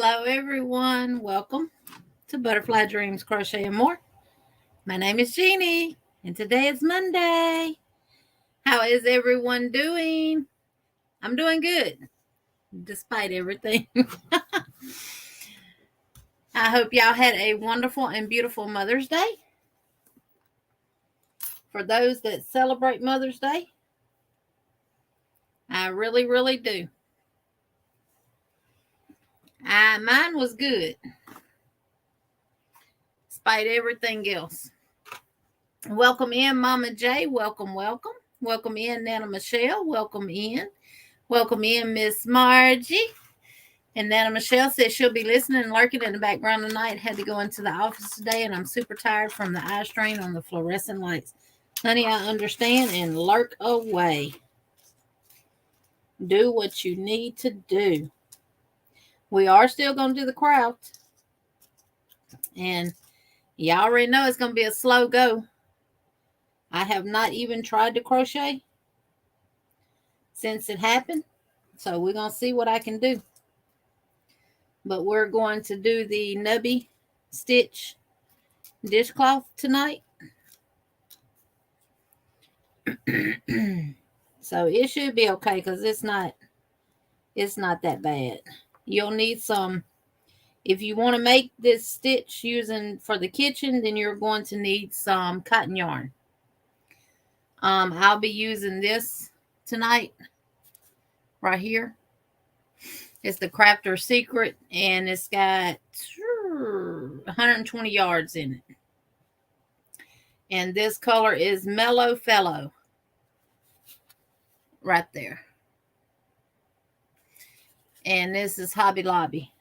Hello, everyone. Welcome to Butterfly Dreams Crochet and More. My name is Jeannie, and today is Monday. How is everyone doing? I'm doing good, despite everything. I hope y'all had a wonderful and beautiful Mother's Day. For those that celebrate Mother's Day, I really, really do. Mine was good, despite everything else. Welcome in, Mama J. Welcome, welcome. Welcome in, Nana Michelle. Welcome in. Welcome in, Miss Margie. And Nana Michelle says she'll be listening and lurking in the background tonight. Had to go into the office today, and I'm super tired from the eye strain on the fluorescent lights. Honey, I understand, and lurk away. Do what you need to do. We are still going to do the craft. And you already know it's going to be a slow go. I have not even tried to crochet since it happened. So we're going to see what I can do. But we're going to do the Nubby stitch dishcloth tonight. So it should be okay because it's not that bad. You'll need some, if you want to make this stitch using for the kitchen, then you're going to need some cotton yarn. I'll be using this tonight right here. It's the Crafter Secret, and it's got 120 yards in it. And this color is Mellow Fellow. Right there. And this is Hobby Lobby.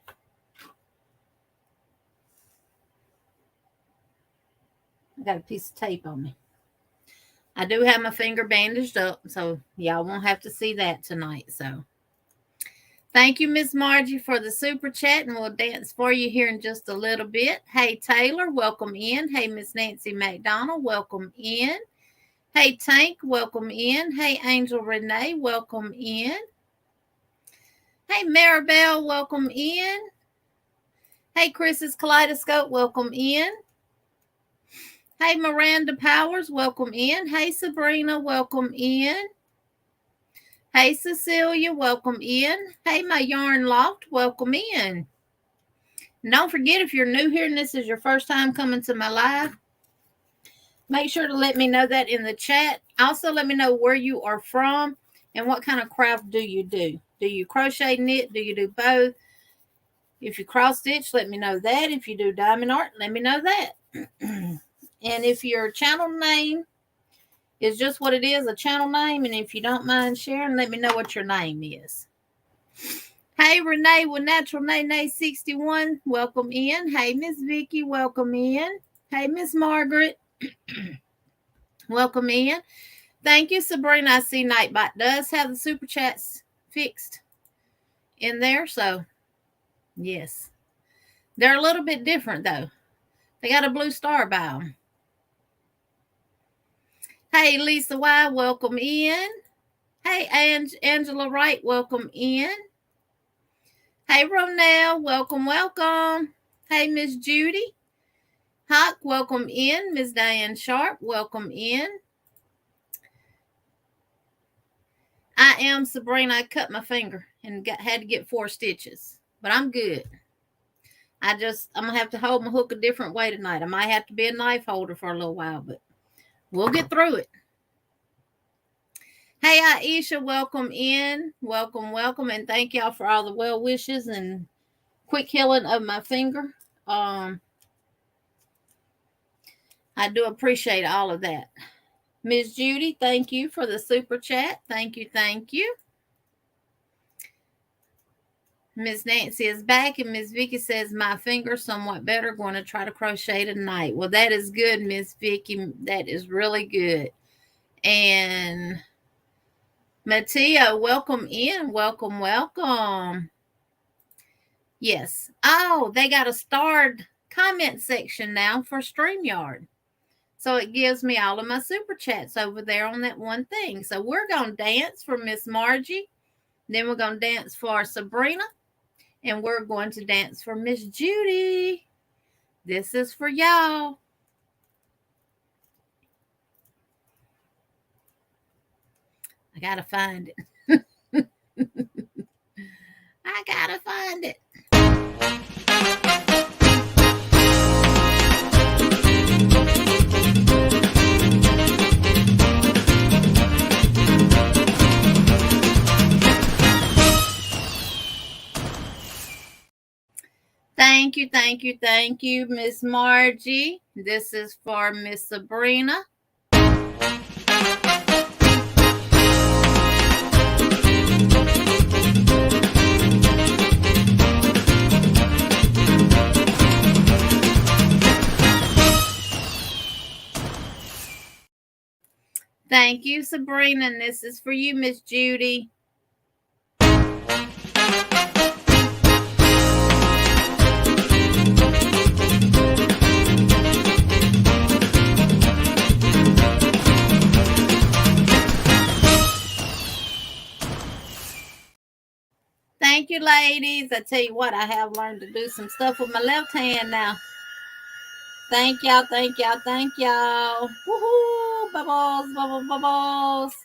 I got a piece of tape on me. I do have my finger bandaged up, so y'all won't have to see that tonight. So thank you, Miss Margie, for the super chat, and we'll dance for you here in just a little bit. Hey, Taylor, welcome in. Hey, Miss Nancy McDonald, welcome in. Hey, Tank, welcome in. Hey, Angel Renee, welcome in. Hey, Maribel, welcome in. Hey, Chris's Kaleidoscope, welcome in. Hey, Miranda Powers, welcome in. Hey, Sabrina, welcome in. Hey, Cecilia, welcome in. Hey, my Yarn Loft, welcome in. And don't forget, if you're new here and this is your first time coming to my live, make sure to let me know that in the chat. Also, let me know where you are from and what kind of craft do you do. Do you crochet, knit? Do you do both? If you cross stitch, let me know that. If you do diamond art, let me know that. And if your channel name is just what it is, a channel name, and if you don't mind sharing, let me know what your name is. Hey, Renee with Natural Nene 61, welcome in. Hey, Miss Vicky, welcome in. Hey, Miss Margaret, welcome in. Thank you, Sabrina. I see Nightbot does have the super chats fixed in there, so yes. They're a little bit different, though. They got a blue star by them. Hey, Lisa Y, welcome in. Hey, Angela Wright, welcome in. Hey, Ronell, welcome, welcome. Hey, Miss Judy Hawk, welcome in. Miss Diane Sharp, welcome in. I am Sabrina. I cut my finger and had to get 4 stitches, but I'm good. I'm going to have to hold my hook a different way tonight. I might have to be a knife holder for a little while, but we'll get through it. Hey, Aisha, welcome in. Welcome, welcome. And thank y'all for all the well wishes and quick healing of my finger. I do appreciate all of that. Miss Judy, thank you for the super chat. Thank you, thank you. Miss Nancy is back, and Miss Vicky says, my finger's somewhat better. Going to try to crochet tonight. Well, that is good, Miss Vicky. That is really good. And Mattia, welcome in. Welcome, welcome. Yes. Oh, they got a starred comment section now for StreamYard. So it gives me all of my super chats over there on that one thing. So we're going to dance for Miss Margie. Then we're going to dance for Sabrina. And we're going to dance for Miss Judy. This is for y'all. I gotta find it. I gotta find it. Thank you, Miss Margie. This is for Miss Sabrina. Thank you, Sabrina. And this is for you, Miss Judy. Thank you, ladies. I tell you what, I have learned to do some stuff with my left hand now. Thank y'all. Woohoo! Bubbles.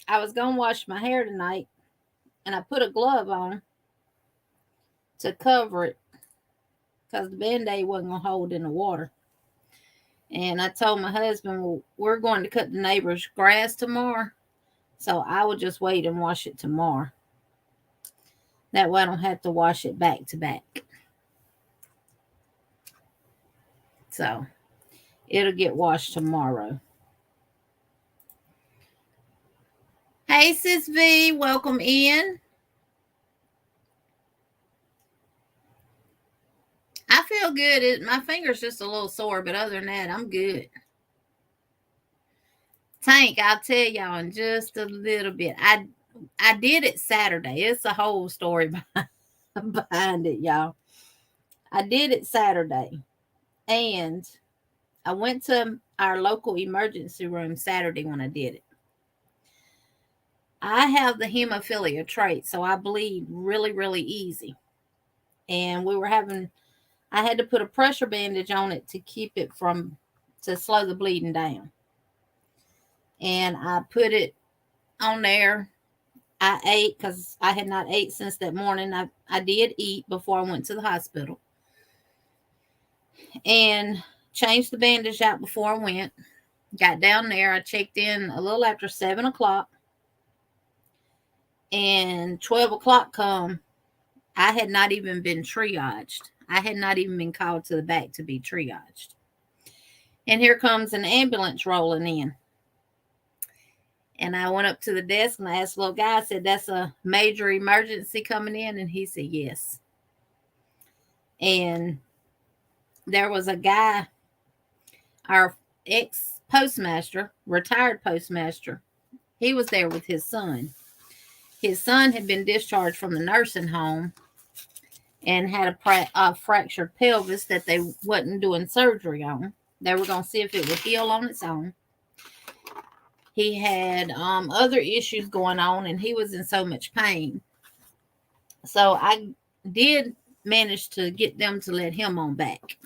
I was going to wash my hair tonight, and I put a glove on to cover it because the Band-Aid wasn't going to hold in the water. And I told my husband, well, we're going to cut the neighbor's grass tomorrow, so I will just wait and wash it tomorrow. That way I don't have to wash it back to back. So it'll get washed tomorrow. Hey, Sis V, welcome in. I feel good. My finger's just a little sore, but other than that, I'm good. Tank, I'll tell y'all in just a little bit. I did it Saturday. It's a whole story behind it, y'all. I did it Saturday, and I went to our local emergency room Saturday when I did it. I have the hemophilia trait, so I bleed really, really easy. And I had to put a pressure bandage on it to keep it to slow the bleeding down. And I put it on there. I ate because I had not ate since that morning. I did eat before I went to the hospital. And changed the bandage out before I went. Got down there. I checked in a little after 7 o'clock. And 12 o'clock come. I had not even been triaged. I had not even been called to the back to be triaged. And here comes an ambulance rolling in. And I went up to the desk and I asked the little guy, I said, that's a major emergency coming in? And he said, yes. And there was a guy, our ex-postmaster, retired postmaster, he was there with his son. His son had been discharged from the nursing home and had a fractured pelvis that they wasn't doing surgery on. They were going to see if it would heal on its own. He had other issues going on, and he was in so much pain. So I did manage to get them to let him on back.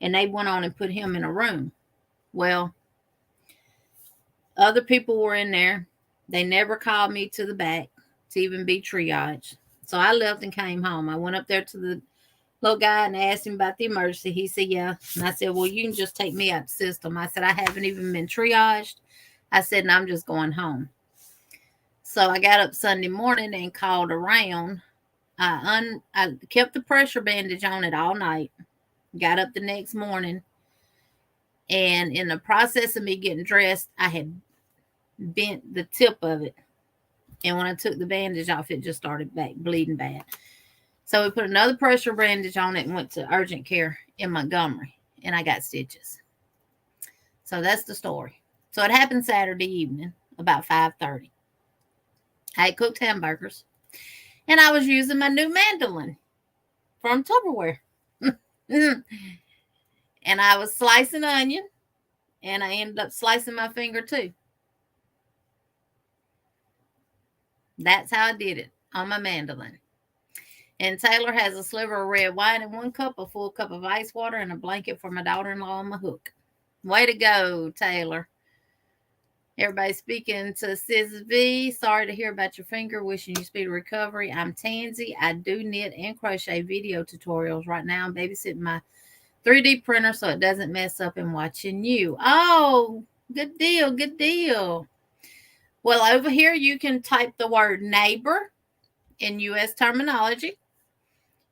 And they went on and put him in a room. Well, other people were in there. They never called me to the back to even be triaged. So I left and came home. I went up there to the little guy and asked him about the emergency. He said, yeah. And I said, well, you can just take me out the system. I said, I haven't even been triaged. I said, and I'm just going home. So I got up Sunday morning and called around. I kept the pressure bandage on it all night. Got up the next morning. And in the process of me getting dressed, I had bent the tip of it. And when I took the bandage off, it just started back bleeding bad. So we put another pressure bandage on it and went to urgent care in Montgomery. And I got stitches. So that's the story. So it happened Saturday evening, about 5:30. I had cooked hamburgers. And I was using my new mandolin from Tupperware. And I was slicing onion. And I ended up slicing my finger too. That's how I did it on my mandolin. And Taylor has a sliver of red wine and 1 cup, a full cup of ice water, and a blanket for my daughter-in-law on my hook. Way to go, Taylor. Everybody speaking to Sis V. Sorry to hear about your finger. Wishing you speedy recovery. I'm Tansy. I do knit and crochet video tutorials. Right now I'm babysitting my 3D printer so it doesn't mess up and watching you. Oh, good deal. Good deal. Well, over here you can type the word neighbor in U.S. terminology,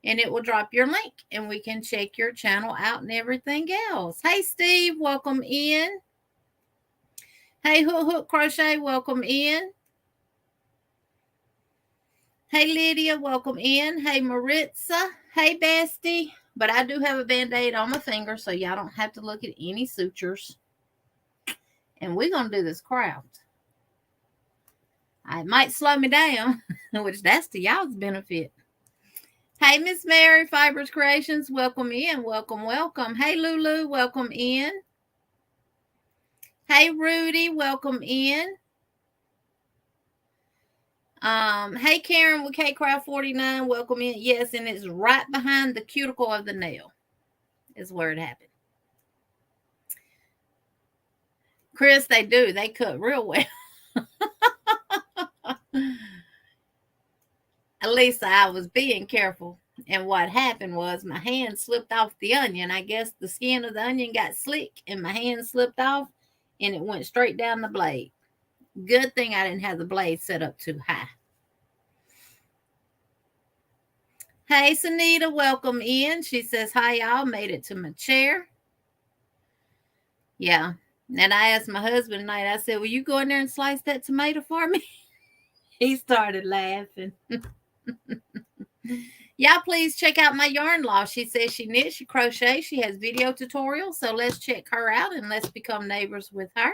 and it will drop your link, and we can check your channel out and everything else. Hey, Steve, welcome in. Hey, Hook Crochet, welcome in. Hey, Lydia, welcome in. Hey, Maritza. Hey, Bestie. But I do have a Band-Aid on my finger, so y'all don't have to look at any sutures. And we're going to do this craft. It might slow me down, which that's to y'all's benefit. Hey, Miss Mary, Fibers Creations, welcome in. Welcome, welcome. Hey, Lulu, welcome in. Hey, Rudy, welcome in. Hey, Karen with KCraft49, welcome in. Yes, and it's right behind the cuticle of the nail is where it happened. Chris, they do. They cut real well. At least I was being careful. And what happened was my hand slipped off the onion. I guess the skin of the onion got slick and my hand slipped off and it went straight down the blade. Good thing I didn't have the blade set up too high. Hey, Sunita, welcome in. She says, hi, y'all. Made it to my chair. Yeah. And I asked my husband tonight, I said, will you go in there and slice that tomato for me? He started laughing. Y'all, please check out my yarn law. She says she knits, she crochets, she has video tutorials. So let's check her out and let's become neighbors with her.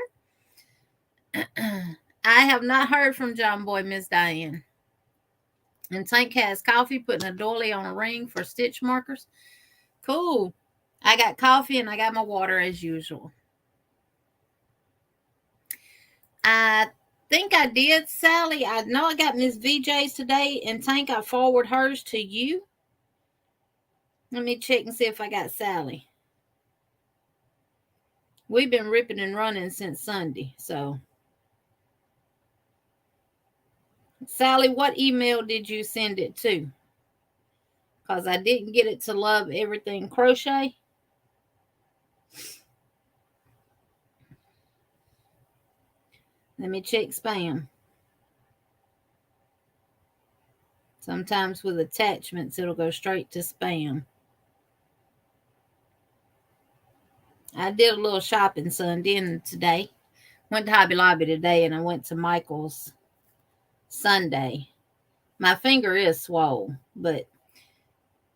I have not heard from John Boy, Miss Diane. And Tank has coffee, putting a doily on a ring for stitch markers. Cool. I got coffee and I got my water as usual. I think I did, Sally. I know I got Miss VJ's today, and Tank, I forward hers to you. Let me check and see if I got Sally. We've been ripping and running since Sunday, so. Sally, what email did you send it to? Because I didn't get it to Love Everything Crochet. Let me check spam. Sometimes with attachments, it'll go straight to spam. I did a little shopping Sunday today. Went to Hobby Lobby today, and I went to Michael's Sunday. My finger is swole, but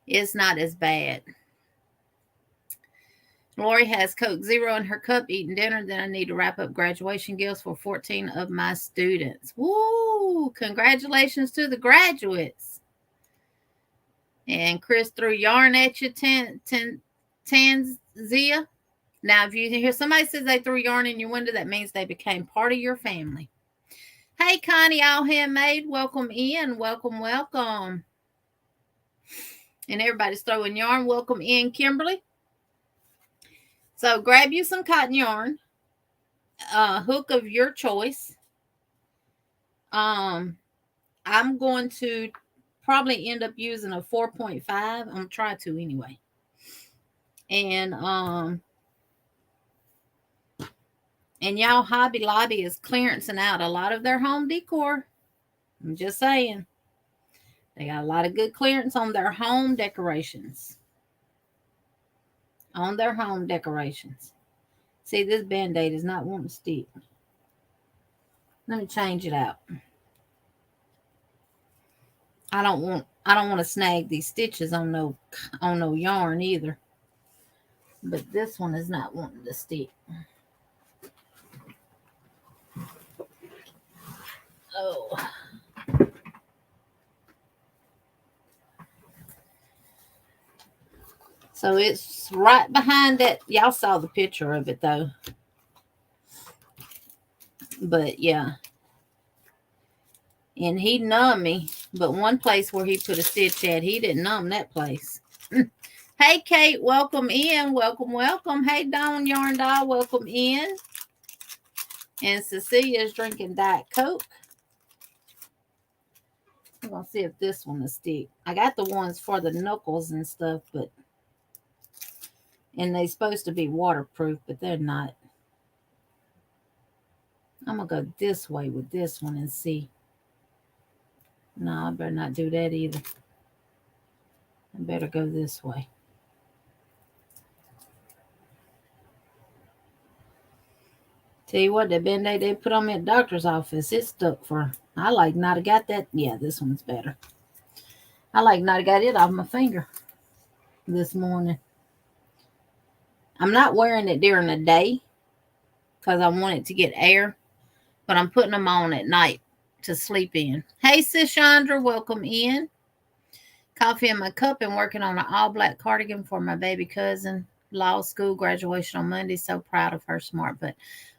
it's not as bad. Lori has Coke Zero in her cup, eating dinner. Then I need to wrap up graduation gifts for 14 of my students. Woo! Congratulations to the graduates. And Chris threw yarn at you, Tanzia. Now, if you hear somebody says they threw yarn in your window, that means they became part of your family. Hey, Connie, all handmade. Welcome in. Welcome, welcome. And everybody's throwing yarn. Welcome in, Kimberly. So grab you some cotton yarn, hook of your choice. I'm going to probably end up using a 4.5. I'm going to try to anyway. And y'all, Hobby Lobby is clearancing out a lot of their home decor. I'm just saying. They got a lot of good clearance on their home decorations. On their home decorations. See, this Band-Aid is not wanting to stick. Let me change it out. I don't want to snag these stitches on no yarn either. But this one is not wanting to stick. Oh. So it's right behind that. Y'all saw the picture of it though. But yeah. And he Nubby But one place where he put a stitch at, he didn't numb that place. Hey, Kate, welcome in. Welcome, welcome. Hey, Dawn Yarn Doll, welcome in. And Cecilia's drinking Diet Coke. I'm going to see if this one will stick. I got the ones for the knuckles and stuff, but... And they're supposed to be waterproof, but they're not. I'm going to go this way with this one and see. No, I better not do that either. I better go this way. Tell you what, that Band-Aid they put on me at the doctor's office, it stuck for... I like not have got that. Yeah, this one's better. I like not have got it off my finger this morning. I'm not wearing it during the day because I want it to get air, but I'm putting them on at night to sleep in. Hey, Sis Chandra, welcome in. Coffee in my cup and working on an all-black cardigan for my baby cousin. Law school graduation on Monday. So proud of her, smart butt.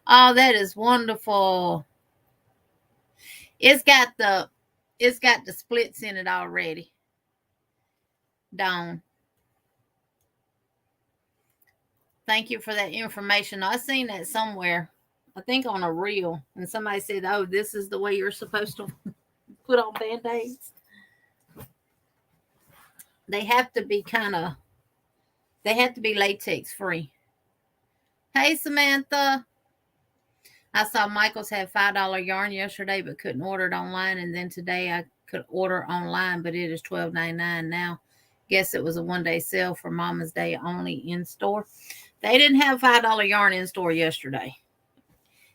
Oh, that is wonderful. It's got the splits in it already. Dawn. Thank you for that information. I seen that somewhere. I think on a reel. And somebody said, oh, this is the way you're supposed to put on Band-Aids. They have to be latex free. Hey, Samantha. I saw Michael's had $5 yarn yesterday, but couldn't order it online. And then today I could order online, but it is $12.99 now. Guess it was a one-day sale for Mama's Day only in store. They didn't have $5 yarn in store yesterday.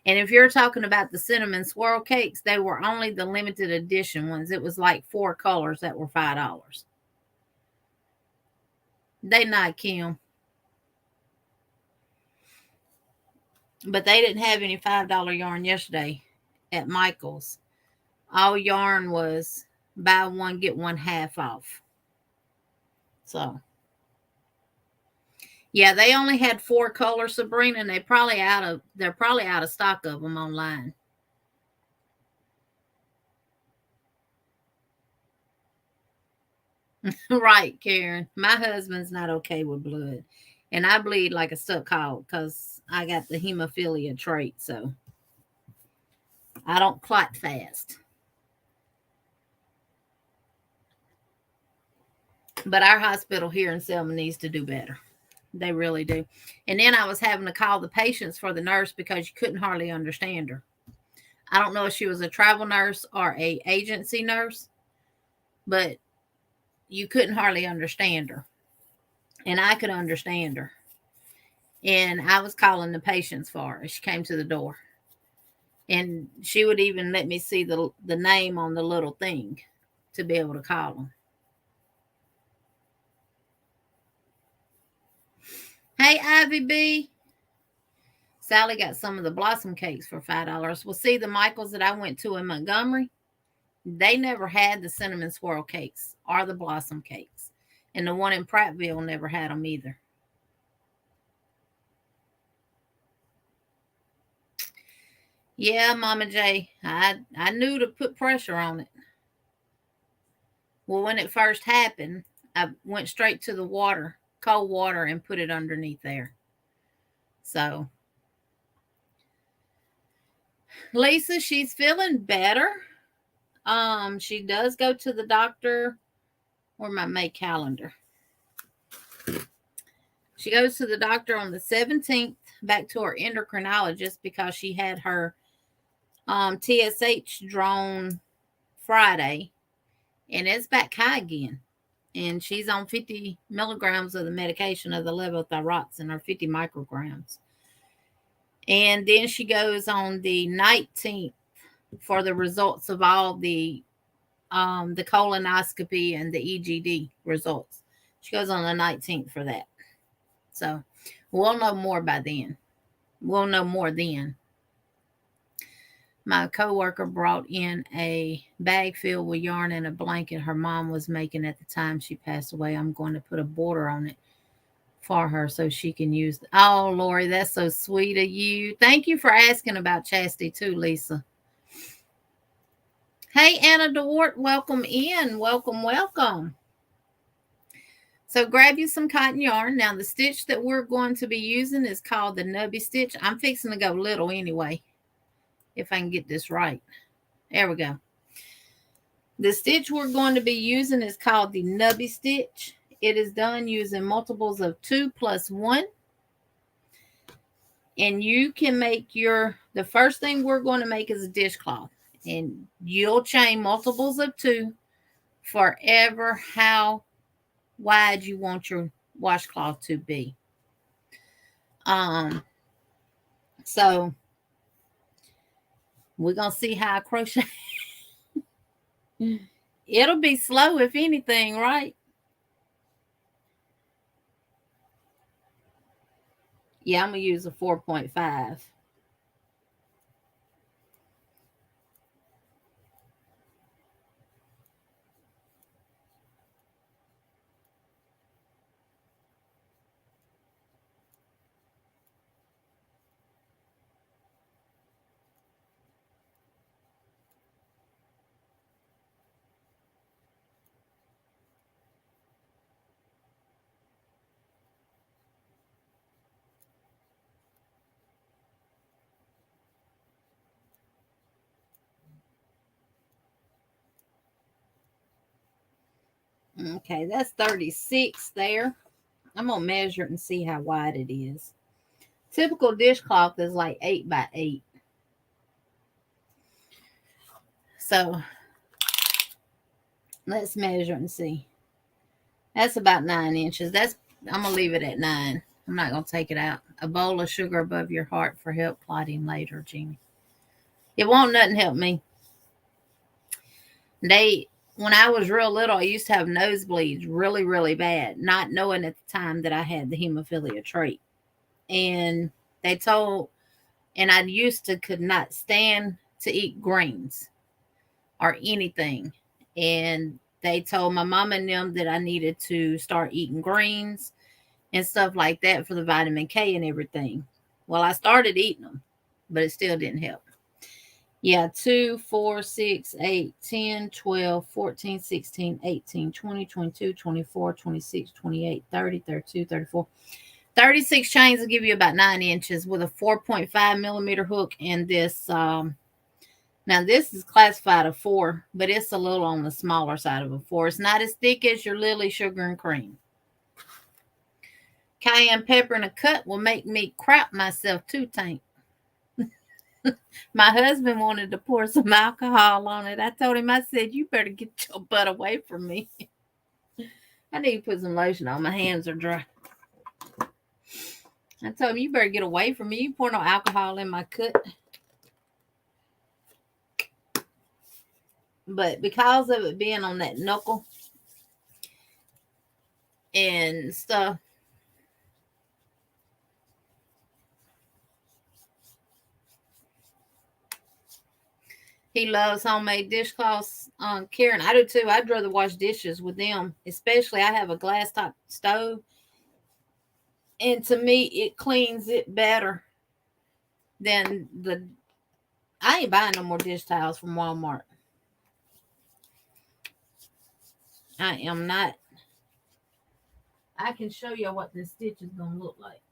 And if you're talking about the cinnamon swirl cakes, they were only the limited edition ones. It was like 4 colors that were $5. They not, Kim. But they didn't have any $5 yarn yesterday at Michael's. All yarn was buy one, get one half off. So, yeah, they only had 4 colors, Sabrina, and they're probably out of stock of them online. Right, Karen. My husband's not okay with blood. And I bleed like a stuck hog because I got the hemophilia trait, so I don't clot fast. But our hospital here in Selma needs to do better. They really do. And then I was having to call the patients for the nurse because you couldn't hardly understand her. I don't know if she was a travel nurse or a agency nurse, but you couldn't hardly understand her. And I could understand her. And I was calling the patients for her. She came to the door. And she would even let me see the name on the little thing to be able to call them. Hey, Ivy B. Sally got some of the blossom cakes for $5. Well, see, the Michaels that I went to in Montgomery, they never had the cinnamon swirl cakes or the blossom cakes. And the one in Prattville never had them either. Yeah, Mama J, I knew to put pressure on it. Well, when it first happened, I went straight to the water, cold water, and put it underneath there. So, Lisa, she's feeling better. She does go to the doctor. Or my May calendar. She goes to the doctor on the 17th, back to her endocrinologist because she had her TSH drawn Friday, and it's back high again. And she's on 50 milligrams of the medication of the levothyroxine, or 50 micrograms. And then she goes on the 19th for the results of all the colonoscopy and the EGD results. She goes on the 19th for that. So we'll know more by then. We'll know more then. My coworker brought in a bag filled with yarn and a blanket her mom was making at the time she passed away. I'm going to put a border on it for her so she can use it. Oh, Lori, that's so sweet of you. Thank you for asking about Chastity too, Lisa. Hey, Anna DeWart, welcome in. Welcome, welcome. So grab you some cotton yarn. Now the stitch that we're going to be using is called the Nubby stitch. I'm fixing to go little anyway, if I can get this right. There we go. The stitch we're going to be using is called the Nubby stitch. It is done using multiples of 2 plus 1. And you can make the first thing we're going to make is a dishcloth. And you'll chain multiples of 2 forever how wide you want your washcloth to be. So we're going to see how I crochet. It'll be slow if anything, right? Yeah, I'm going to use a 4.5. Okay, that's 36 there. I'm going to measure it and see how wide it is. Typical dishcloth is like 8 by 8. So let's measure and see. That's about 9 inches. I'm going to leave it at 9. I'm not going to take it out. A bowl of sugar above your heart for help plotting later, Jeannie. It won't nothing help me. When I was real little, I used to have nosebleeds really, really bad, not knowing at the time that I had the hemophilia trait. And I used to could not stand to eat greens or anything. And they told my mom and them that I needed to start eating greens and stuff like that for the vitamin K and everything. Well, I started eating them, but it still didn't help. Yeah, 2, 4, 6, 8, 10, 12, 14, 16, 18, 20, 22, 24, 26, 28, 30, 32, 34. 36 chains will give you about 9 inches with a 4.5 millimeter hook. And this, now this is classified a 4, but it's a little on the smaller side of a 4. It's not as thick as your Lily Sugar and Cream. Cayenne pepper in a cut will make me crap myself too, Tank. My husband wanted to pour some alcohol on it. I told him, I said, you better get your butt away from me. I need to put some lotion on. My hands are dry. I told him, you better get away from me. You pour no alcohol in my cut. But because of it being on that knuckle and stuff, he loves homemade dishcloths. Karen, I do too. I'd rather wash dishes with them, especially I have a glass top stove. And to me, it cleans it better than I ain't buying no more dish towels from Walmart. I am not. I can show you what this stitch is going to look like.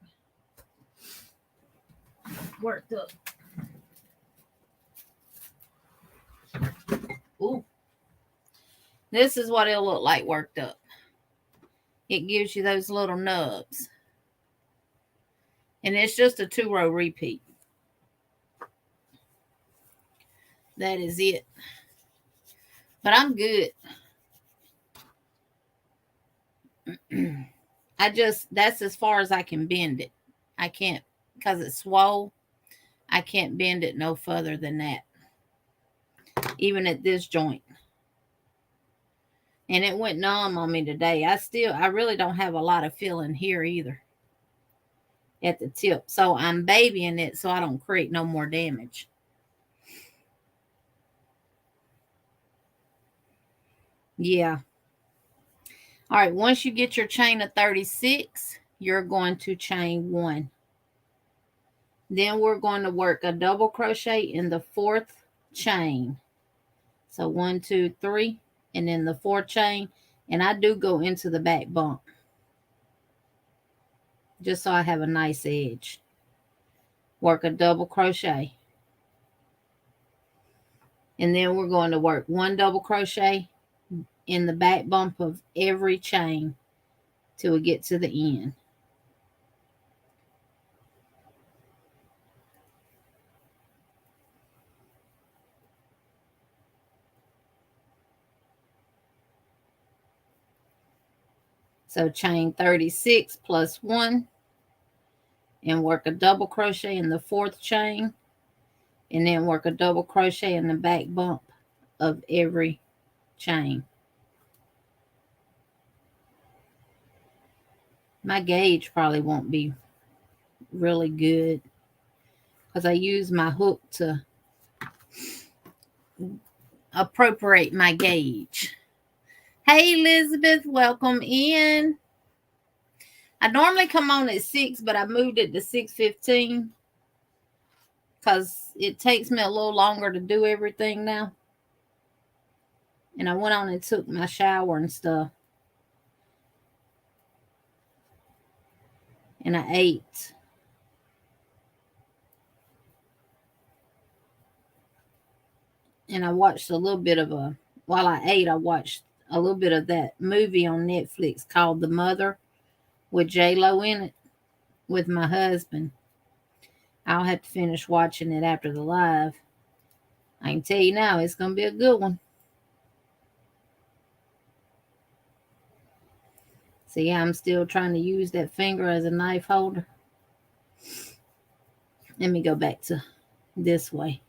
Worked up. Ooh. This is what it'll look like worked up. It gives you those little nubs. And it's just a 2-row repeat. That is it. But I'm good. That's as far as I can bend it. I can't, because it's swole, I can't bend it no further than that. Even at this joint. And it went numb on me today. I really don't have a lot of feeling here either. At the tip. So I'm babying it so I don't create no more damage. Yeah. All right. Once you get your chain of 36, you're going to chain 1. Then we're going to work a double crochet in the 4th chain. So 1, 2, 3, and then the 4th chain. And I do go into the back bump, just so I have a nice edge. Work a double crochet. And then we're going to work 1 double crochet in the back bump of every chain till we get to the end. So chain 36 plus 1, and work a double crochet in the 4th chain, and then work a double crochet in the back bump of every chain. My gauge probably won't be really good because I use my hook to appropriate my gauge. Hey Elizabeth, welcome in. I normally come on at 6, but I moved it to 6:15 because it takes me a little longer to do everything now. And I went on and took my shower and stuff. And I ate. And I watched a little bit of while I ate, I watched a little bit of that movie on Netflix called The Mother with J-Lo in it with my husband. I'll have to finish watching it after the live. I can tell you now, it's going to be a good one. See, I'm still trying to use that finger as a knife holder. Let me go back to this way.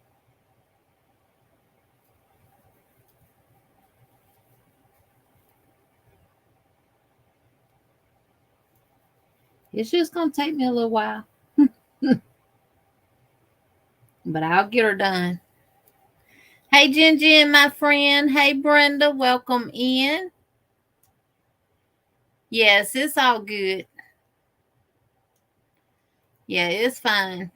It's just going to take me a little while. But I'll get her done. Hey, Jen, my friend. Hey, Brenda, welcome in. Yes, it's all good. Yeah, it's fine.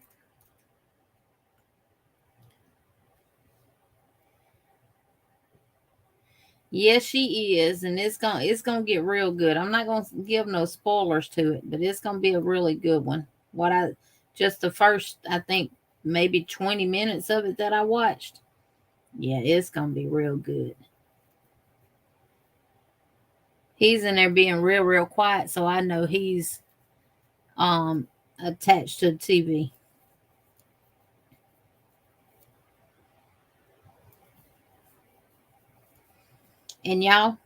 Yes, she is, and it's gonna get real good. I'm not gonna give no spoilers to it, but it's gonna be a really good one. Just the first, I think maybe 20 minutes of it that I watched. Yeah, it's gonna be real good. He's in there being real quiet, so I know he's attached to the TV. And y'all,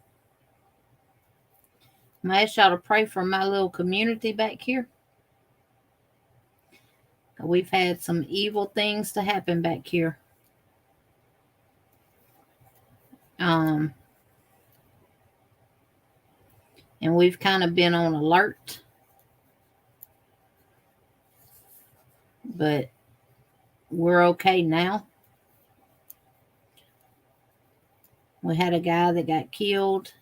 I'm gonna ask y'all to pray for my little community back here. We've had some evil things to happen back here. And we've kind of been on alert. But we're okay now. We had a guy that got killed.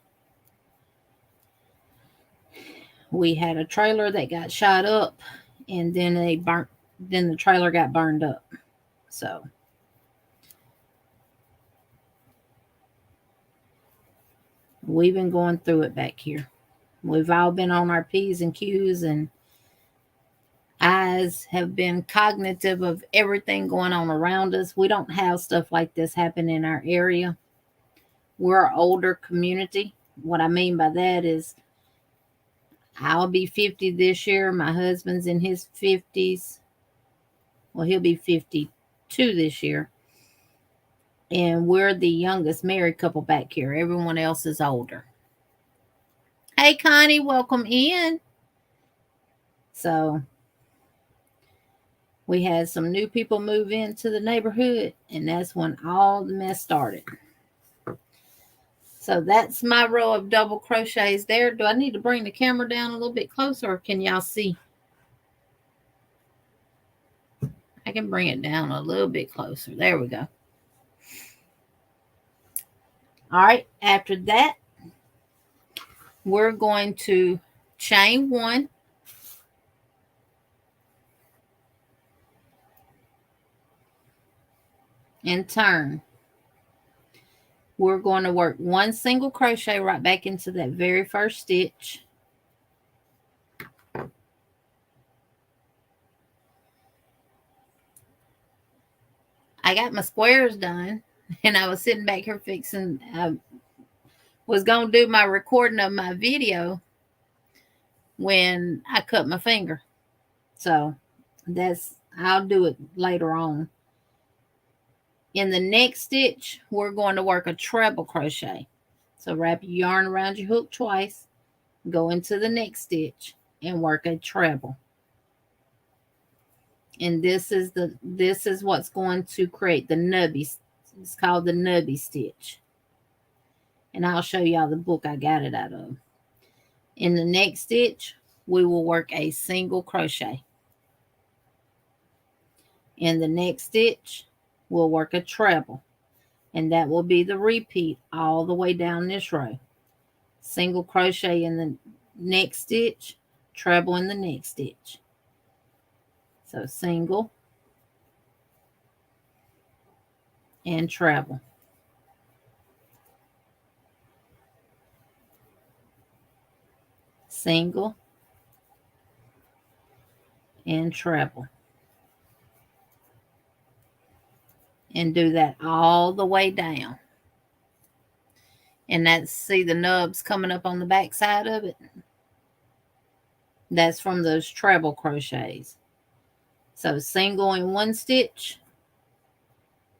We had a trailer that got shot up, and then the trailer got burned up. So we've been going through it back here. We've all been on our P's and Q's, and eyes have been cognitive of everything going on around us. We don't have stuff like this happen in our area. We're an older community. What I mean by that is I'll be 50 this year. My husband's in his 50s. Well, he'll be 52 this year. And we're the youngest married couple back here. Everyone else is older. Hey, Connie, welcome in. So we had some new people move into the neighborhood, and that's when all the mess started. So that's my row of double crochets there. Do I need to bring the camera down a little bit closer, or can y'all see? I can bring it down a little bit closer. There we go. All right, after that, we're going to chain 1. And turn. we're going to work 1 single crochet right back into that very first stitch. I got my squares done, and I was sitting back here fixing, I was going to do my recording of my video when I cut my finger. So I'll do it later on. In the next stitch, we're going to work a treble crochet. So wrap your yarn around your hook twice, go into the next stitch, and work a treble. And this is what's going to create the nubby. It's called the nubby stitch. And I'll show y'all the book I got it out of. In the next stitch, we will work a single crochet. In the next stitch, we'll work a treble. And that will be the repeat all the way down this row. Single crochet in the next stitch, treble in the next stitch. So single and treble. Single and treble. And do that all the way down. And that's, see the nubs coming up on the back side of it? That's from those treble crochets. So single in one stitch,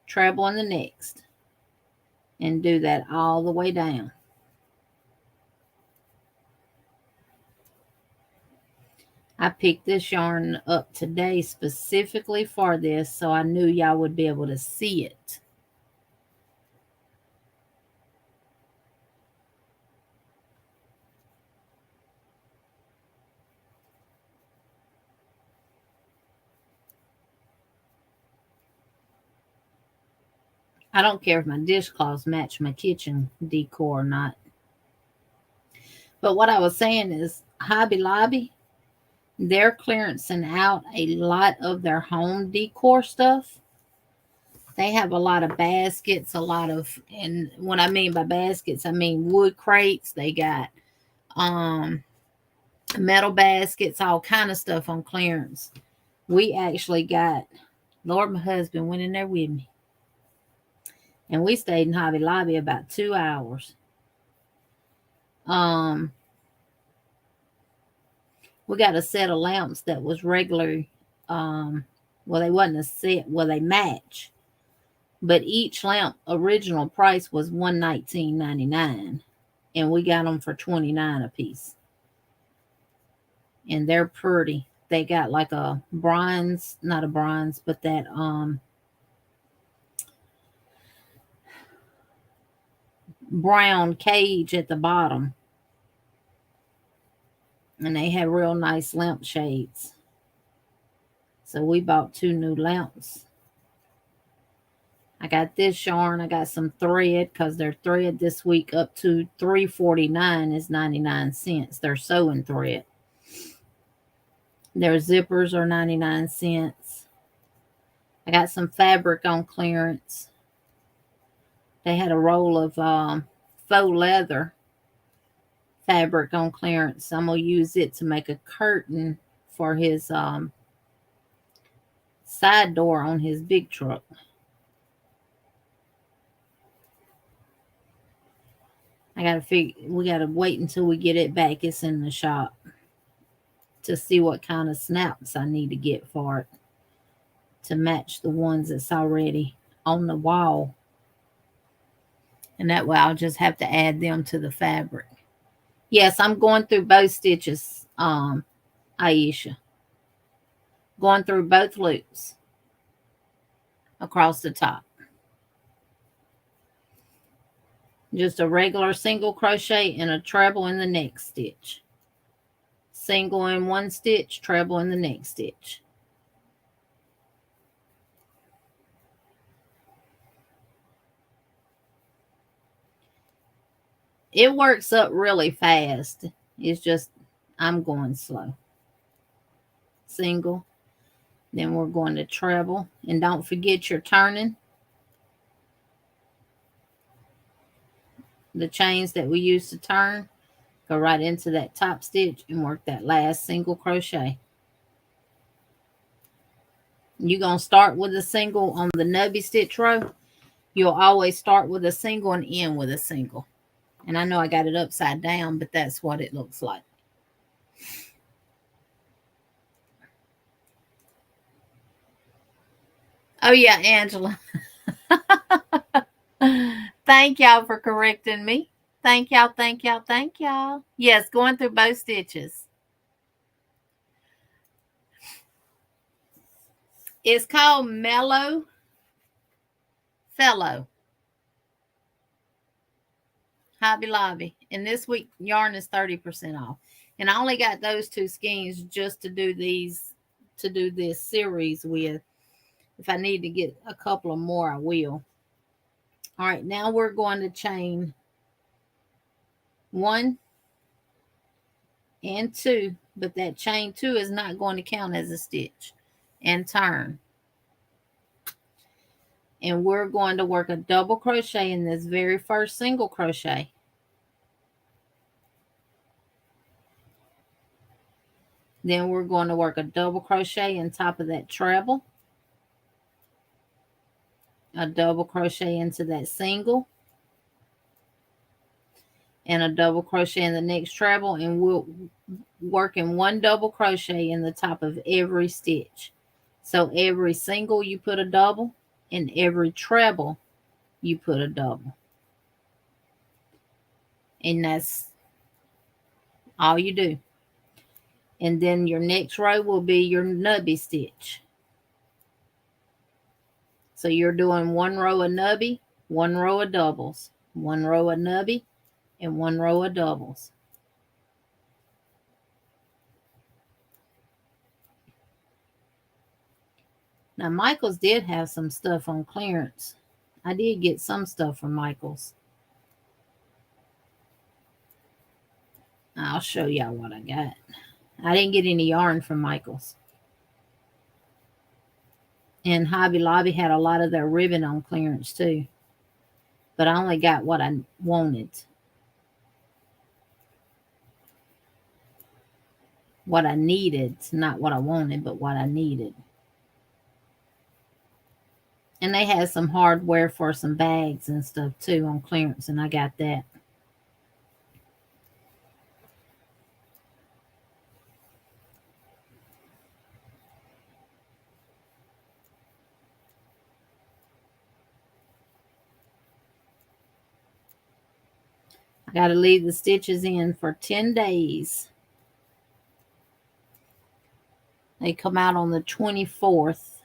treble in the next. And do that all the way down. I picked this yarn up today specifically for this, so I knew y'all would be able to see it. I don't care if my dishcloths match my kitchen decor or not. But what I was saying is Hobby Lobby, they're clearancing out a lot of their home decor stuff. They have a lot of baskets, and what I mean by baskets, I mean wood crates. They got metal baskets, all kind of stuff on clearance. We actually got, Lord, my husband went in there with me. And we stayed in Hobby Lobby about 2 hours. We got a set of lamps that was regular. Well, they wasn't a set. Well, they match. But each lamp original price was $119.99. And we got them for $29 a piece. And they're pretty. They got like a bronze, not a bronze, but that brown cage at the bottom. And they have real nice lamp shades. So we bought 2 new lamps. I got this yarn. I got some thread because their thread this week up to $3.49 is 99 cents. They're sewing thread. Their zippers are 99 cents. I got some fabric on clearance. They had a roll of faux leather fabric on clearance. I'm going to use it to make a curtain for his side door on his big truck. We got to wait until we get it back. It's in the shop to see what kind of snaps I need to get for it to match the ones that's already on the wall. And that way I'll just have to add them to the fabric. Yes, I'm going through both stitches, Aisha. Going through both loops across the top. Just a regular single crochet and a treble in the next stitch. Single in one stitch, treble in the next stitch. It works up really fast. It's just I'm going slow. Single. Then we're going to treble. And don't forget your turning. the chains that we use to turn, go right into that top stitch and work that last single crochet. You're going to start with a single on the nubby stitch row. You'll always start with a single and end with a single. And I know I got it upside down, but that's what it looks like. Oh, yeah, Angela. Thank y'all for correcting me. Thank y'all, thank y'all, thank y'all. Yes, going through both stitches. It's called Mellow Fellow. Hobby Lobby. And this week yarn is 30% off. And I only got those two skeins just to do this series with. If I need to get a couple of more, I will. All right, now we're going to chain 1 and 2, but that chain 2 is not going to count as a stitch, and turn. And we're going to work a double crochet in this very first single crochet. Then we're going to work a double crochet on top of that treble, a double crochet into that single, and a double crochet in the next treble, and we'll work in 1 double crochet in the top of every stitch. So every single you put a double, and every treble you put a double. And that's all you do. And then your next row will be your nubby stitch. So you're doing 1 row of nubby, 1 row of doubles, 1 row of nubby, and 1 row of doubles. Now, Michael's did have some stuff on clearance. I did get some stuff from Michael's. I'll show y'all what I got. I didn't get any yarn from Michael's. And Hobby Lobby had a lot of their ribbon on clearance too. But I only got what I wanted. What I needed. Not what I wanted, but what I needed. And they had some hardware for some bags and stuff too on clearance, and I got that. I got to leave the stitches in for 10 days. They come out on the 24th.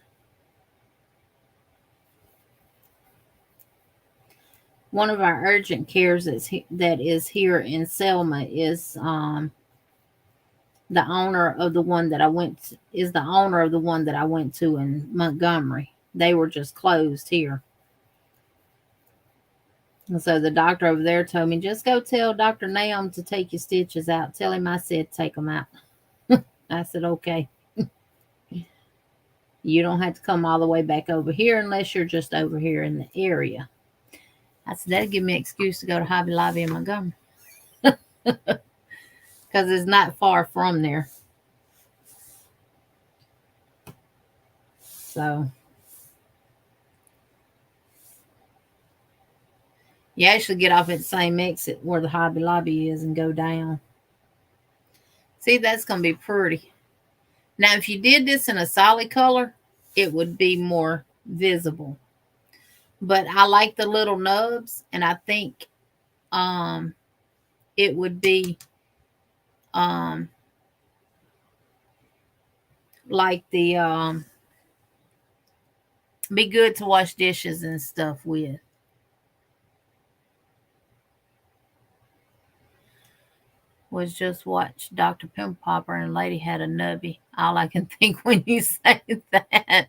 One of our urgent cares that is here in Selma is the owner of the one that I went to in Montgomery. They were just closed here. And so the doctor over there told me, just go tell Dr. Naum to take your stitches out. Tell him I said take them out. I said, okay. You don't have to come all the way back over here unless you're just over here in the area. I said, that'd give me an excuse to go to Hobby Lobby in Montgomery. Because it's not far from there. So, you actually get off at the same exit where the Hobby Lobby is and go down. See, that's going to be pretty. Now, if you did this in a solid color, it would be more visible. But I like the little nubs, and I think it would be like the be good to wash dishes and stuff with. Was just watch Dr. Pimple Popper and Lady had a nubby. All I can think when you say that.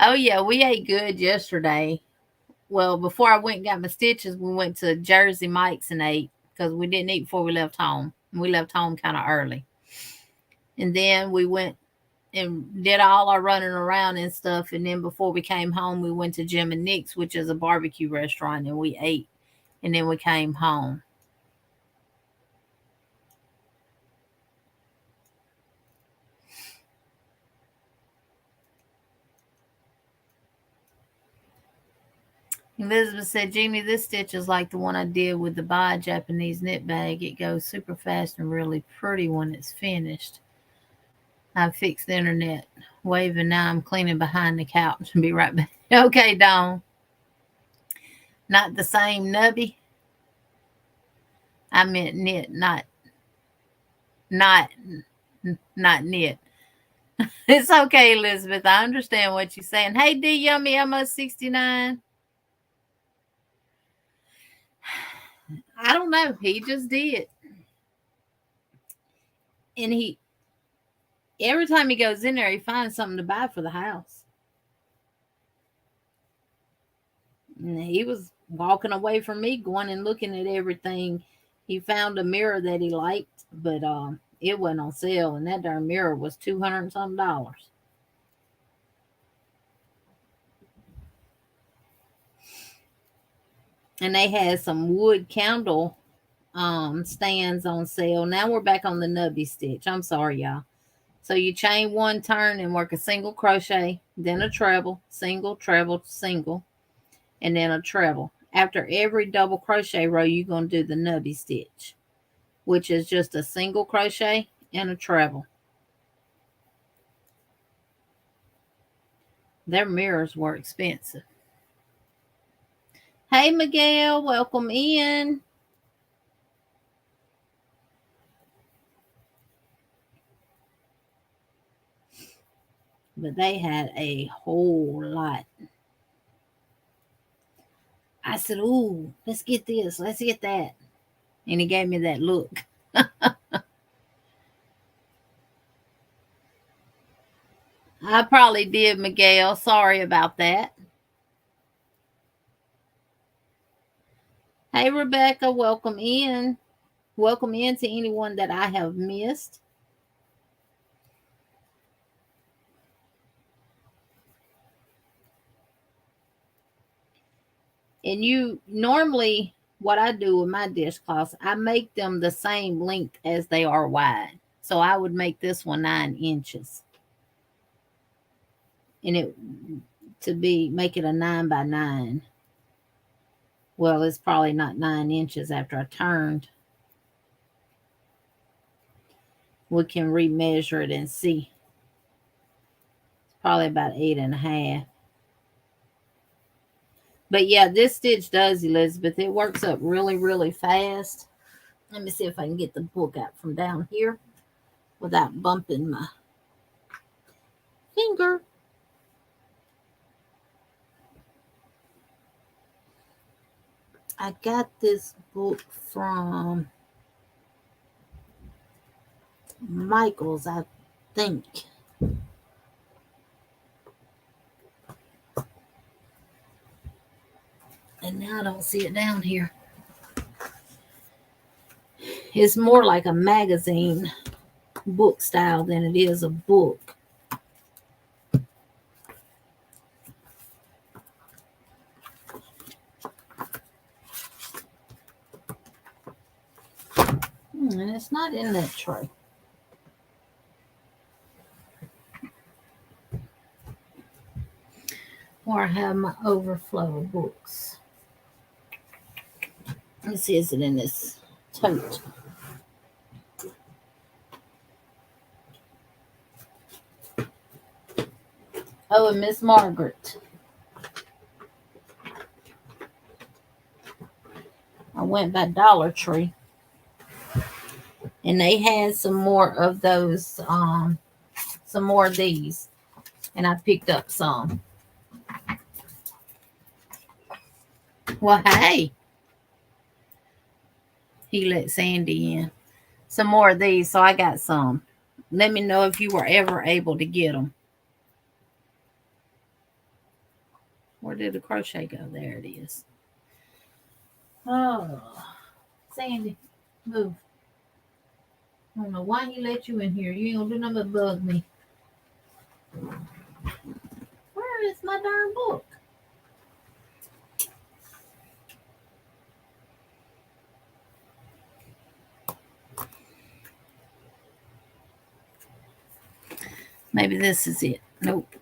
Oh, yeah, we ate good yesterday. Well, before I went and got my stitches, we went to Jersey Mike's and ate because we didn't eat before we left home. We left home kind of early. And then we went and did all our running around and stuff. And then before we came home, we went to Jim and Nick's, which is a barbecue restaurant, and we ate. And then we came home. Elizabeth said, Jeannie, this stitch is like the one I did with the Bai Japanese knit bag. It goes super fast and really pretty when it's finished. I fixed the internet wave and now I'm cleaning behind the couch and be right back. Okay, Dawn. Not the same Nubby. I meant knit, not knit. It's okay, Elizabeth. I understand what you're saying. Hey, D Yummy almost 69. I don't know. He just did. And every time he goes in there, he finds something to buy for the house. And he was walking away from me, going and looking at everything. He found a mirror that he liked, but it wasn't on sale, and that darn mirror was $200 and something. And they had some wood candle stands on sale. Now we're back on the Nubby stitch. I'm sorry, y'all. So you chain one turn and work a single crochet, then a treble, single, treble, single, and then a treble. After every double crochet row, you're going to do the Nubby stitch, which is just a single crochet and a treble. Their mirrors were expensive. Hey, Miguel, welcome in. But they had a whole lot. I said, ooh, let's get this. Let's get that. And he gave me that look. I probably did, Miguel. Sorry about that. Hey, Rebecca, welcome in. Welcome in to anyone that I have missed. And you normally, what I do with my dishcloths, I make them the same length as they are wide. So I would make this one 9 inches. And it make it a 9 by 9. Well, it's probably not 9 inches after I turned. We can remeasure it and see. It's probably about 8.5. But yeah, this stitch does, Elizabeth. It works up really, really fast. Let me see if I can get the book out from down here without bumping my finger. I got this book from Michael's, I think. And now I don't see it down here. It's more like a magazine book style than it is a book. And it's not in that tray. Or I have my overflow books. Let's see, is it in this tote? Oh, and Miss Margaret. I went by Dollar Tree. And they had some more of those, some more of these. And I picked up some. Well, hey. He let Sandy in. Some more of these, so I got some. Let me know if you were ever able to get them. Where did the crochet go? There it is. Oh, Sandy, move. I don't know why he let you in here. You ain't gonna do nothing but bug me. That's my darn book. Maybe this is it. Nope.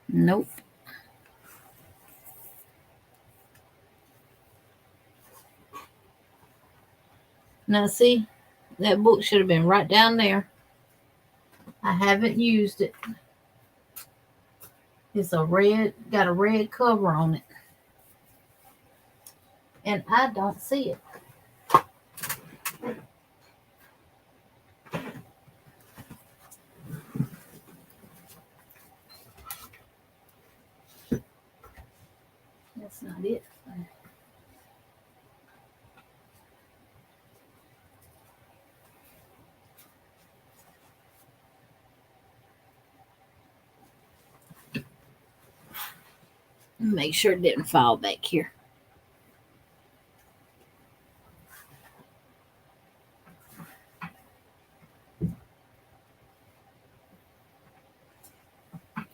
Nope. Now see, that book should have been right down there. I haven't used it. It's got a red cover on it. And I don't see it. That's not it. Make sure it didn't fall back here.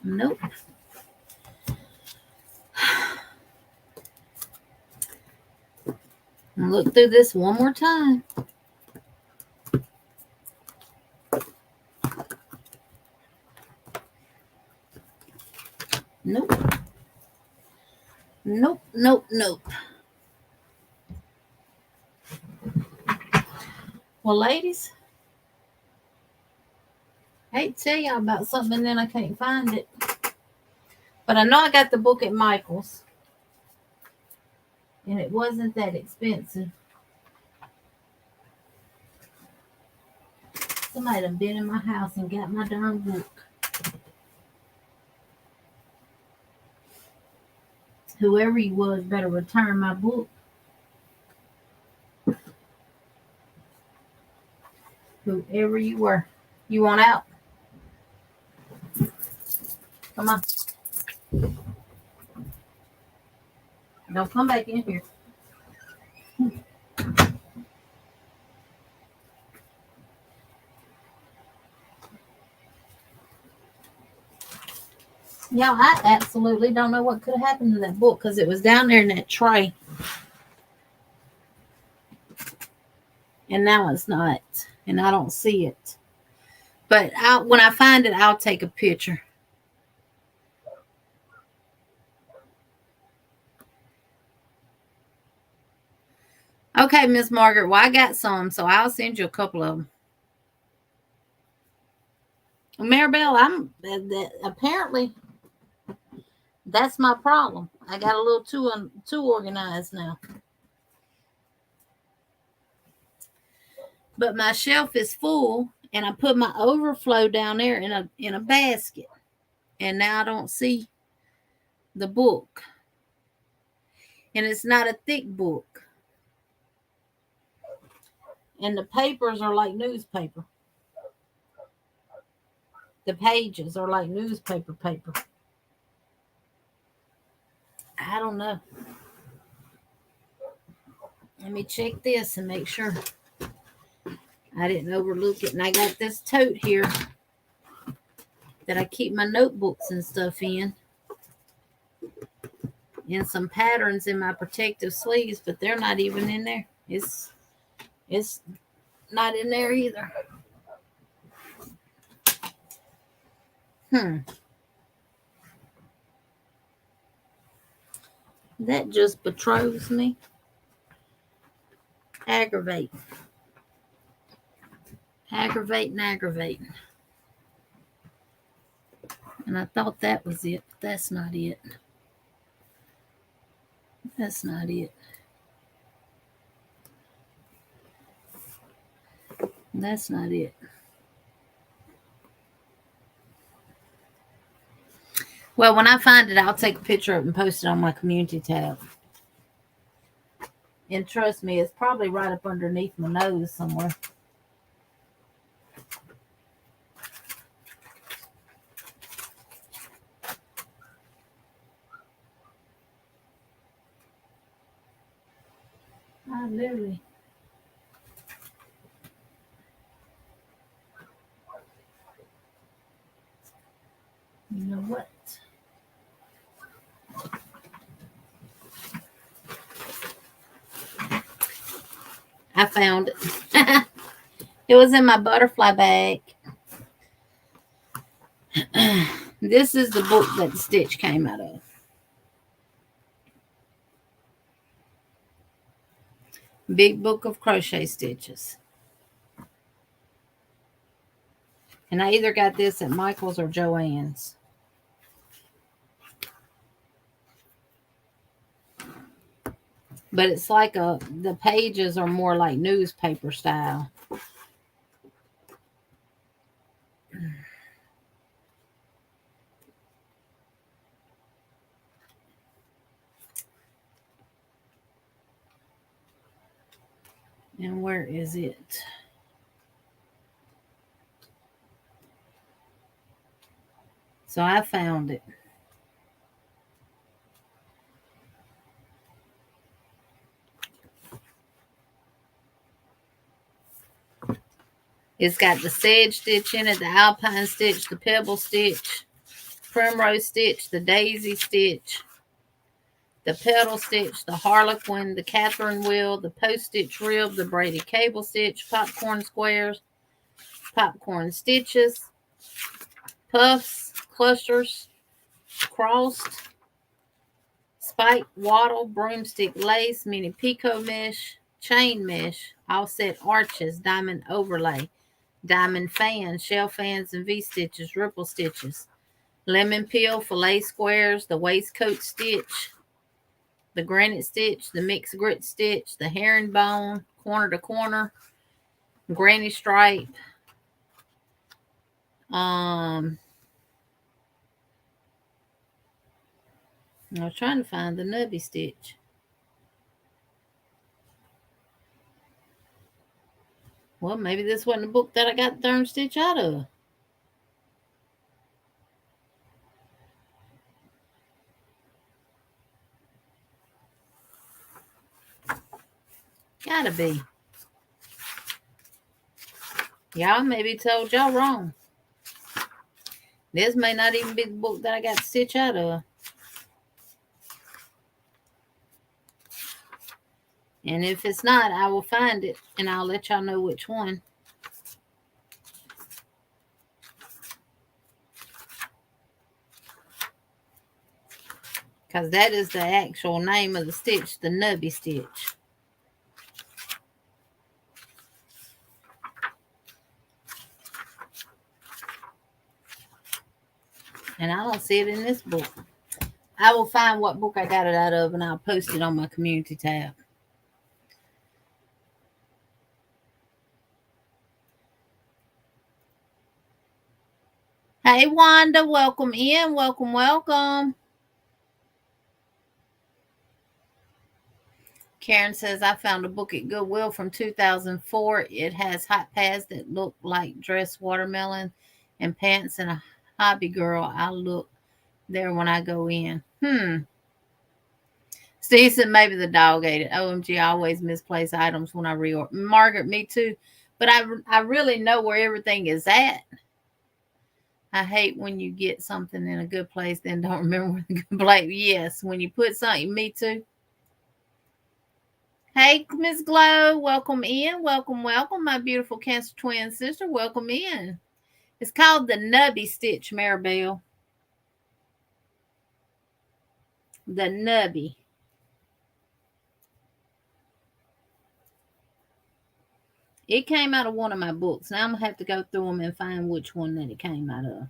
Nope. Look through this one more time. Nope. Nope, nope, nope. Well, ladies, I hate to tell y'all about something and then I can't find it. But I know I got the book at Michael's. And it wasn't that expensive. Somebody done been in my house and got my darn book. Whoever you was better return my book. Whoever you were. You want out? Come on. Don't come back in here. Y'all, I absolutely don't know what could have happened to that book because it was down there in that tray. And now it's not. And I don't see it. But when I find it, I'll take a picture. Okay, Miss Margaret. Well, I got some, so I'll send you a couple of them. Maribel, apparently that's my problem. I got a little too organized now. But my shelf is full, and I put my overflow down there in a basket, and now I don't see the book, and it's not a thick book, and the papers are like newspaper. The pages are like newspaper paper. I don't know. Let me check this and make sure I didn't overlook it. And I got this tote here that I keep my notebooks and stuff in. And some patterns in my protective sleeves, but they're not even in there. It's not in there either. That just betrays me. Aggravate. Aggravating. And I thought that was it, but that's not it. That's not it. That's not it. Well, when I find it, I'll take a picture of it and post it on my community tab. And trust me, it's probably right up underneath my nose somewhere. I literally. I found it. It was in my butterfly bag. This is the book that the stitch came out of. Big Book of Crochet Stitches. And I either got this at Michael's or Joann's. But it's like the pages are more like newspaper style. And where is it? So I found it. It's got the sedge stitch in it, the alpine stitch, the pebble stitch, primrose stitch, the daisy stitch, the petal stitch, the harlequin, the Catherine wheel, the post stitch rib, the braided cable stitch, popcorn squares, popcorn stitches, puffs, clusters, crossed, spike, wattle, broomstick lace, mini picot mesh, chain mesh, offset arches, diamond overlay, diamond fans, shell fans and V-stitches, ripple stitches, lemon peel, fillet squares, the waistcoat stitch, the granite stitch, the mixed grit stitch, the herringbone, corner to corner, granny stripe, I was trying to find the Nubby stitch. Well, maybe this wasn't the book that I got the darn stitch out of. Gotta be. Y'all maybe told y'all wrong. This may not even be the book that I got the stitch out of. And if it's not, I will find it and I'll let y'all know which one. Because that is the actual name of the stitch, the Nubby stitch. And I don't see it in this book. I will find what book I got it out of and I'll post it on my community tab. Hey, Wanda, welcome in. Welcome, welcome. Karen says, I found a book at Goodwill from 2004. It has hot pads that look like dressed watermelon and pants and a hobby girl. I'll look there when I go in. Steve said maybe the dog ate it. OMG, I always misplace items when I reorder. Margaret, me too. But I really know where everything is at. I hate when you get something in a good place, then don't remember where the good place. Yes, when you put something, me too. Hey, Miss Glow, welcome in. Welcome, welcome, my beautiful Cancer twin sister. Welcome in. It's called the Nubby stitch, Maribel. The Nubby. It came out of one of my books. Now I'm going to have to go through them and find which one that it came out of.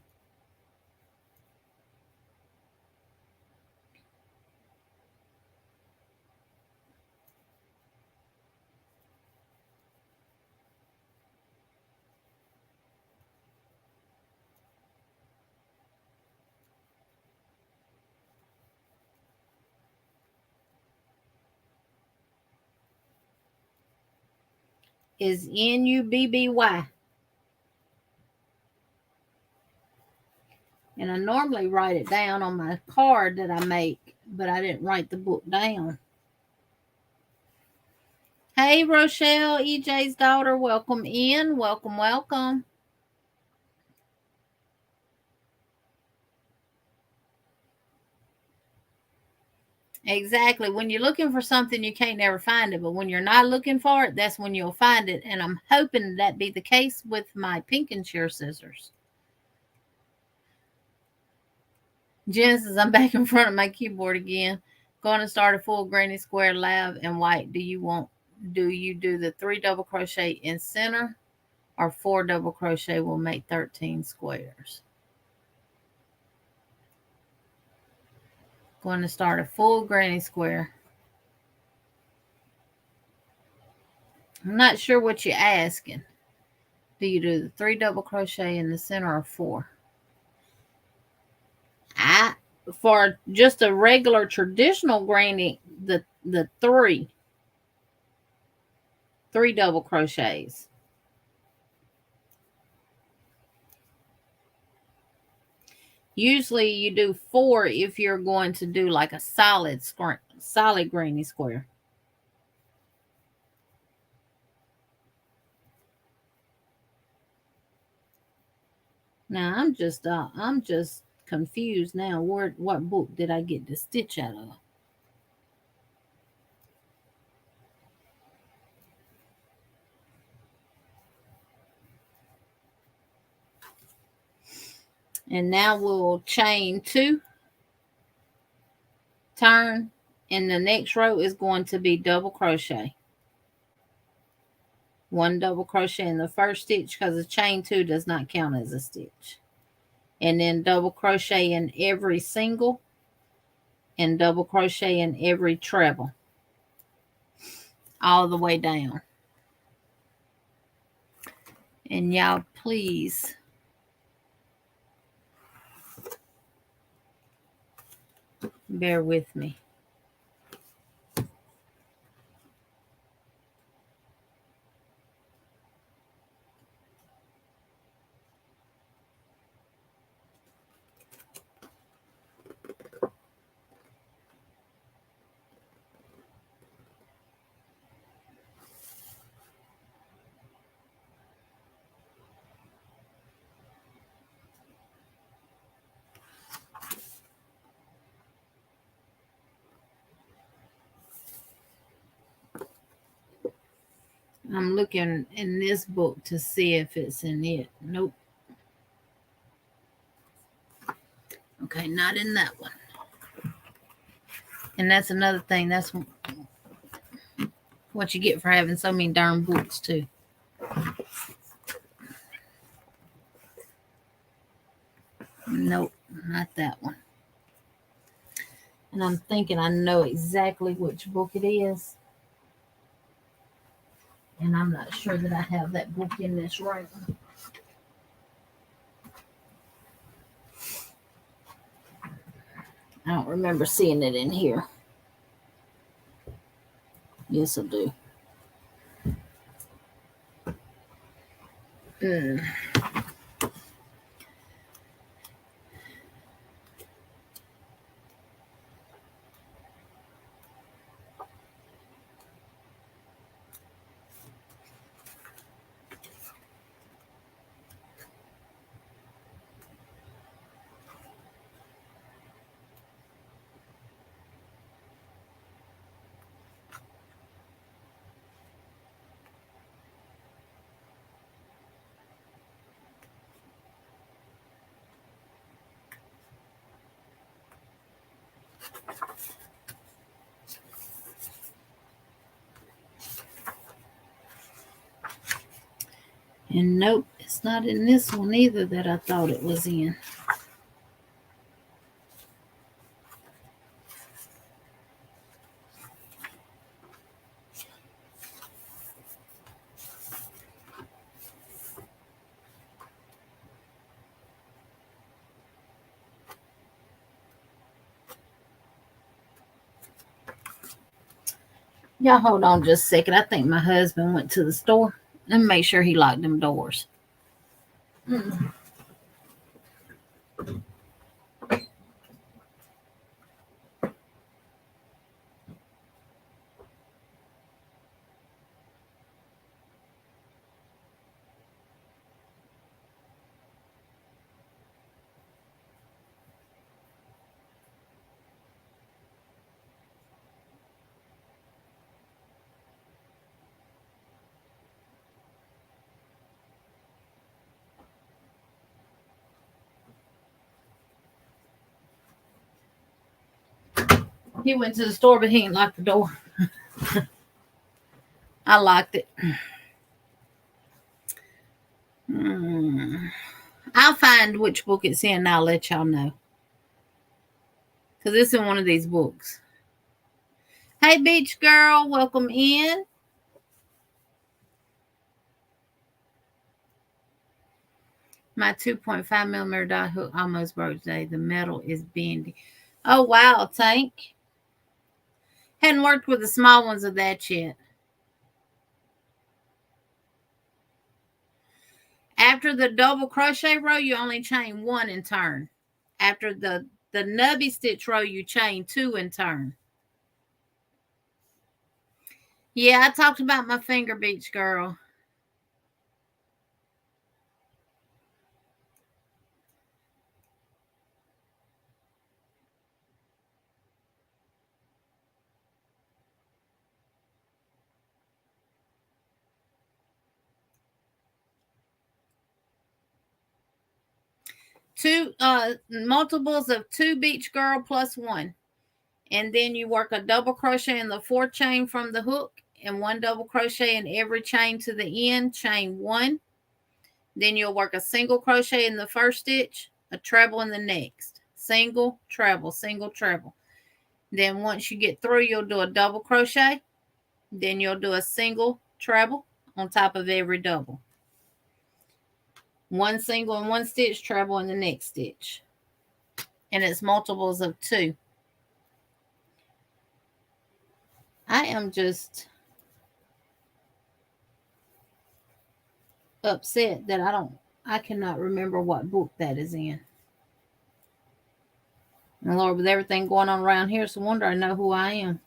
Is Nubby. And I normally write it down on my card that I make, but I didn't write the book down. Hey, Rochelle, EJ's daughter, welcome in. Welcome, welcome. Exactly. When you're looking for something, you can't never find it. But when you're not looking for it, that's when you'll find it. And I'm hoping that be the case with my pink and shear scissors. Jen says, I'm back in front of my keyboard again. Going to start a full granny square lab and white. Do you do the 3 double crochet in center, or 4 double crochet will make 13 squares? Going to start a full granny square. I'm not sure what you're asking. Do you do the 3 double crochet in the center or 4? For just a regular traditional granny, the 3 double crochets. Usually you do 4 if you're going to do like a solid granny square. Now I'm just confused now. What book did I get the stitch out of? And now we'll chain 2, turn, and the next row is going to be double crochet. 1 double crochet in the first stitch because the chain 2 does not count as a stitch. And then double crochet in every single and double crochet in every treble all the way down. And y'all, please bear with me. I'm looking in this book to see if it's in it. Nope. Okay, not in that one. And that's another thing. That's what you get for having so many darn books, too. Nope, not that one. And I'm thinking I know exactly which book it is. And I'm not sure that I have that book in this room. I don't remember seeing it in here. Yes, I do. And nope, it's not in this one either that I thought it was in. Y'all hold on just a second. I think my husband went to the store. Let me make sure he locked them doors. He went to the store, but he didn't lock the door. I locked it. I'll find which book it's in and I'll let y'all know. Because it's in one of these books. Hey, Beach Girl, welcome in. My 2.5 millimeter dot hook almost broke today. The metal is bendy. Oh, wow, Tank. Hadn't worked with the small ones of that yet. After the double crochet row, you only chain 1 and turn. After the nubby stitch row, you chain 2 and turn. Yeah, I talked about my finger, Beach Girl. Two multiples of 2, Beach Girl, plus 1. And then you work a double crochet in the 4th chain from the hook and 1 double crochet in every chain to the end, chain 1. Then you'll work a single crochet in the 1st stitch, a treble in the next. Single, treble, single, treble. Then once you get through, you'll do a double crochet. Then you'll do a single treble on top of every double. 1 single in 1 stitch, treble in the next stitch. And it's multiples of 2. I am just upset that I cannot remember what book that is in. And Lord, with everything going on around here, it's a wonder I know who I am.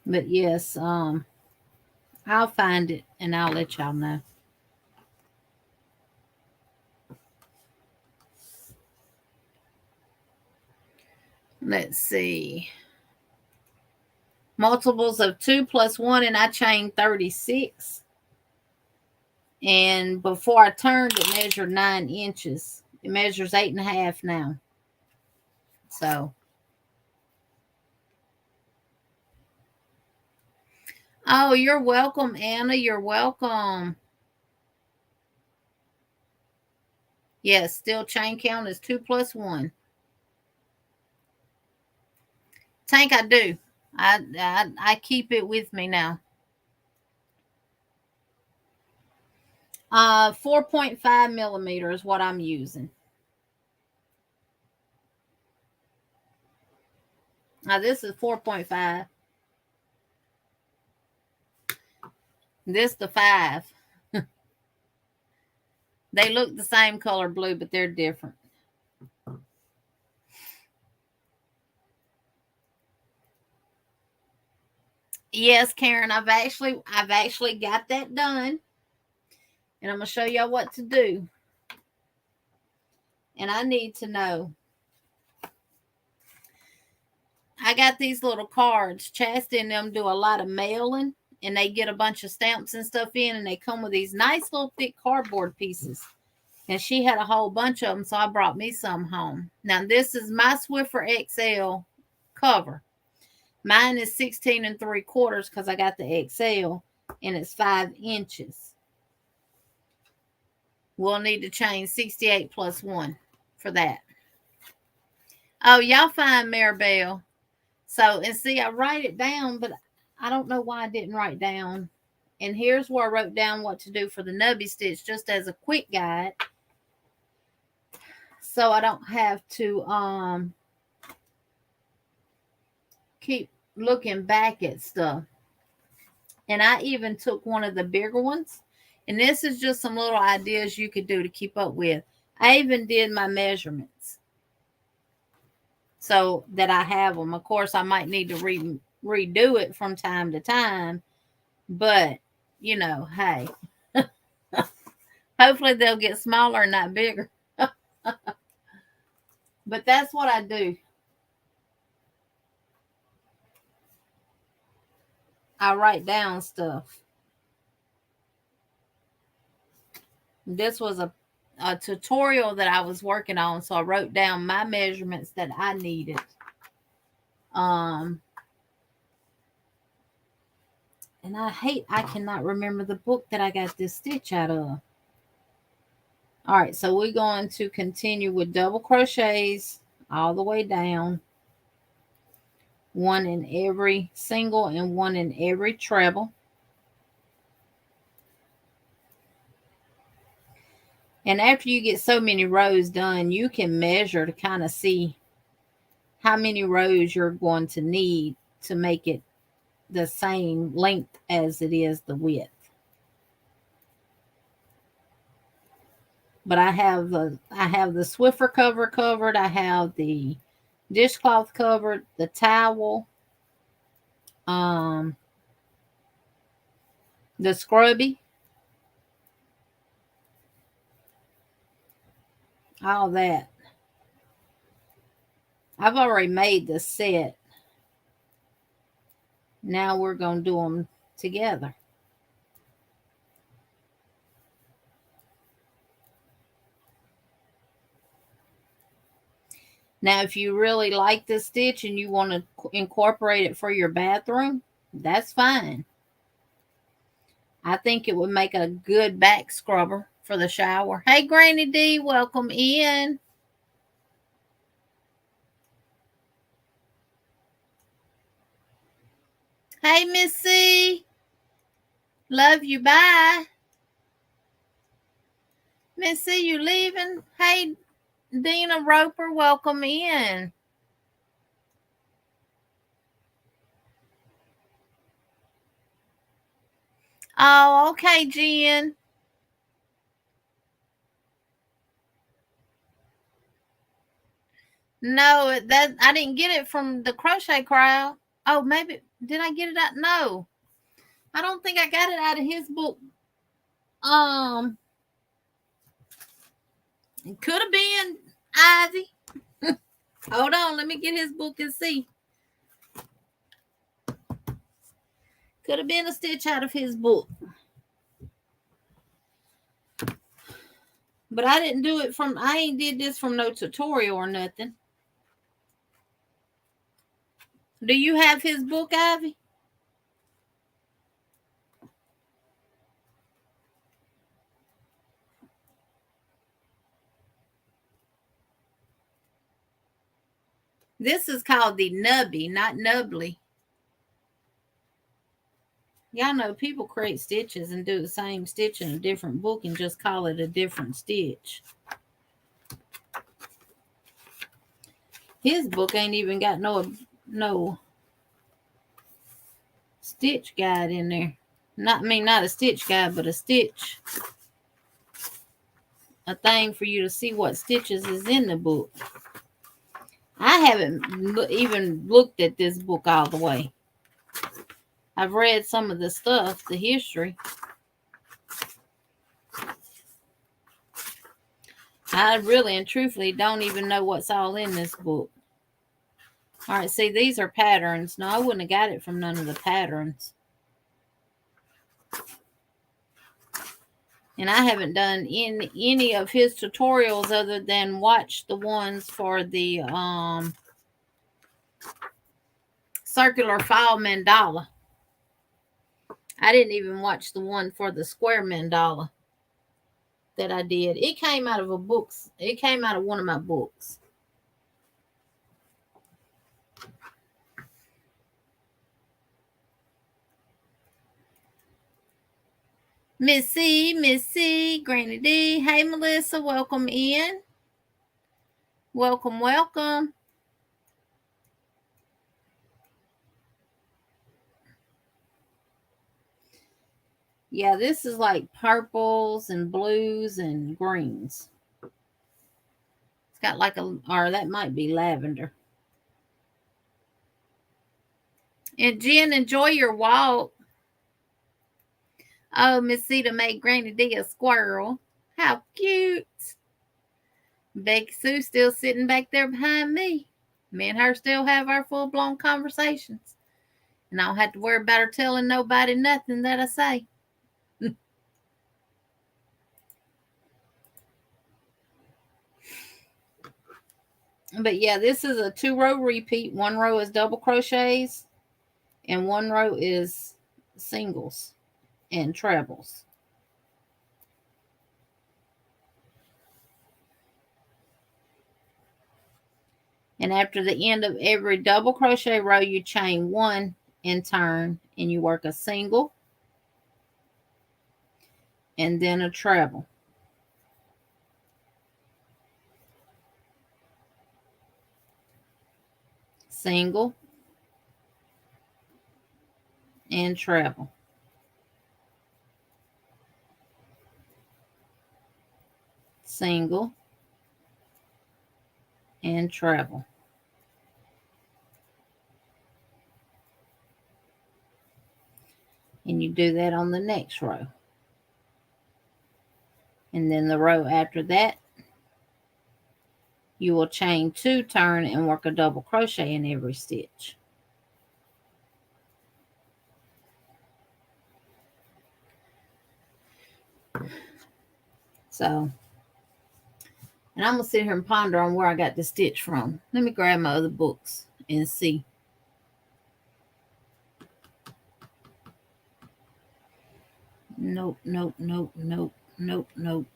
But yes, I'll find it and I'll let y'all know. Let's see. Multiples of 2 plus 1, and I chained 36. And before I turned, it measured 9 inches. It measures 8.5 now. So. Oh, you're welcome, Anna. You're welcome. Yes, still chain count is 2 plus 1. Tank, I do. I keep it with me now. 4.5 millimeter is what I'm using. Now this is 4.5. This the 5. They look the same color blue, but they're different. Yes, Karen, I've actually got that done. And I'm going to show y'all what to do. And I need to know. I got these little cards. Chastity and them do a lot of mailing. And they get a bunch of stamps and stuff in. And they come with these nice little thick cardboard pieces. And she had a whole bunch of them. So I brought me some home. Now this is my Swiffer XL cover. Mine is 16 3/4 because I got the XL. And it's 5 inches. We'll need to chain 68 plus 1 for that. Oh, y'all find Maribel. So, and see, I write it down, but I don't know why I didn't write down. And here's where I wrote down what to do for the nubby stitch, just as a quick guide. So I don't have to keep looking back at stuff. And I even took one of the bigger ones. And this is just some little ideas you could do to keep up with. I even did my measurements so that I have them. Of course, I might need to redo it from time to time. But, you know, hey. Hopefully they'll get smaller and not bigger. But that's what I do. I write down stuff. This was a tutorial that I was working on, so I wrote down my measurements that I needed. And I cannot remember the book that I got this stitch out of. All right, so we're going to continue with double crochets all the way down. One in every single and one in every treble. And after you get so many rows done, you can measure to kind of see how many rows you're going to need to make it the same length as it is the width. But I have the Swiffer cover covered. I have the dishcloth covered, the towel, the scrubby, all that. I've already made the set. Now we're going to do them together. Now, if you really like this stitch and you want to incorporate it for your bathroom, that's fine. I think it would make a good back scrubber for the shower. Hey, Granny D, welcome in. Hey, Miss C. Love you. Bye. Miss C, you leaving? Hey, Dina Roper, welcome in. Oh, okay, Jen. No, that I didn't get it from the crochet crowd. Oh, maybe did I get it out? No, I don't think I got it out of his book. It could have been Ivy. Hold on, let me get his book and see. Could have been a stitch out of his book. But I didn't do it from, I ain't did this from no tutorial or nothing. Do you have his book, Ivy? This is called the Nubby, not Nubbly. Y'all know people create stitches and do the same stitch in a different book and just call it a different stitch. His book ain't even got no stitch guide in there. Not a stitch guide, but a stitch. A thing for you to see what stitches is in the book. I haven't even looked at this book all the way. I've read some of the stuff, the history. I really and truthfully don't even know what's all in this book. All right, see, these are patterns. No, I wouldn't have got it from none of the patterns. And I haven't done any of his tutorials other than watch the ones for the circular file mandala. I didn't even watch the one for the square mandala that I did. It came out of a book. It came out of one of my books. Missy, Granny D. Hey, Melissa, welcome in. Welcome, welcome. Yeah, this is like purples and blues and greens. It's got like or that might be lavender. And Jen, enjoy your walk. Oh, Miss Cedar made Granny D a squirrel. How cute. Becky Sue still sitting back there behind me. Me and her still have our full-blown conversations. And I don't have to worry about her telling nobody nothing that I say. But yeah, this is a 2-row repeat. 1 row is double crochets and 1 row is singles and trebles. And after the end of every double crochet row, you chain 1 and turn, and you work a single and then a treble. Single and treble. Single and treble. And you do that on the next row. And then the row after that, you will chain 2, turn, and work a double crochet in every stitch. So, and I'm going to sit here and ponder on where I got the stitch from. Let me grab my other books and see. Nope, nope, nope, nope, nope, nope.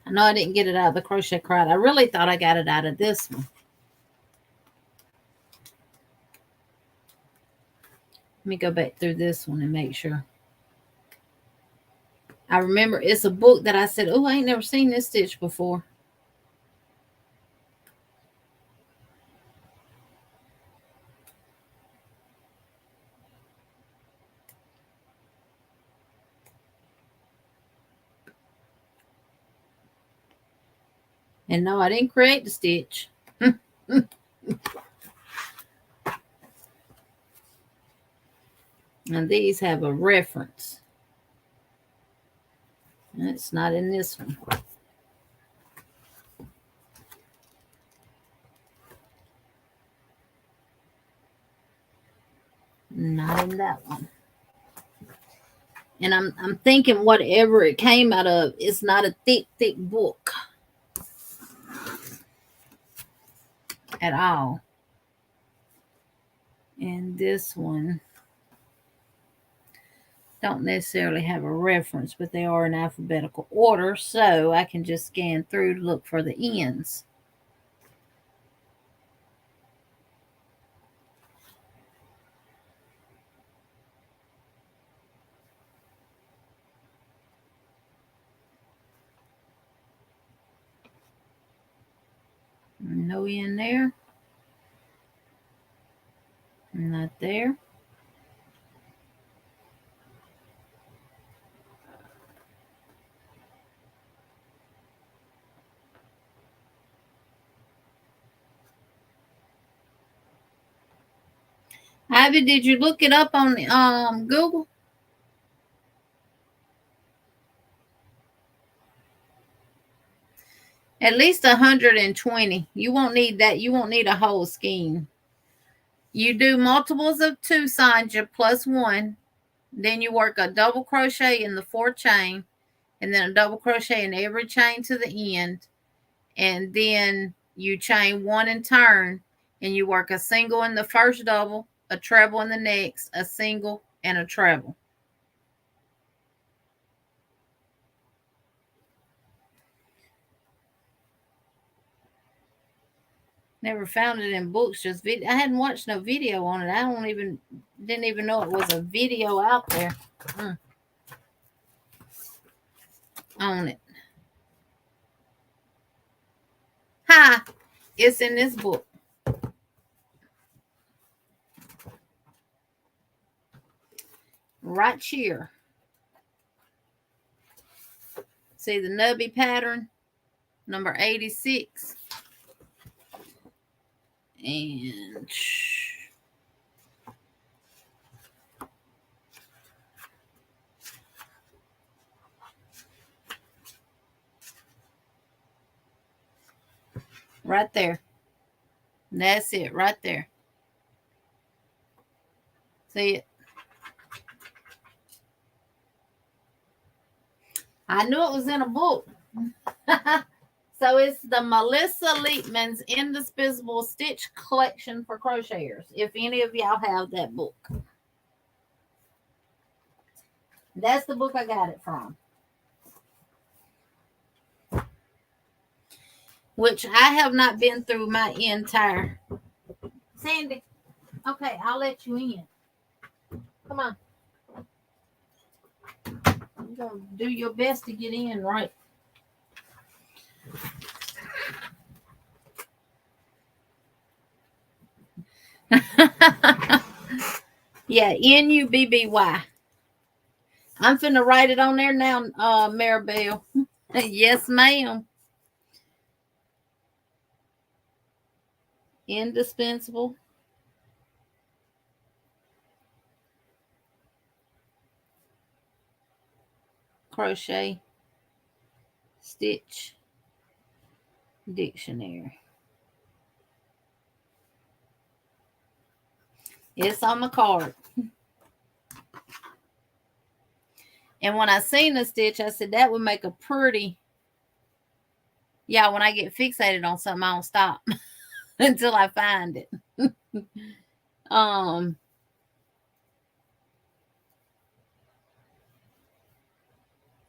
I know I didn't get it out of the crochet crowd. I really thought I got it out of this one. Let me go back through this one and make sure. I remember it's a book that I said, oh, I ain't never seen this stitch before. And no, I didn't create the stitch. And these have a reference. And it's not in this one. Not in that one. And I'm thinking whatever it came out of, it's not a thick book at all. And this one don't necessarily have a reference, but they are in alphabetical order, so I can just scan through to look for the ends. No end there. Not there. Ivy, did you look it up on Google? At least 120. You won't need that. You won't need a whole skein. You do multiples of 2 sides, you plus 1. Then you work a double crochet in the 4th chain, and then a double crochet in every chain to the end. And then you chain 1 and turn, and you work a single in the first double, a treble in the next, a single, and a treble. Never found it in books, just video. I hadn't watched no video on it. I didn't even know it was a video out there on it. Ha! It's in this book. Right here. See the Nubby pattern, number 86. And Right there. That's it right there. See it? I knew it was in a book. So it's the Melissa Leitman's Indispensable Stitch Collection for Crocheters. If any of y'all have that book. That's the book I got it from. Which I have not been through my entire... Sandy, okay, I'll let you in. Come on. You're going to do your best to get in, right? Yeah, Nubby. I'm finna write it on there now, Maribel. Yes, ma'am. Indispensable. Crochet Stitch Dictionary. It's on the card. And when I seen the stitch, I said that would make a pretty... Yeah, when I get fixated on something, I don't stop until I find it.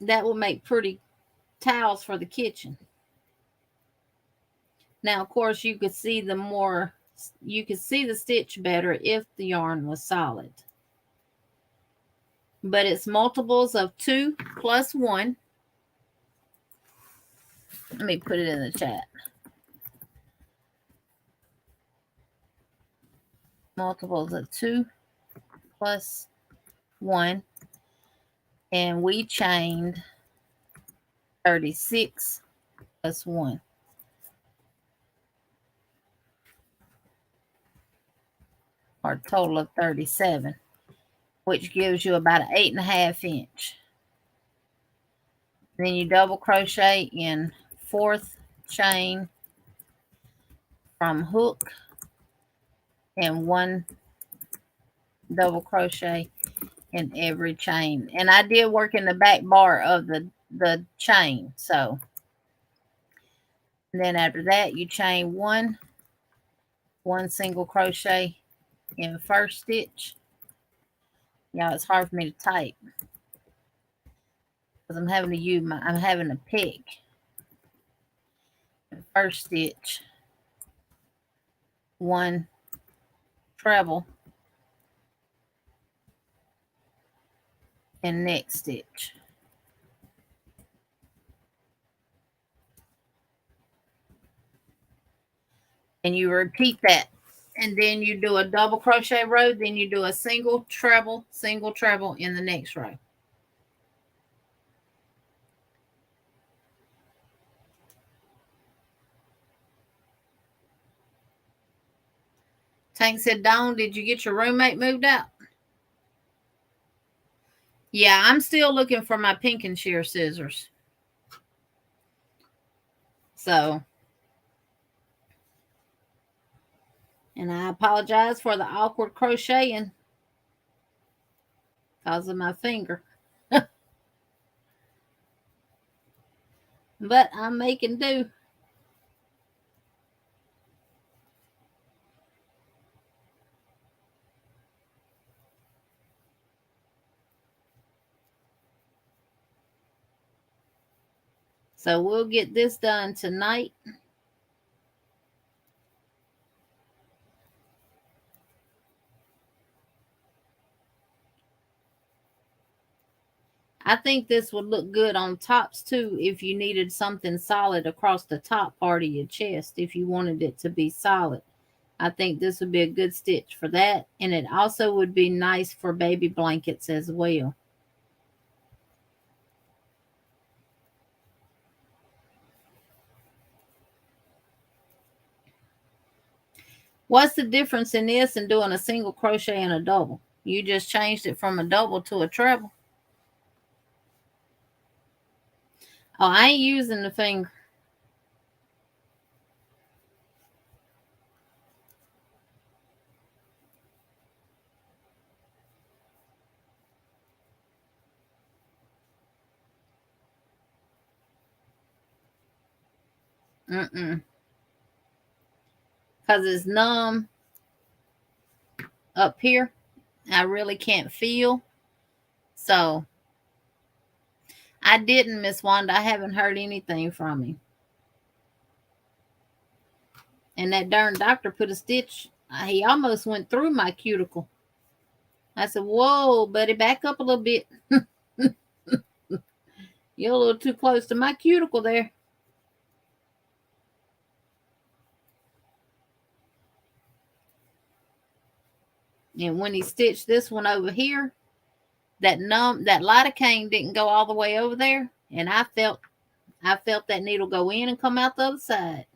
That will make pretty towels for the kitchen. Now, of course, you could see the stitch better if the yarn was solid. But it's multiples of 2 plus 1. Let me put it in the chat. Multiples of 2 plus 1. And we chained 36 plus 1. Or a total of 37. Which gives you about an 8.5 inch. Then you double crochet in 4th chain from hook and 1 double crochet in every chain. And I did work in the back bar of the chain. So and then after that you chain 1 single crochet in first stitch. Y'all, it's hard for me to type because I'm having to pick. First stitch, 1 treble in next stitch. And you repeat that. And then you do a double crochet row. Then you do a single treble in the next row. Tank said, Dawn, did you get your roommate moved out? Yeah, I'm still looking for my pink and shear scissors. So, and I apologize for the awkward crocheting because of my finger. But I'm making do. So we'll get this done tonight. I think this would look good on tops too if you needed something solid across the top part of your chest. If you wanted it to be solid, I think this would be a good stitch for that. And it also would be nice for baby blankets as well. What's the difference in this and doing a single crochet and a double? You just changed it from a double to a treble. Oh, I ain't using the finger. Because it's numb up here. I really can't feel. So I didn't, Miss Wanda. I haven't heard anything from him. And that darn doctor put a stitch. He almost went through my cuticle. I said, whoa, buddy, back up a little bit. You're a little too close to my cuticle there. And when he stitched this one over here, that lidocaine didn't go all the way over there. And I felt that needle go in and come out the other side.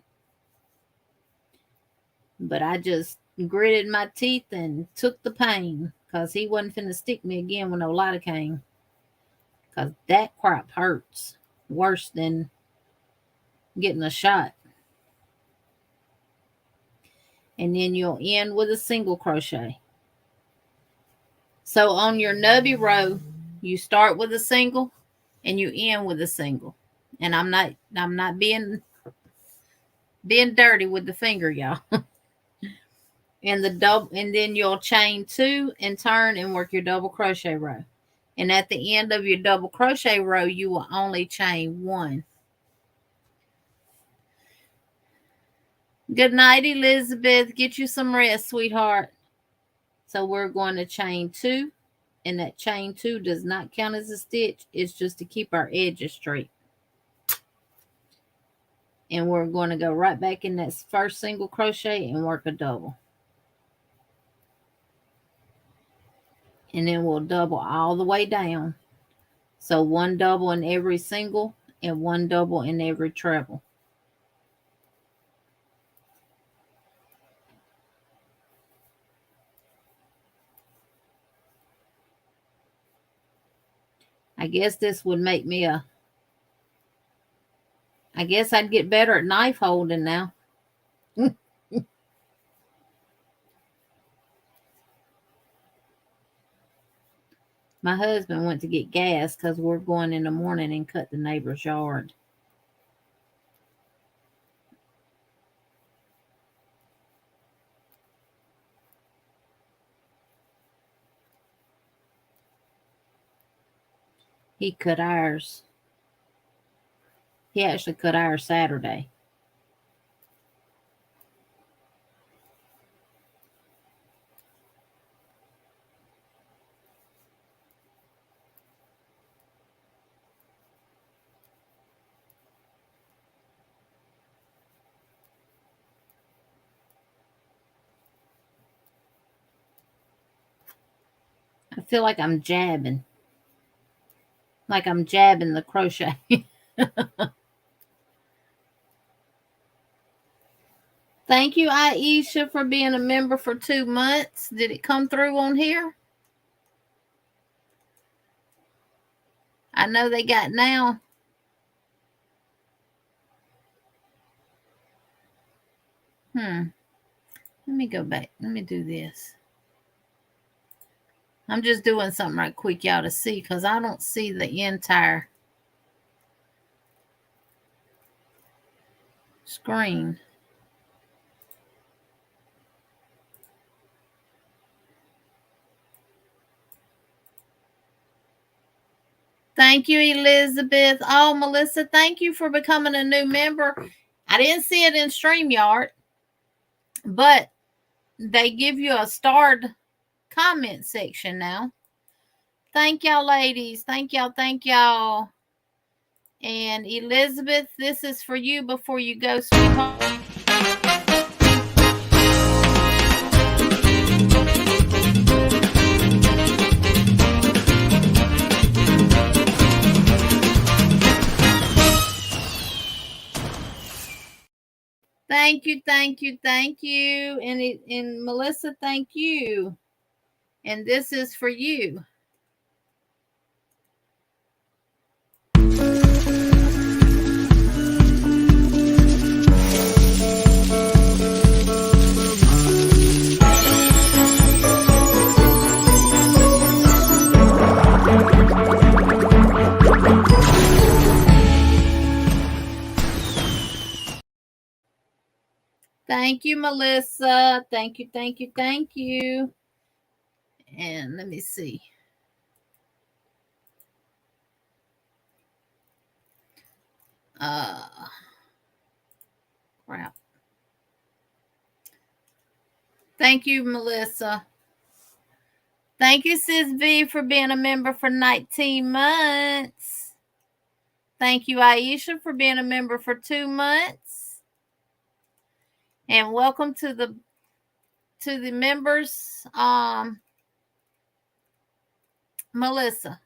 But I just gritted my teeth and took the pain, because he wasn't finna stick me again with no lidocaine. Because that crap hurts worse than getting a shot. And then you'll end with a single crochet. So on your nubby row, you start with a single and you end with a single. And I'm not being dirty with the finger, y'all. And then you'll chain 2 and turn and work your double crochet row. And at the end of your double crochet row, you will only chain 1. Good night, Elizabeth. Get you some rest, sweetheart. So we're going to chain 2. And that chain 2 does not count as a stitch. It's just to keep our edges straight. And we're going to go right back in that first single crochet and work a double. And then we'll double all the way down. So 1 double in every single and 1 double in every treble. I guess this would make me I guess I'd get better at knife holding now. My husband went to get gas because we're going in the morning and cut the neighbor's yard. He cut ours. He actually cut ours Saturday. I feel like I'm jabbing. Like I'm jabbing the crochet. Thank you, Aisha, for being a member for 2 months. Did it come through on here? I know they got now. Let me go back. Let me do this. I'm just doing something right quick, y'all, to see, because I don't see the entire screen. Thank you, Elizabeth. Oh, Melissa, thank you for becoming a new member. I didn't see it in StreamYard, but they give you a starred comment section now. Thank y'all, ladies. Thank y'all. Thank y'all. And Elizabeth, this is for you before you go, sweetheart. Thank you, thank you, thank you. And Melissa, thank you. And this is for you. Thank you, Melissa. Thank you, thank you, thank you. And let me see. Crap. Thank you, Melissa. Thank you, Sis V, for being a member for 19 months. Thank you, Aisha, for being a member for 2 months. And welcome to the members, Melissa.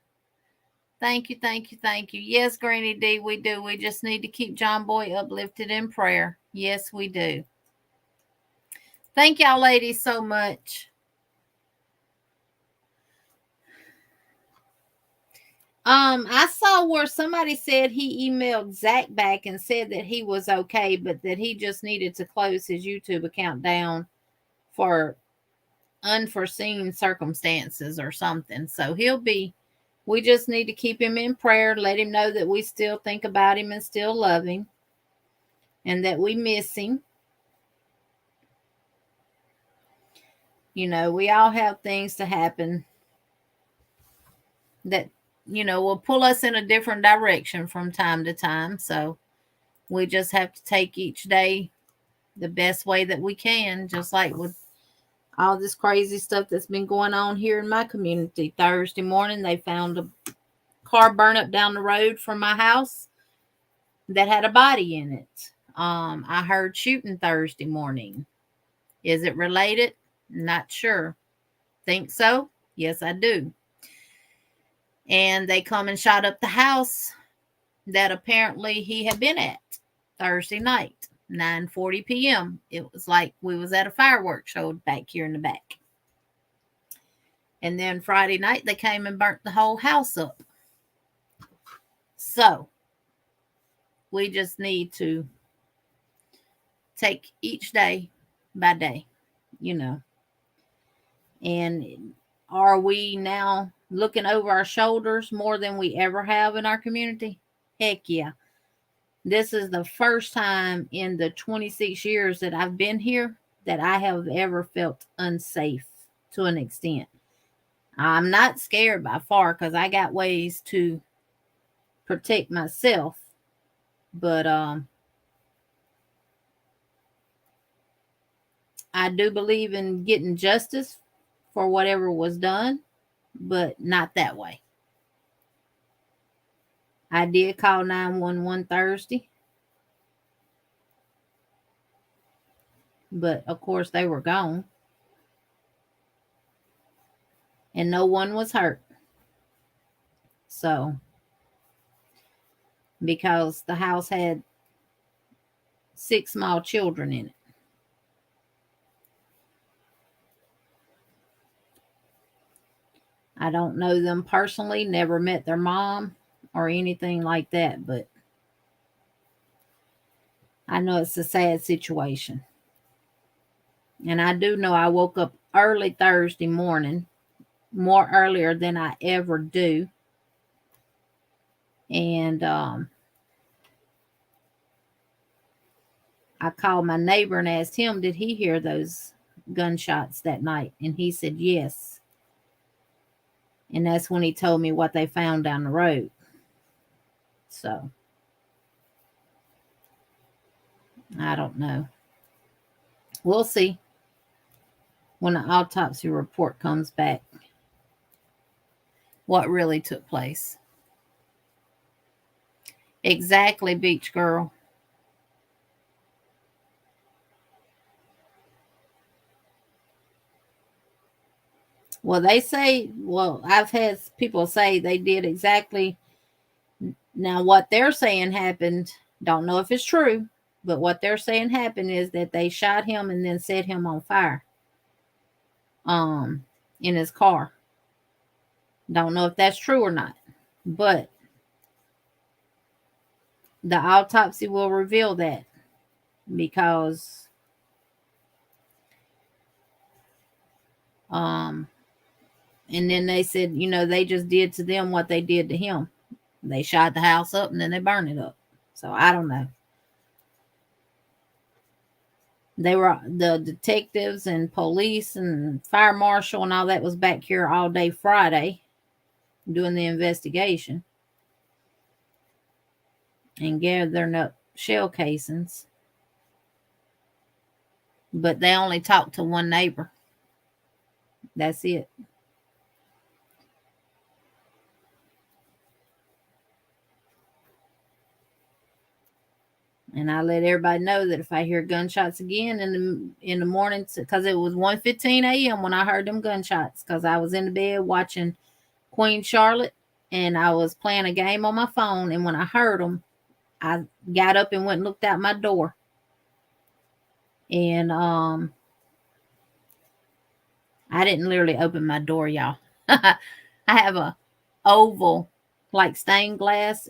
Thank you, thank you, thank you. Yes, Granny D, we do. We just need to keep John Boy uplifted in prayer. Yes, we do. Thank y'all ladies so much. I saw where somebody said he emailed Zach back and said that he was okay, but that he just needed to close his YouTube account down for unforeseen circumstances or something. So we just need to keep him in prayer, let him know that we still think about him and still love him and that we miss him. You know, we all have things to happen that, you know, will pull us in a different direction from time to time. So we just have to take each day the best way that we can, just like with all this crazy stuff that's been going on here in my community. Thursday morning, they found a car burn up down the road from my house that had a body in it. I heard shooting Thursday morning. Is it related? Not sure. Think so? Yes, I do. And they come and shot up the house that apparently he had been at Thursday night, 9:40 p.m. It was like we was at a fireworks show back here in the back. And then Friday night, they came and burnt the whole house up. So we just need to take each day by day, you know. And are we now looking over our shoulders more than we ever have in our community? Heck yeah. This is the first time in the 26 years that I've been here that I have ever felt unsafe to an extent. I'm not scared by far because I got ways to protect myself. But I do believe in getting justice for whatever was done, but not that way. I did call 911 Thursday, but of course they were gone. And no one was hurt. So, because the house had 6 small children in it. I don't know them personally, never met their mom or anything like that, but I know it's a sad situation. And I do know I woke up early Thursday morning, more earlier than I ever do. And I called my neighbor and asked him, did he hear those gunshots that night? And he said yes. And that's when he told me what they found down the road. So, I don't know. We'll see when the autopsy report comes back what really took place. Exactly, Beach Girl. Well, I've had people say they did exactly. Now, what they're saying happened, don't know if it's true, but what they're saying happened is that they shot him and then set him on fire in his car. Don't know if that's true or not, but the autopsy will reveal that, because and then they said, you know, they just did to them what they did to him. They shot the house up and then they burned it up. So I don't know. They were the detectives and police and fire marshal and all that was back here all day Friday doing the investigation and gathering up shell casings. But they only talked to one neighbor. That's it. And I let everybody know that if I hear gunshots again in the morning, because it was 1:15 a.m. when I heard them gunshots, because I was in the bed watching Queen Charlotte, and I was playing a game on my phone. And when I heard them, I got up and went and looked out my door. And I didn't literally open my door, y'all. I have a oval, like stained glass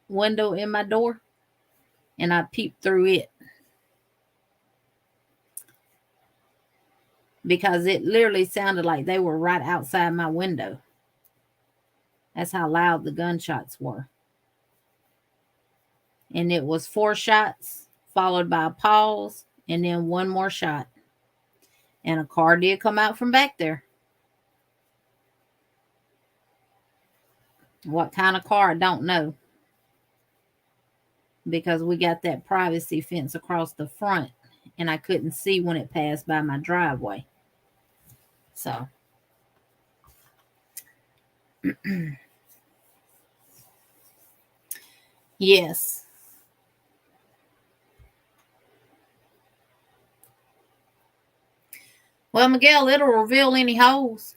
window in my door, and I peeped through it because it literally sounded like they were right outside my window. That's how loud the gunshots were. And it was 4 shots, followed by a pause, and then one more shot. And a car did come out from back there. What kind of car, I don't know. Because we got that privacy fence across the front, and I couldn't see when it passed by my driveway. So. Yes. Well, Miguel, it'll reveal any holes.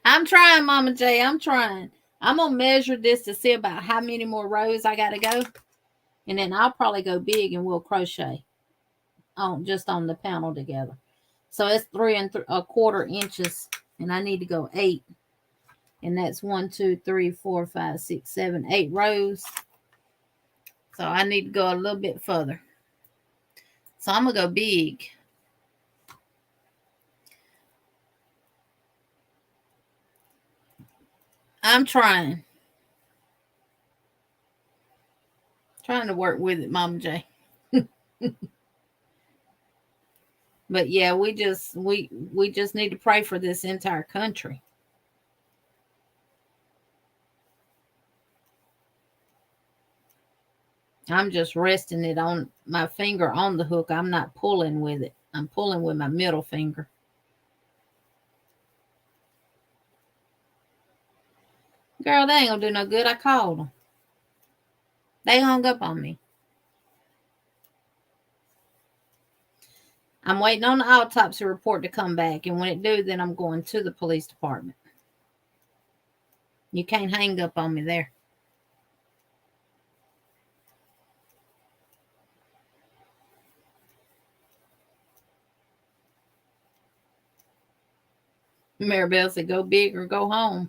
I'm trying, Mama J. I'm trying. I'm going to measure this to see about how many more rows I got to go. And then I'll probably go big and we'll crochet just on the panel together. So it's 3 3/4 inches. And I need to go 8. And that's 1, 2, 3, 4, 5, 6, 7, 8 rows. So I need to go a little bit further. So I'm going to go big. I'm trying. Trying to work with it, Mama J. But yeah, we just need to pray for this entire country. I'm just resting it on my finger on the hook. I'm not pulling with it. I'm pulling with my middle finger. Girl, they ain't gonna do no good. I called them. They hung up on me. I'm waiting on the autopsy report to come back, and when it do, then I'm going to the police department. You can't hang up on me there. Maribel said, "Go big or go home."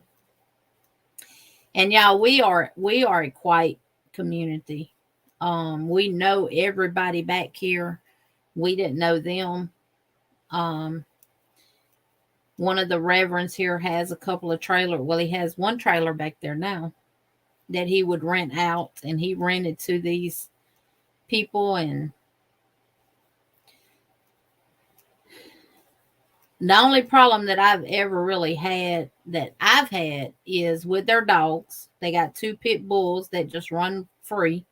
And y'all, we are a quiet community. We know everybody back here. We didn't know them. One of the reverends here has a couple of trailers. Well, he has one trailer back there now that he would rent out, and he rented to these people. And the only problem that I've ever really had is with their dogs. They got 2 pit bulls that just run free,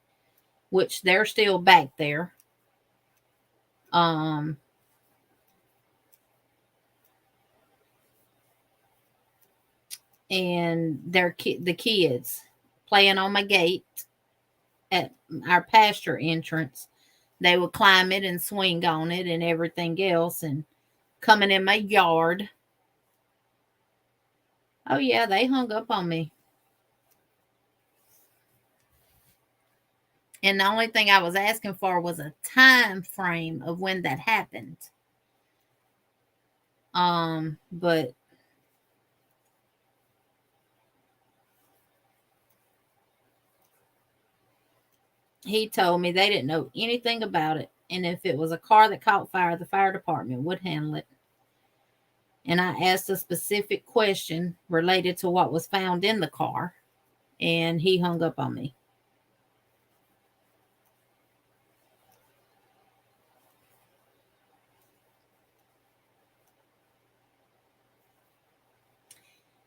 which they're still back there. And the kids playing on my gate at our pasture entrance. They would climb it and swing on it and everything else, and coming in my yard. Oh yeah, they hung up on me. And the only thing I was asking for was a time frame of when that happened. But he told me they didn't know anything about it. And if it was a car that caught fire, the fire department would handle it. And I asked a specific question related to what was found in the car. and he hung up on me.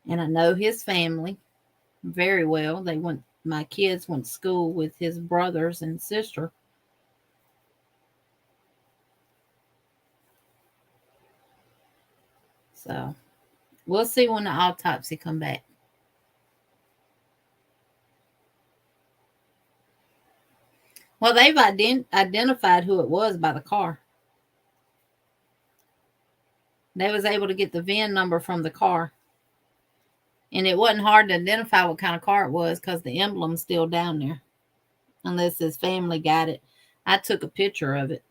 And I know his family very well. My kids went to school with his brothers and sister. So we'll see when the autopsy come back. Well, they've identified who it was by the car. They was able to get the VIN number from the car. And it wasn't hard to identify what kind of car it was because the emblem's still down there. Unless his family got it. I took a picture of it.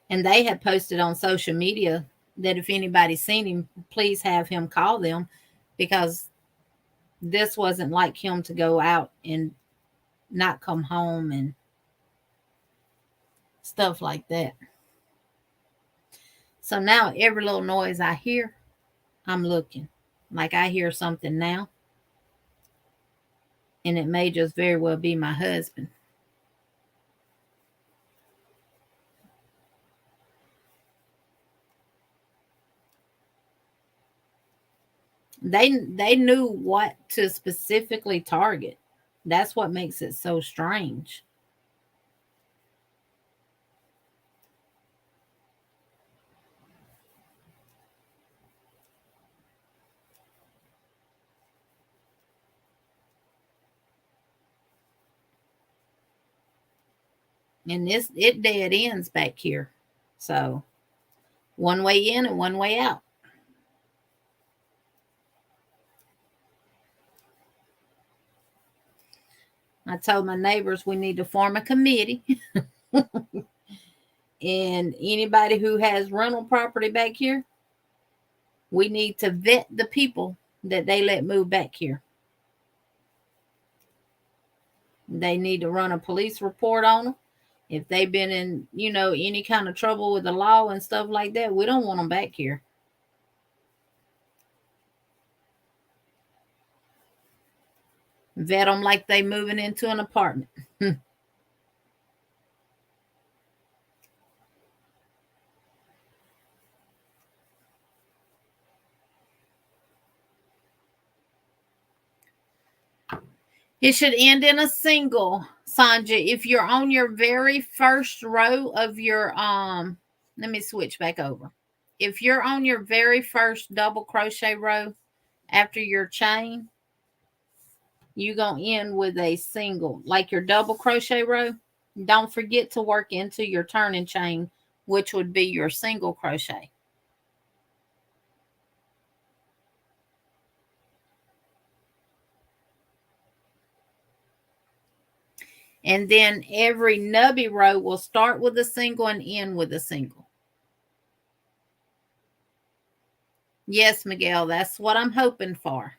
And they had posted on social media that if anybody's seen him, please have him call them, because this wasn't like him to go out and not come home and stuff like that. So now every little noise I hear, I'm looking. Like I hear something now, and it may just very well be my husband. They knew what to specifically target. That's what makes it so strange. And it dead ends back here. So one way in and one way out. I told my neighbors we need to form a committee. And anybody who has rental property back here, we need to vet the people that they let move back here. They need to run a police report on them. If they've been in, any kind of trouble with the law and stuff like that, we don't want them back here. Vet them like they moving into an apartment. It should end in a single, Sanja. If you're on your very first row of your let me switch back over. If you're on your very first double crochet row after your chain, you're going to end with a single, like your double crochet row. Don't forget to work into your turning chain, which would be your single crochet. And then every nubby row will start with a single and end with a single. Yes, Miguel, that's what I'm hoping for.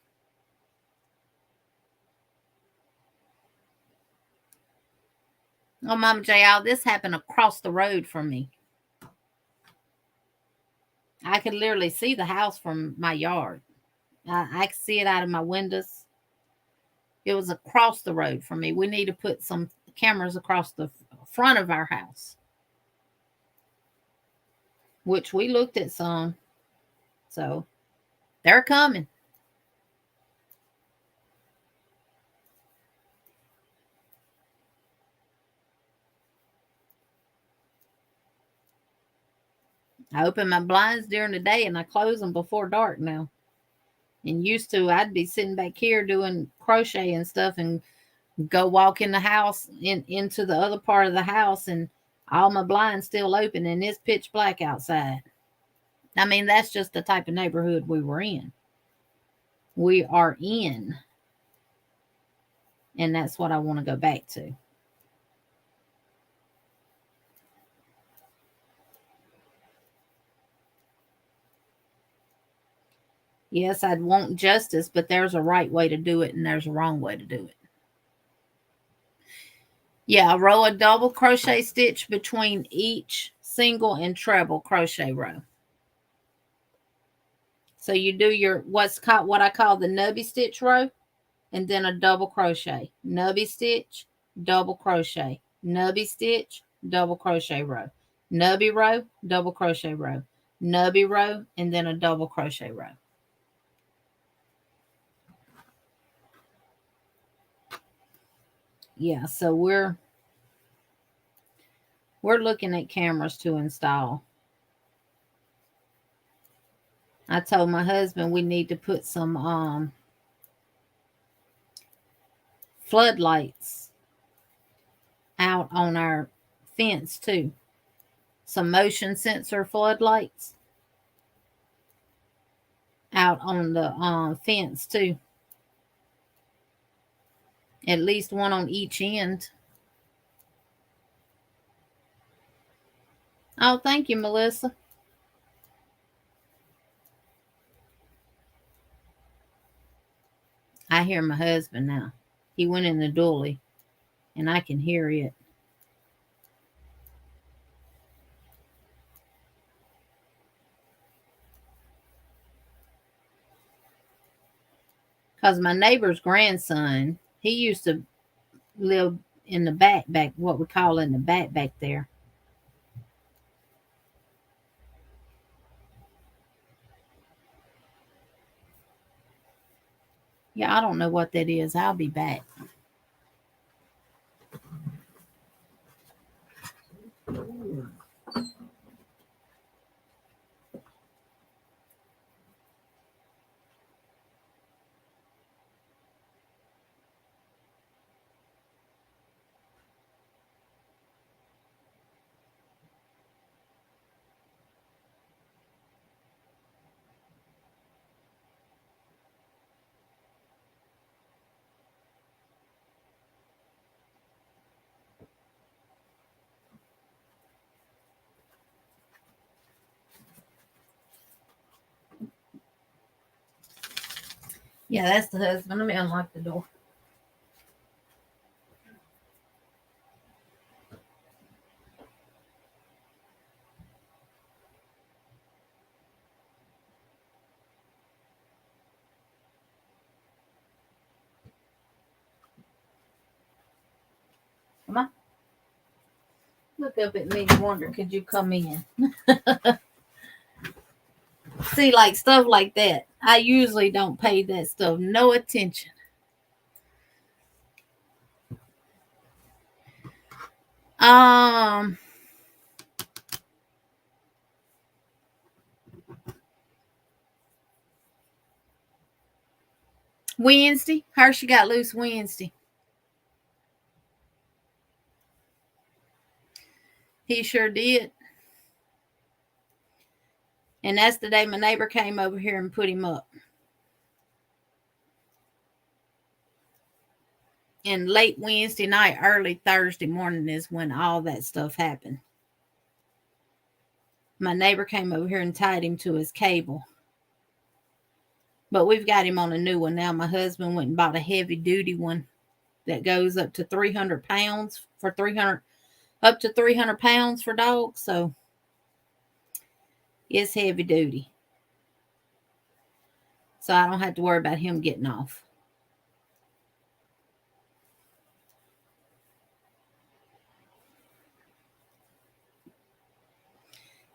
Oh, Mama J.L., this happened across the road from me. I could literally see the house from my yard. I could see it out of my windows. It was across the road from me. We need to put some cameras across the front of our house, which we looked at some. So they're coming. I open my blinds during the day and I close them before dark now. And used to, I'd be sitting back here doing crochet and stuff and go walk in the house into the other part of the house, and all my blinds still open and it's pitch black outside. I mean, that's just the type of neighborhood we were in. We are in. And that's what I want to go back to. Yes, I'd want justice, but there's a right way to do it and there's a wrong way to do it. Yeah, row a double crochet stitch between each single and treble crochet row. So you do your what I call the nubby stitch row, and then a double crochet. Nubby stitch, double crochet. Nubby stitch, double crochet row. Nubby row, double crochet row. Nubby row, and then a double crochet row. Yeah, so we're looking at cameras to install. I told my husband we need to put some floodlights out on our fence too. Some motion sensor floodlights out on the fence too. At least one on each end. Oh, thank you, Melissa. I hear my husband now. He went in the doily, and I can hear it. Because my neighbor's grandson, he used to live in the back, what we call in the back there. Yeah, I don't know what that is. I'll be back. Yeah, that's the husband. Let me unlock the door. Come on. Look up at me and wonder, could you come in? See, like stuff like that. I usually don't pay that stuff no attention. Wednesday. Hershey got loose Wednesday. He sure did. And that's the day my neighbor came over here and put him up. And late Wednesday night, early Thursday morning is when all that stuff happened. My neighbor came over here and tied him to his cable. But we've got him on a new one now. My husband went and bought a heavy duty one that goes up to 300 pounds for 300, up to 300 pounds for dogs. So it's heavy duty. So I don't have to worry about him getting off.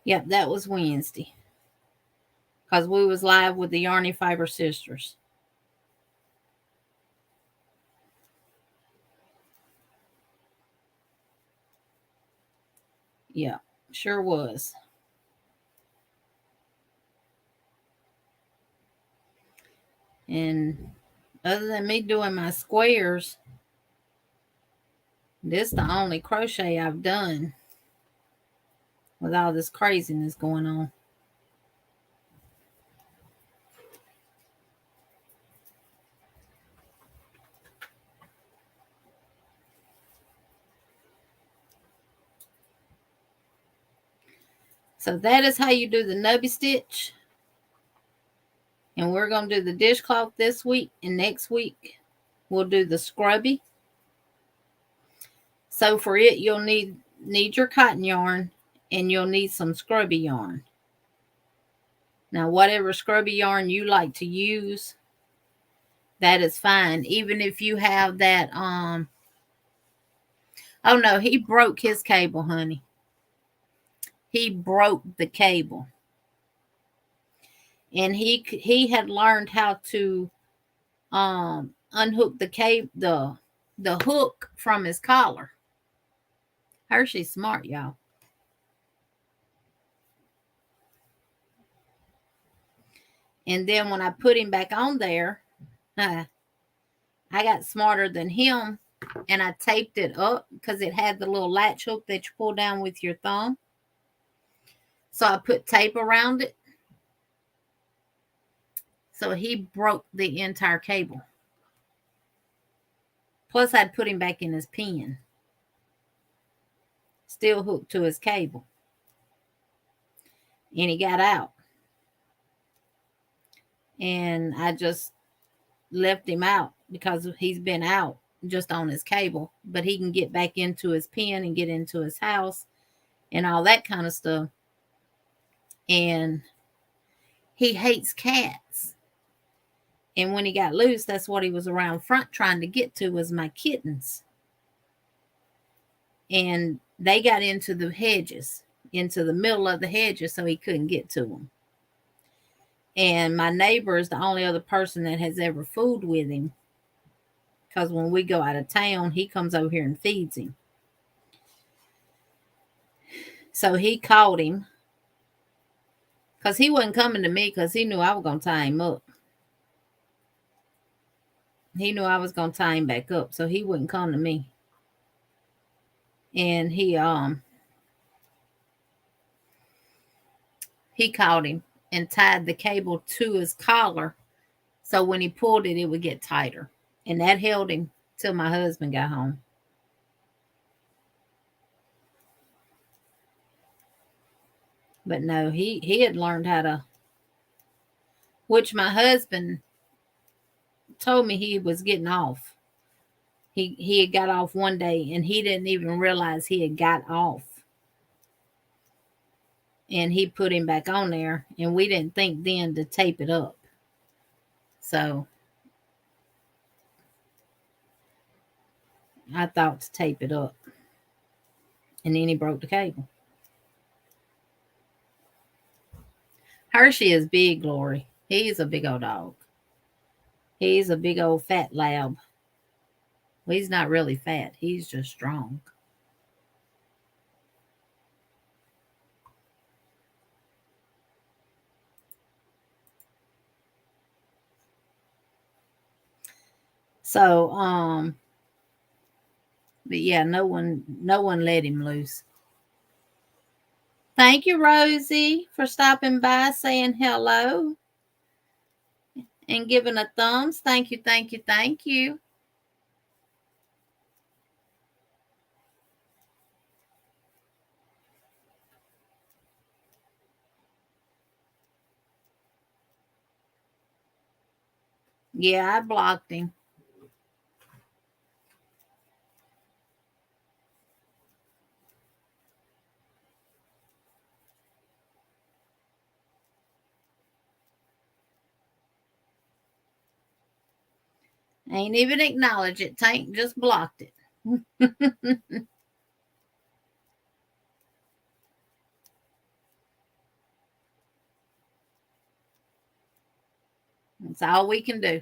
Yep, that was Wednesday. Because we was live with the Yarny Fiber Sisters. Yeah, sure was. And other than me doing my squares, this is the only crochet I've done with all this craziness going on. So that is how you do the nubby stitch. And we're going to do the dishcloth this week, and next week we'll do the scrubby. So for it, you'll need your cotton yarn, and you'll need some scrubby yarn. Now, whatever scrubby yarn you like to use, that is fine. Even if you have that, oh no, he broke his cable, honey. He broke the cable. And he had learned how to unhook the cable, the hook from his collar. Hershey's smart, y'all. And then when I put him back on there, I got smarter than him, and I taped it up because it had the little latch hook that you pull down with your thumb. So I put tape around it. So he broke the entire cable. Plus, I'd put him back in his pen, still hooked to his cable. And he got out. And I just left him out because he's been out just on his cable. But he can get back into his pen and get into his house and all that kind of stuff. And he hates cats. And when he got loose, that's what he was around front trying to get to, was my kittens. And they got into the hedges, into the middle of the hedges, so he couldn't get to them. And my neighbor is the only other person that has ever fooled with him, because when we go out of town, he comes over here and feeds him. So he caught him, because he wasn't coming to me because he knew I was going to tie him up. He knew I was going to tie him back up, so he wouldn't come to me. And he caught him and tied the cable to his collar, so when he pulled it, it would get tighter. And that held him till my husband got home. But no, he had learned how to, which my husband told me he was getting off. He had got off one day and he didn't even realize he had got off. And he put him back on there, and we didn't think then to tape it up. So I thought to tape it up. And then he broke the cable. Hershey is big, Glory. He's a big old dog. He's a big old fat lab. Well, he's not really fat. He's just strong. So, but yeah, no one let him loose. Thank you, Rosie, for stopping by, saying hello, and giving a thumbs. Thank you, thank you, thank you. Yeah, I blocked him. Ain't even acknowledge it. Tank just blocked it. That's all we can do.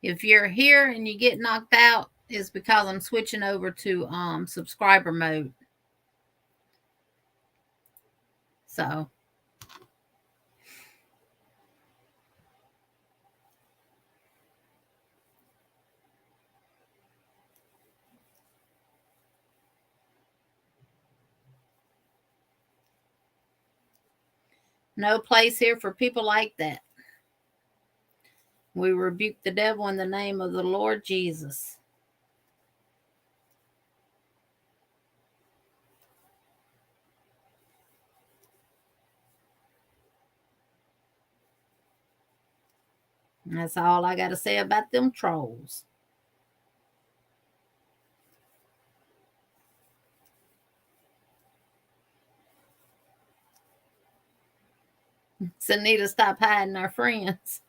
If you're here and you get knocked out, it's because I'm switching over to subscriber mode. So no place here for people like that. We rebuke the devil in the name of the Lord Jesus. And that's all I got to say about them trolls. Sanita, stop hiding our friends.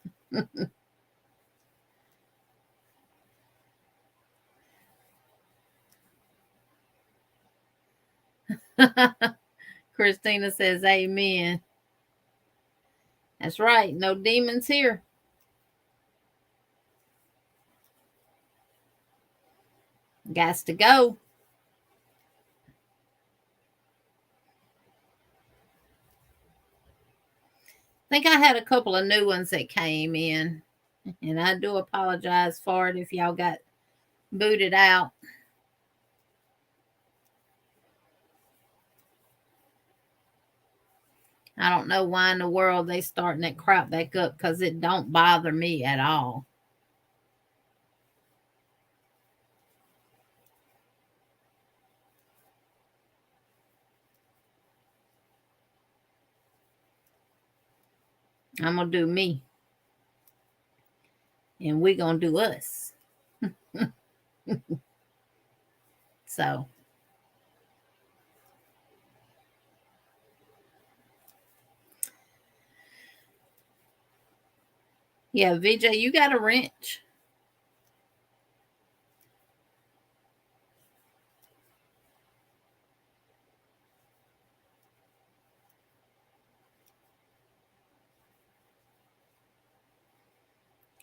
Christina says, amen. That's right. No demons here. Gots to go. I think I had a couple of new ones that came in. And I do apologize for it if y'all got booted out. I don't know why in the world they starting that crap back up, because it don't bother me at all. I'm going to do me. And we're going to do us. So. Yeah, VJ, you got a wrench.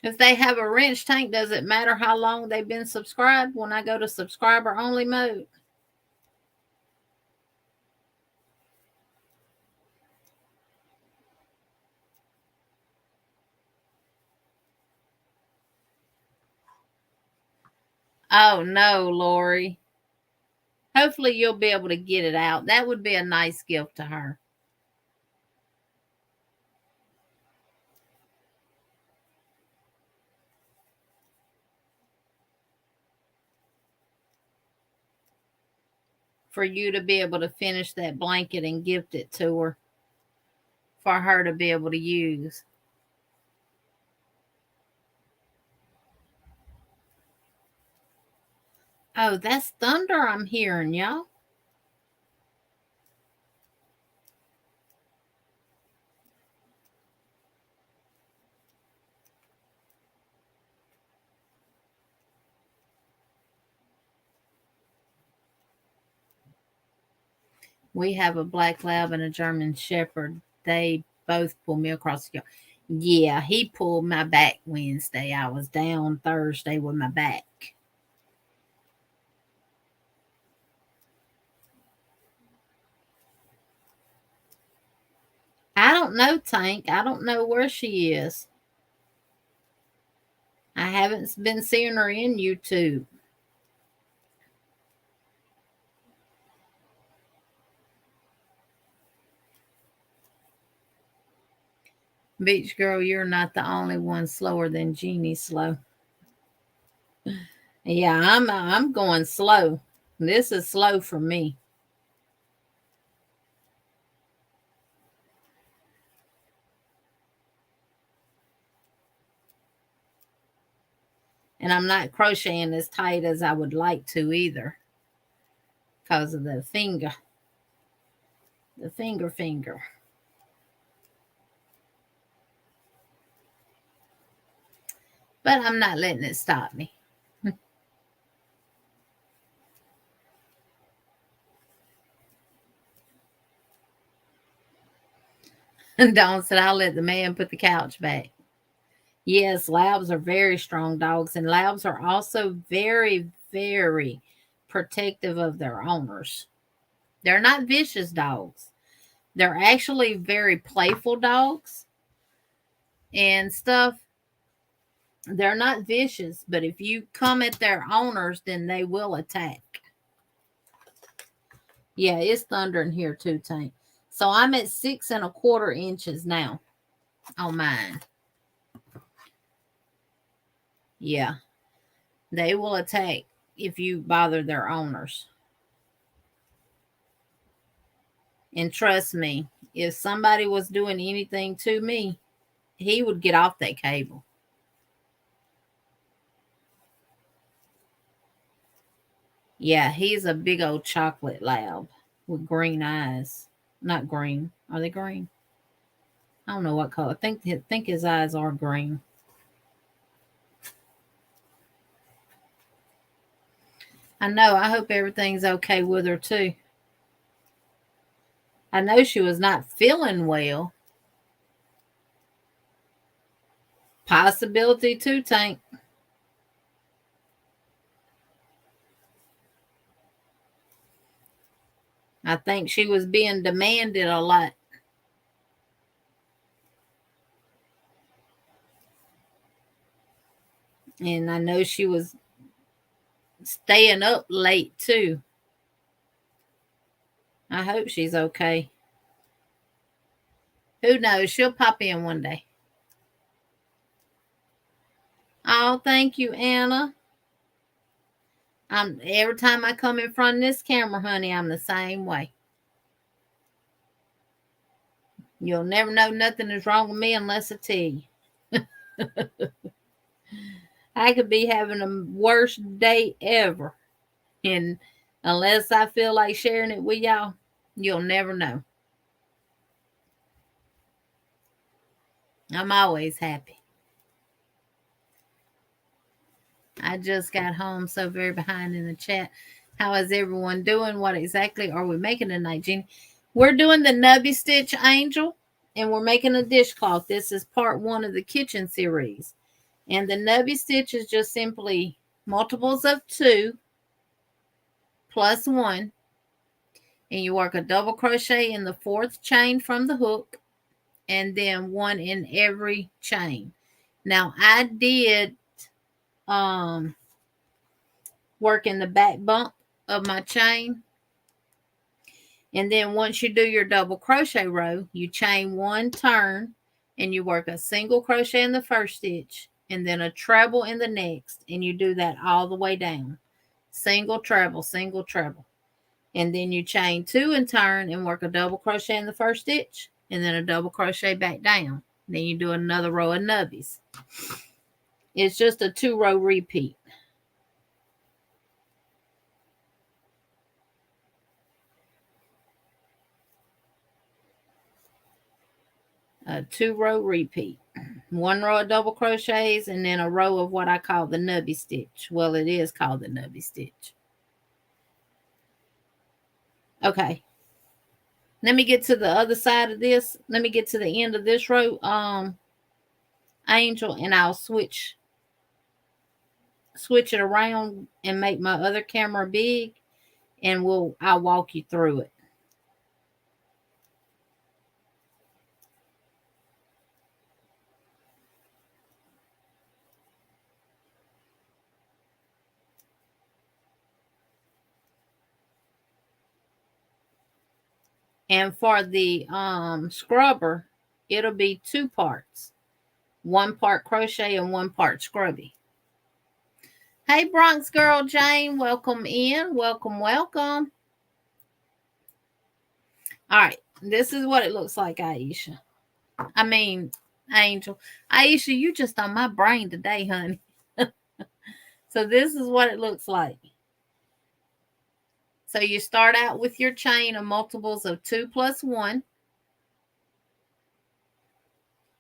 If they have a wrench tank, does it matter how long they've been subscribed when I go to subscriber only mode? Oh, no, Lori. Hopefully you'll be able to get it out. That would be a nice gift to her. For you to be able to finish that blanket and gift it to her. For her to be able to use. Oh, that's thunder I'm hearing, y'all. We have a black lab and a German shepherd. They both pull me across the yard. Yeah, he pulled my back Wednesday. I was down Thursday with my back. I don't know, Tank. I don't know where she is. I haven't been seeing her in YouTube. Beach girl, you're not the only one slower than Jeannie slow. Yeah, I'm going slow. This is slow for me. And I'm not crocheting as tight as I would like to either, because of the finger. The finger. But I'm not letting it stop me. And Dawn said, I'll let the man put the couch back. Yes, labs are very strong dogs, and labs are also very, very protective of their owners. They're not vicious dogs. They're actually very playful dogs and stuff. They're not vicious, but if you come at their owners, then they will attack. Yeah, it's thundering here too, Tank. So I'm at 6 1/4 inches now on mine. Yeah, they will attack if you bother their owners. And trust me, if somebody was doing anything to me, he would get off that cable. Yeah, he's a big old chocolate lab with green eyes. Not green. Are they green? I don't know what color. I think his eyes are green. I know. I hope everything's okay with her too. I know she was not feeling well. Possibility too, Tank. I think she was being demanded a lot. And I know she was staying up late too. I hope she's okay. Who knows? She'll pop in one day. Oh, thank you, Anna. Every time I come in front of this camera, honey, I'm the same way. You'll never know nothing is wrong with me unless I tell you. I could be having the worst day ever. And unless I feel like sharing it with y'all, you'll never know. I'm always happy. I just got home, so very behind in the chat. How is everyone doing? What exactly are we making tonight, Jeannie? We're doing the Nubby Stitch Angel, and we're making a dishcloth. This is part 1 of the kitchen series. And the Nubby Stitch is just simply multiples of 2 plus 1. And you work a double crochet in the 4th chain from the hook, and then 1 in every chain. Now, I did work in the back bump of my chain. And then once you do your double crochet row, you chain 1, turn, and you work a single crochet in the first stitch and then a treble in the next, and you do that all the way down. Single, treble, single, treble. And then you chain 2 and turn and work a double crochet in the first stitch and then a double crochet back down. Then you do another row of nubbies. It's just a 2-row repeat. A 2-row repeat. 1 row of double crochets and then a row of what I call the nubby stitch. Well, it is called the nubby stitch. Okay. Let me get to the other side of this. Let me get to the end of this row, Angel, and I'll switch it around and make my other camera big, and I'll walk you through it. And for the scrubber, it'll be 2 parts. 1 part crochet and 1 part scrubby. Hey, Bronx girl Jane, welcome in. Welcome, welcome. All right, this is what it looks like, Aisha. I mean, Angel. Aisha, you just on my brain today, honey. So this is what it looks like. So you start out with your chain of multiples of 2 plus 1.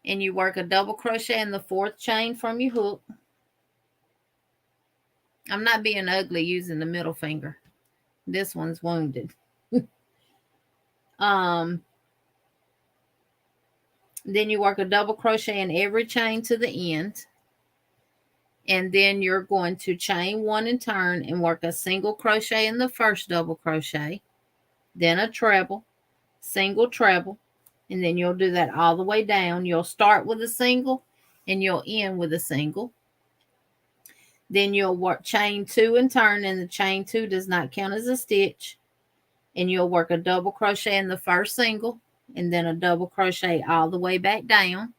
And you work a double crochet in the 4th chain from your hook. I'm not being ugly using the middle finger. This one's wounded. Then you work a double crochet in every chain to the end. And then you're going to chain 1 and turn and work a single crochet in the first double crochet, then a treble, single, treble, and then you'll do that all the way down. You'll start with a single and you'll end with a single. Then you'll work chain 2 and turn, and the chain 2 does not count as a stitch. And you'll work a double crochet in the first single and then a double crochet all the way back down.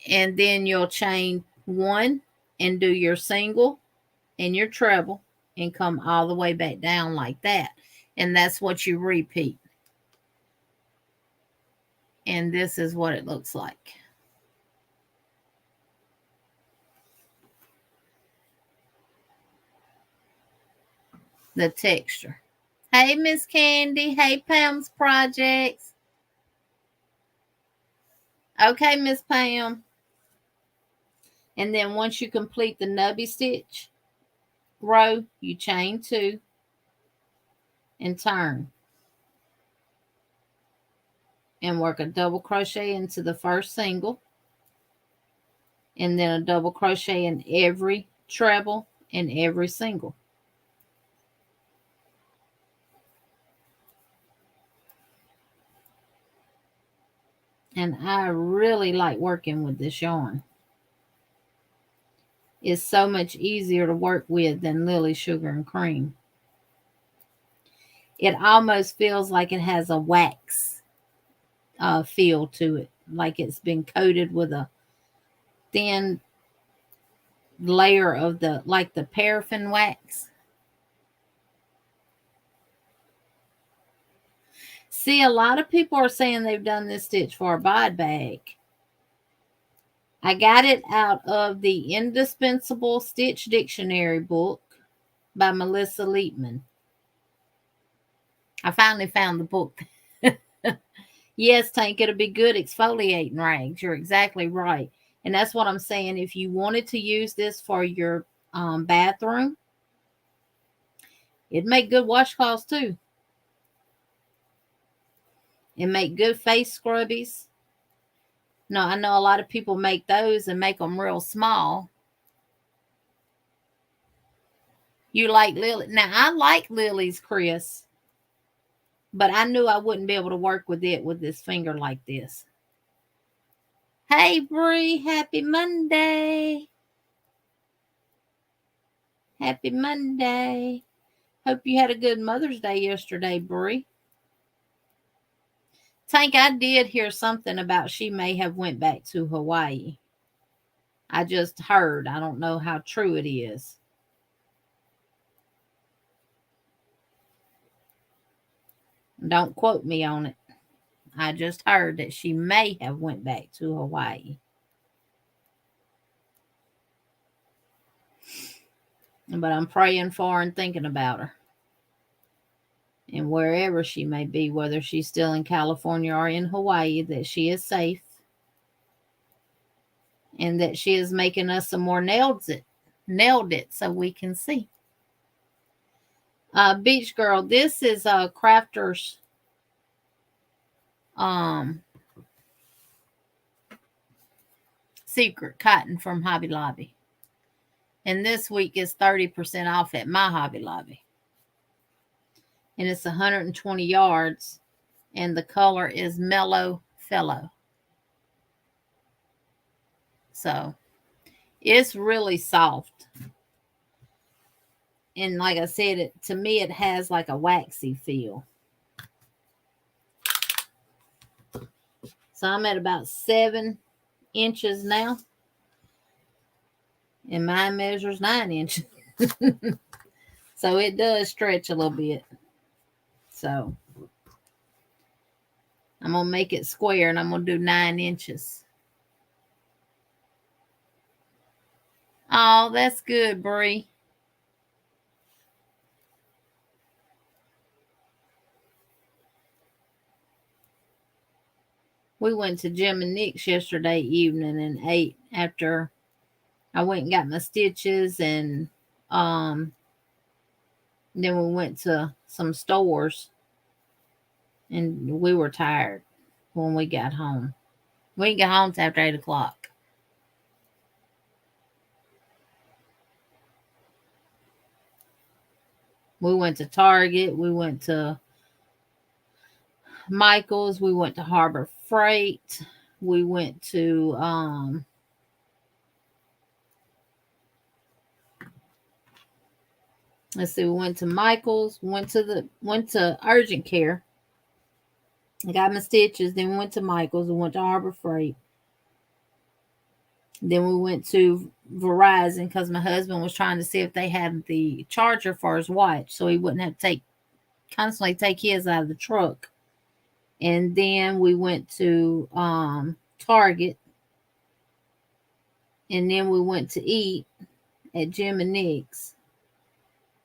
And then you'll chain 1 and do your single and your treble and come all the way back down like that. And that's what you repeat. And this is what it looks like. The texture. Hey, Miss Candy. Hey, Pam's Projects. Okay, Miss Pam. And then once you complete the nubby stitch row, you chain 2 and turn. And work a double crochet into the first single. And then a double crochet in every treble and every single. And I really like working with this yarn. It's so much easier to work with than Lily Sugar and Cream. It almost feels like it has a wax feel to it, like it's been coated with a thin layer of the paraffin wax. See, a lot of people are saying they've done this stitch for a bod bag. I got it out of the Indispensable Stitch Dictionary book by Melissa Leitman. I finally found the book. Yes, Tank, it'll be good exfoliating rags. You're exactly right. And that's what I'm saying. If you wanted to use this for your bathroom, it'd make good washcloths too. And make good face scrubbies. No, I know a lot of people make those and make them real small. You like Lily? Now, I like Lily's, Chris. But I knew I wouldn't be able to work with it with this finger like this. Hey, Bree. Happy Monday. Happy Monday. Hope you had a good Mother's Day yesterday, Bree. Tank, I did hear something about she may have went back to Hawaii. I just heard. I don't know how true it is. Don't quote me on it. I just heard that she may have went back to Hawaii. But I'm praying for her and thinking about her. And wherever she may be, whether she's still in California or in Hawaii, that she is safe. And that she is making us some more nailed it so we can see. Beach Girl, this is Crafter's Secret Cotton from Hobby Lobby. And this week is 30% off at my Hobby Lobby. And it's 120 yards. And the color is Mellow Fellow. So it's really soft. And like I said, to me, it has like a waxy feel. So I'm at about 7 inches now. And mine measures 9 inches. So it does stretch a little bit. So I'm going to make it square and I'm going to do 9 inches. Oh, that's good, Bree. We went to Jim and Nick's yesterday evening and ate after I went and got my stitches, and then we went to some stores, and we were tired when we got home. We didn't get home till after 8 o'clock. We went to Target. We went to Michael's. We went to Harbor Freight. We went to let's see, we went to Michael's, went to Urgent Care. I got my stitches, then we went to Michael's and went to Harbor Freight. Then we went to Verizon because my husband was trying to see if they had the charger for his watch so he wouldn't have to constantly take his out of the truck. And then we went to Target. And then we went to eat at Jim and Nick's.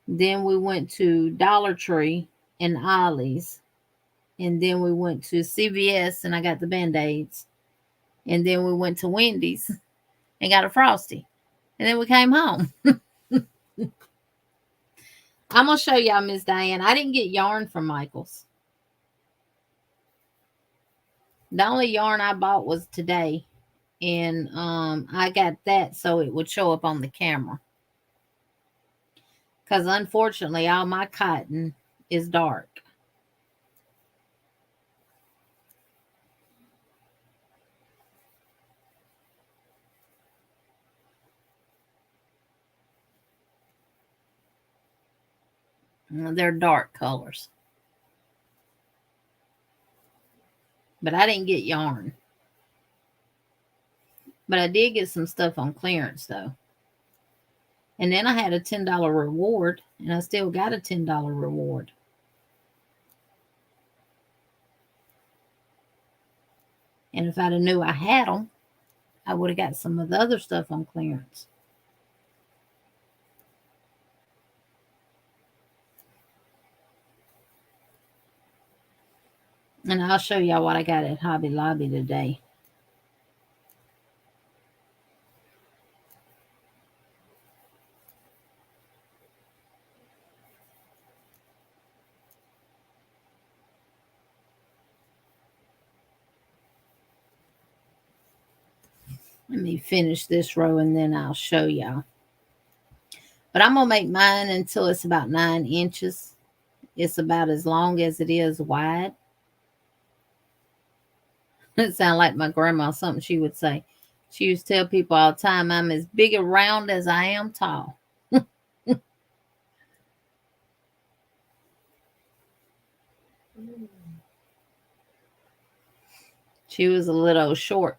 Then we went to Dollar Tree and Ollie's. And then we went to CVS and I got the Band-Aids. And then we went to Wendy's and got a Frosty. And then we came home. I'm going to show y'all, Miss Diane. I didn't get yarn from Michael's. The only yarn I bought was today. And I got that so it would show up on the camera. Because unfortunately, all my cotton is dark. They're dark colors. But I didn't get yarn. But I did get some stuff on clearance, though. And then I had a $10 reward, and I still got a $10 reward. And if I'd have knew I had them, I would have got some of the other stuff on clearance. And I'll show y'all what I got at Hobby Lobby today. Let me finish this row and then I'll show y'all. But I'm going to make mine until it's about 9 inches. It's about as long as it is wide. It sounds like my grandma, something she would say. She used to tell people all the time, I'm as big and round as I am tall. She was a little short,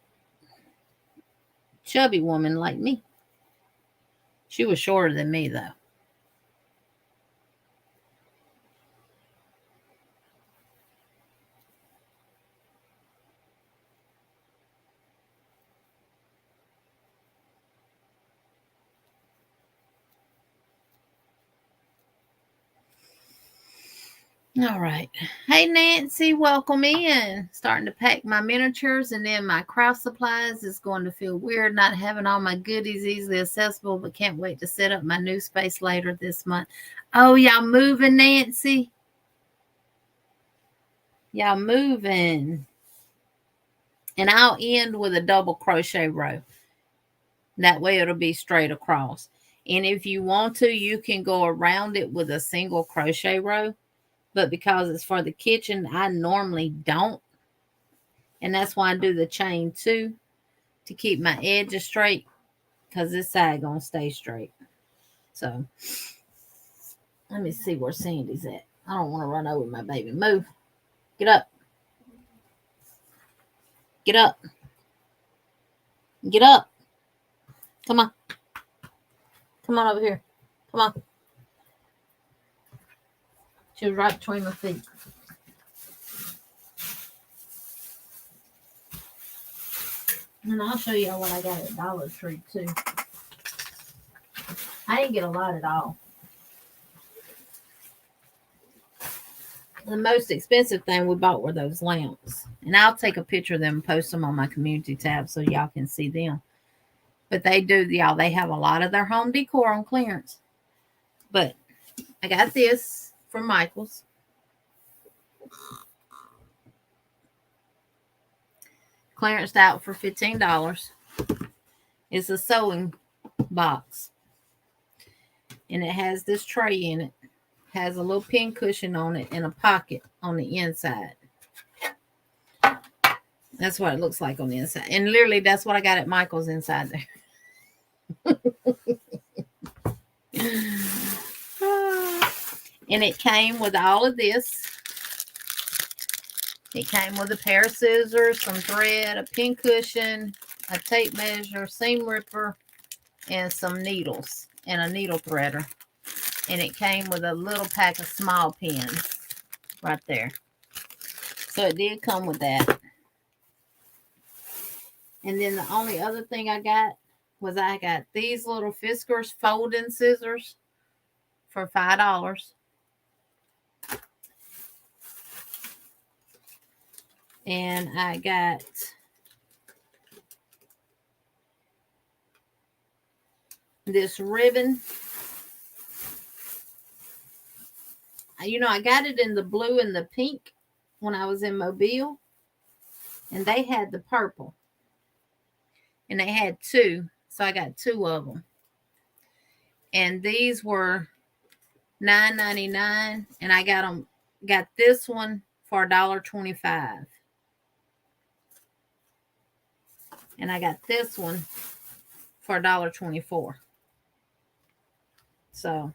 chubby woman like me. She was shorter than me, though. All right. Hey, Nancy, welcome in. Starting to pack my miniatures and then my craft supplies. It's going to feel weird not having all my goodies easily accessible, but can't wait to set up my new space later this month. Oh, y'all moving, Nancy? Y'all moving. And I'll end with a double crochet row. That way it'll be straight across. And if you want to, you can go around it with a single crochet row. But because it's for the kitchen, I normally don't. And that's why I do the chain 2 to keep my edges straight. Because this side going to stay straight. So, let me see where Sandy's at. I don't want to run over my baby. Move. Get up. Get up. Get up. Come on. Come on over here. Come on. She was right between my feet. And I'll show you what I got at Dollar Tree, too. I didn't get a lot at all. The most expensive thing we bought were those lamps. And I'll take a picture of them and post them on my community tab so y'all can see them. But they do, y'all, they have a lot of their home decor on clearance. But I got this from Michael's. Clearanced out for $15. It's a sewing box. And it has this tray in it. Has a little pin cushion on it and a pocket on the inside. That's what it looks like on the inside. And literally, that's what I got at Michael's inside there. And it came with all of this. It came with a pair of scissors, some thread, a pin cushion, a tape measure, seam ripper, and some needles and a needle threader. And it came with a little pack of small pins right there. So it did come with that. And then the only other thing I got was I got these little Fiskars folding scissors for $5. And I got this ribbon. You know, I got it in the blue and the pink when I was in Mobile. And they had the purple. And they had two. So I got two of them. And these were $9.99. And I got this one for $1.25. And I got this one for $1.24. So,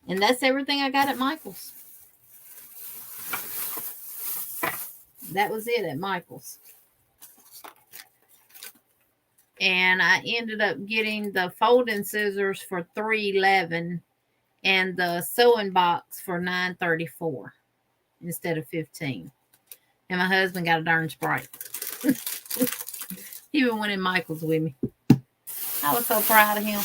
and that's everything I got at Michael's. That was it at Michael's. And I ended up getting the folding scissors for $3.11 and the sewing box for $9.34 instead of $15. And my husband got a darn Sprite. He even went in Michael's with me. I was so proud of him.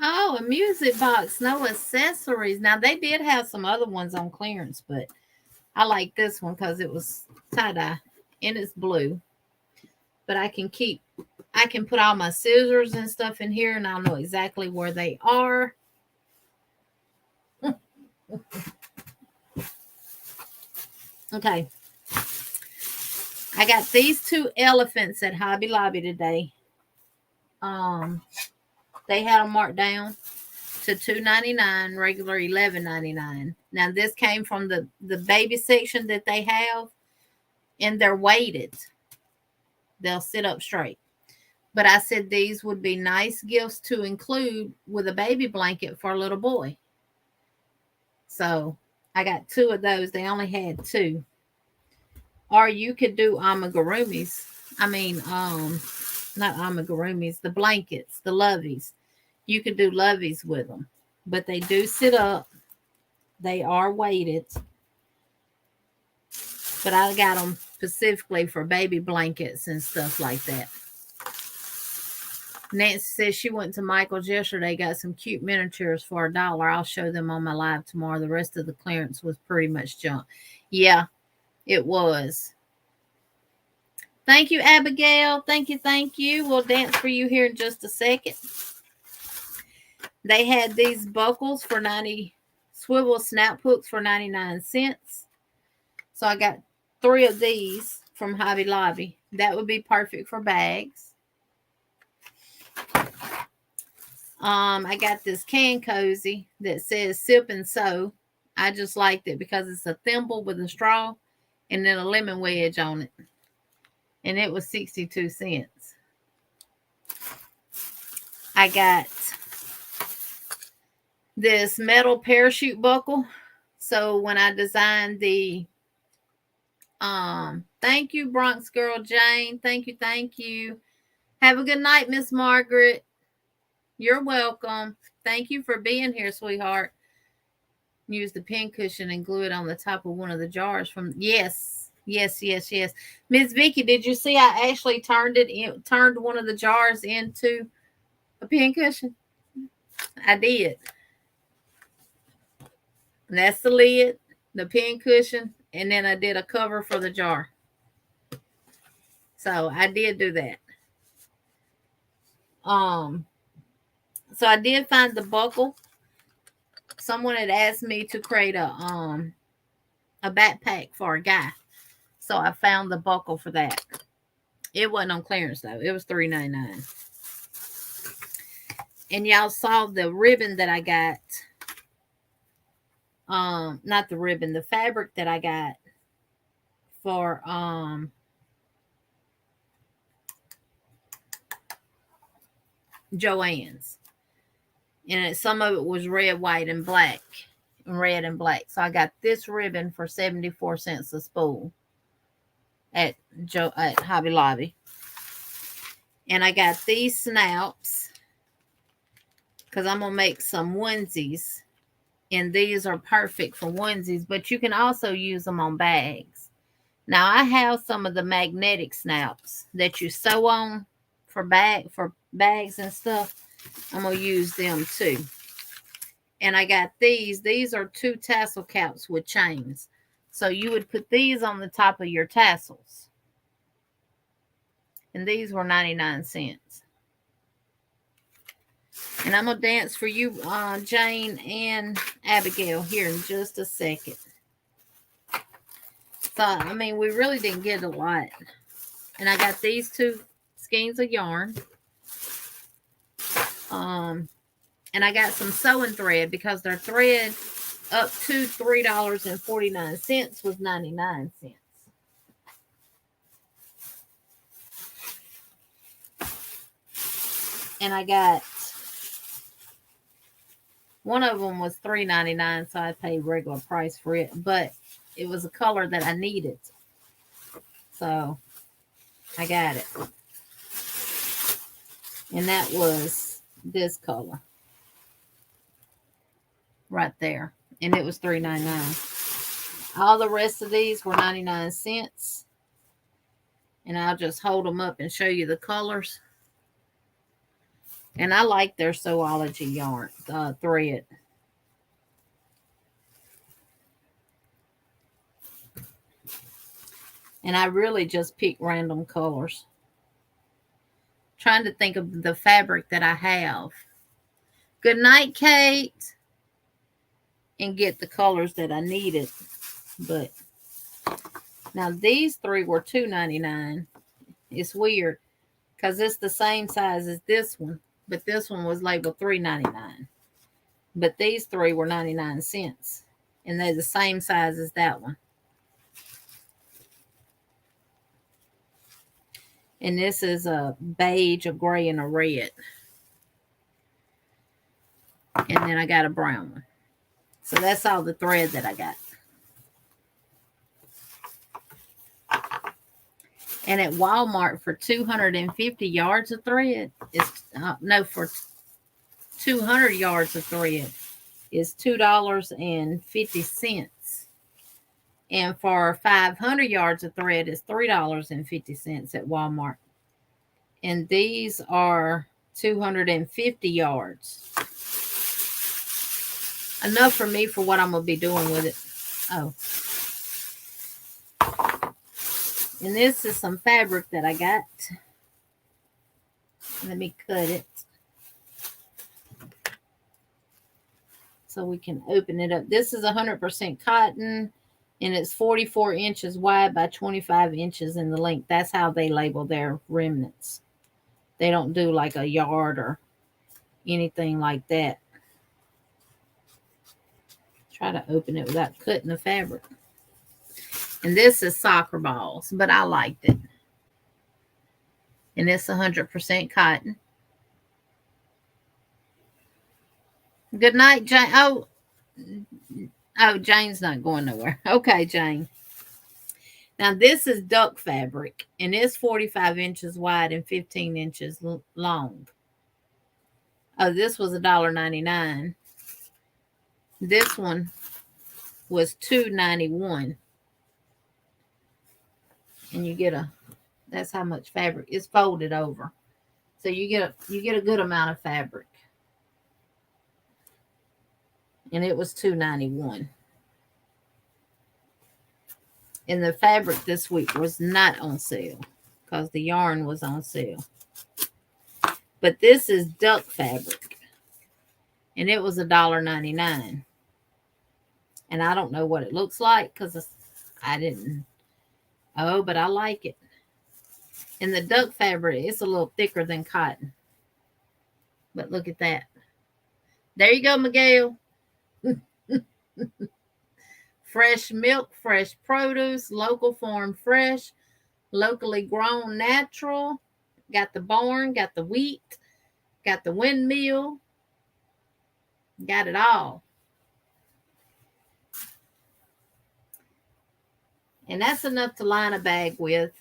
Oh, a music box, no accessories. Now, they did have some other ones on clearance, but I like this one because it was tie-dye and it's blue. But I can put all my scissors and stuff in here and I'll know exactly where they are. Okay. I got these two elephants at Hobby Lobby today. They had them marked down to $2.99, regular $11.99. Now this came from the baby section that they have, and they're weighted. They'll sit up straight. But I said these would be nice gifts to include with a baby blanket for a little boy. So I got two of those. They only had two. Or you could do amigurumis. I mean, not amigurumis, the blankets, the loveys. You could do loveys with them. But they do sit up. They are weighted. But I got them specifically for baby blankets and stuff like that. Nancy says she went to Michael's yesterday, got some cute miniatures for $1. I'll show them on my live tomorrow. The rest of the clearance was pretty much junk. Yeah, it was. Thank you, Abigail. Thank you, thank you. We'll dance for you here in just a second. They had these buckles for swivel snap hooks for 99 cents. So I got 3 of these from Hobby Lobby. That would be perfect for bags. I got this can cozy that says sip and sew. I just liked it because it's a thimble with a straw and then a lemon wedge on it. And it was 62 cents. I got this metal parachute buckle. So when I designed the thank you, Bronx girl Jane. Thank you, thank you. Have a good night, Miss Margaret. You're welcome. Thank you for being here, sweetheart. Use the pin cushion and glue it on the top of one of the jars from yes. Miss Vicky, did you see I actually turned one of the jars into a pin cushion? I did. And that's the lid, the pin cushion, and then I did a cover for the jar. So I did do that. So I did find the buckle. Someone had asked me to create a backpack for a guy. So I found the buckle for that. It wasn't on clearance though. It was $3.99. And y'all saw the ribbon that I got. Not the ribbon, the fabric that I got for Joann's. And some of it was red, white, and black. red and black. So I got this ribbon for 74 cents a spool at Hobby Lobby. And I got these snaps because I'm going to make some onesies. And these are perfect for onesies, but you can also use them on bags. Now, I have some of the magnetic snaps that you sew on for bags and stuff. I'm going to use them too. And I got these. These are 2 tassel caps with chains. So you would put these on the top of your tassels. And these were 99 cents. And I'm going to dance for you, Jane and Abigail, here in just a second. So, I mean, we really didn't get a lot. And I got these 2 skeins of yarn. And I got some sewing thread because their thread up to $3.49 was 99 cents. And I got one of them was $3.99, so I paid regular price for it, but it was a color that I needed. So I got it. And that was this color right there. And it was $3.99. All the rest of these were 99 cents. And I'll just hold them up and show you the colors. And I like their Sewology yarn thread. And I really just pick random colors. Trying to think of the fabric that I have. Good night, Kate. And get the colors that I needed. But now these 3 were $2.99. It's weird because it's the same size as this one. But this one was labeled $3.99. But these 3 were 99 cents. And they're the same size as that one. And this is a beige, a gray, and a red. And then I got a brown one. So that's all the thread that I got. And at Walmart for 250 yards of thread, for 200 yards of thread is $2.50. And for 500 yards of thread is $3.50 at Walmart. And these are 250 yards. Enough for me for what I'm going to be doing with it. Oh. And this is some fabric that I got. Let me cut it so we can open it up. This is 100% cotton, and it's 44 inches wide by 25 inches in the length. That's how they label their remnants. They don't do like a yard or anything like that. Try to open it without cutting the fabric. And this is soccer balls, but I liked it. And it's 100% cotton. Good night, Jane. Oh, Jane's not going nowhere. Okay, Jane. Now, this is duck fabric, and it's 45 inches wide and 15 inches long. Oh, this was $1.99. This one was $2.91. And you get that's how much fabric. It's folded over. So you get a good amount of fabric. And it was $2.91. And the fabric this week was not on sale because the yarn was on sale. But this is duck fabric. And it was $1.99. And I don't know what it looks like because I didn't. Oh, but I like it. And the duck fabric is a little thicker than cotton. But look at that. There you go, Miguel. Fresh milk, fresh produce, local farm fresh, locally grown natural. Got the barn, got the wheat, got the windmill. Got it all. And that's enough to line a bag with.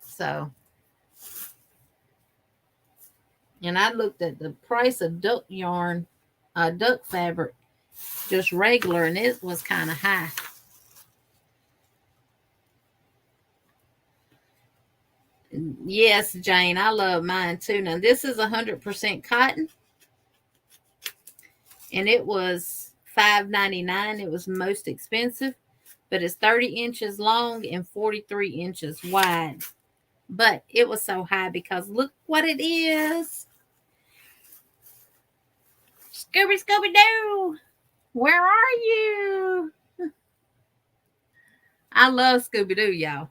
So, and I looked at the price of duck yarn, duck fabric, just regular, and it was kind of high. Yes, Jane, I love mine too. Now, this is 100% cotton, and it was $5.99. It was most expensive, but it's 30 inches long and 43 inches wide. But it was so high because look what it is. Scooby-Doo, where are you? I love Scooby-Doo, y'all.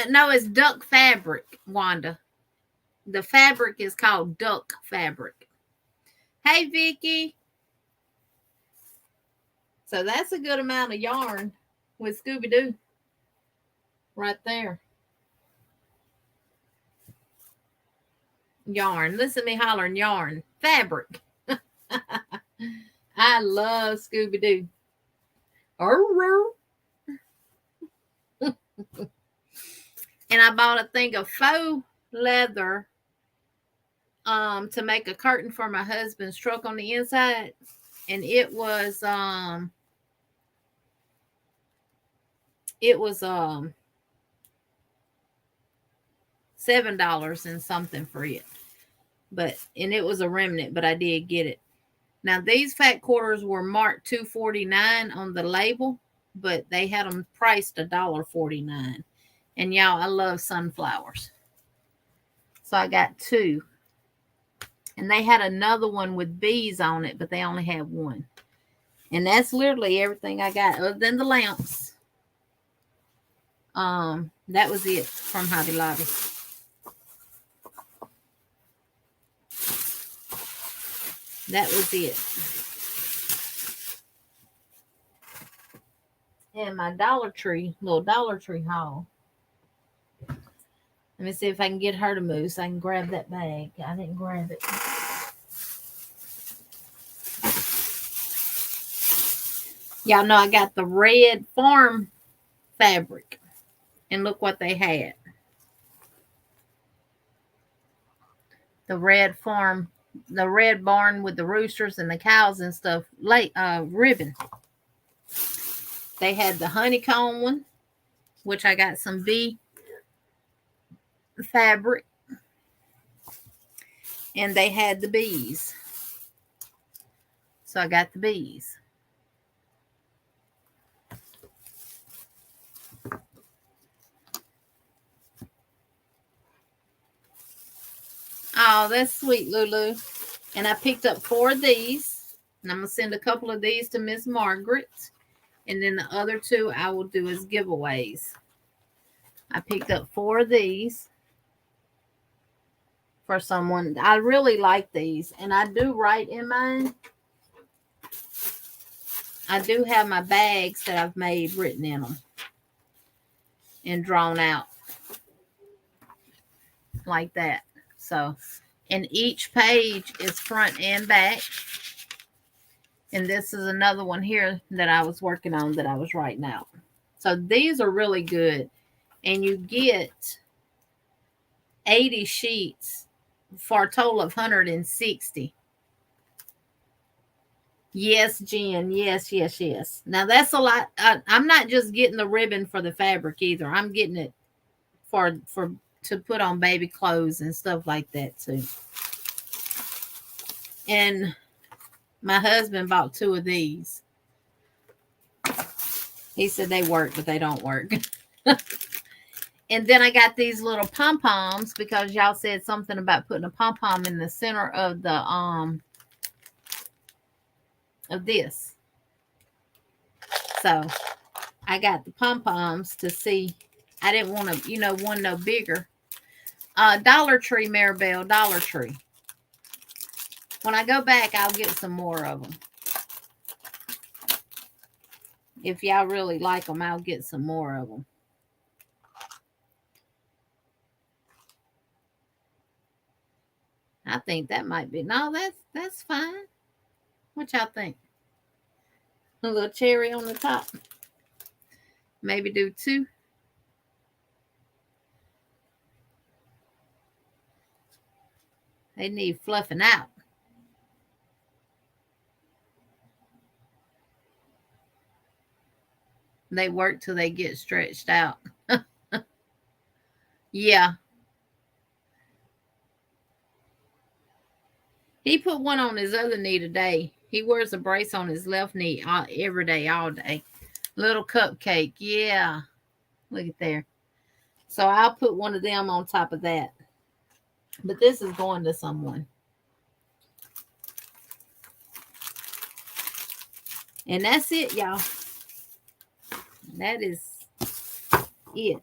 No, it's duck fabric, Wanda. The fabric is called duck fabric. Hey, Vicky. So that's a good amount of yarn with Scooby-Doo right there. Yarn. Listen to me hollering yarn. Fabric. I love Scooby-Doo. And I bought a thing of faux leather to make a curtain for my husband's truck on the inside. And it was $7 and something for it. And it was a remnant, but I did get it. Now these fat quarters were marked $2.49 on the label, but they had them priced $1.49. And y'all, I love sunflowers. So I got 2. And they had another one with bees on it, but they only had 1. And that's literally everything I got other than the lamps. That was it from Hobby Lobby. That was it. And my little Dollar Tree haul. Let me see if I can get her to move so I can grab that bag. I didn't grab it. Y'all know I got the red farm fabric. And look what they had. The red farm, the red barn with the roosters and the cows and stuff. Ribbon. They had the honeycomb one, which I got some bee fabric. And they had the bees. So I got the bees. Oh, that's sweet, Lulu. And I picked up 4 of these. And I'm going to send a couple of these to Miss Margaret. And then the other 2 I will do as giveaways. I picked up 4 of these for someone. I really like these. And I do write in mine. I do have my bags that I've made written in them. And drawn out. Like that. So, and each page is front and back. And this is another one here that I was working on that I was writing out. So these are really good. And you get 80 sheets for a total of 160. Yes, Jen. Yes, yes, yes. Now that's a lot. I'm not just getting the ribbon for the fabric either. I'm getting it to put on baby clothes and stuff like that too. And my husband bought 2 of these. He said they work, but they don't work. And then I got these little pom-poms because y'all said something about putting a pom-pom in the center of the of this. So I got the pom-poms to see. I didn't want to, one no bigger. Dollar Tree, Maribel, Dollar Tree. When I go back, I'll get some more of them. If y'all really like them, I'll get some more of them. I think that might be. No, that's fine. What y'all think? A little cherry on the top. Maybe do 2. They need fluffing out. They work till they get stretched out. Yeah. He put one on his other knee today. He wears a brace on his left knee every day, all day. Little cupcake. Yeah. Look at there. So I'll put one of them on top of that. But this is going to someone. And that's it, y'all. That is it.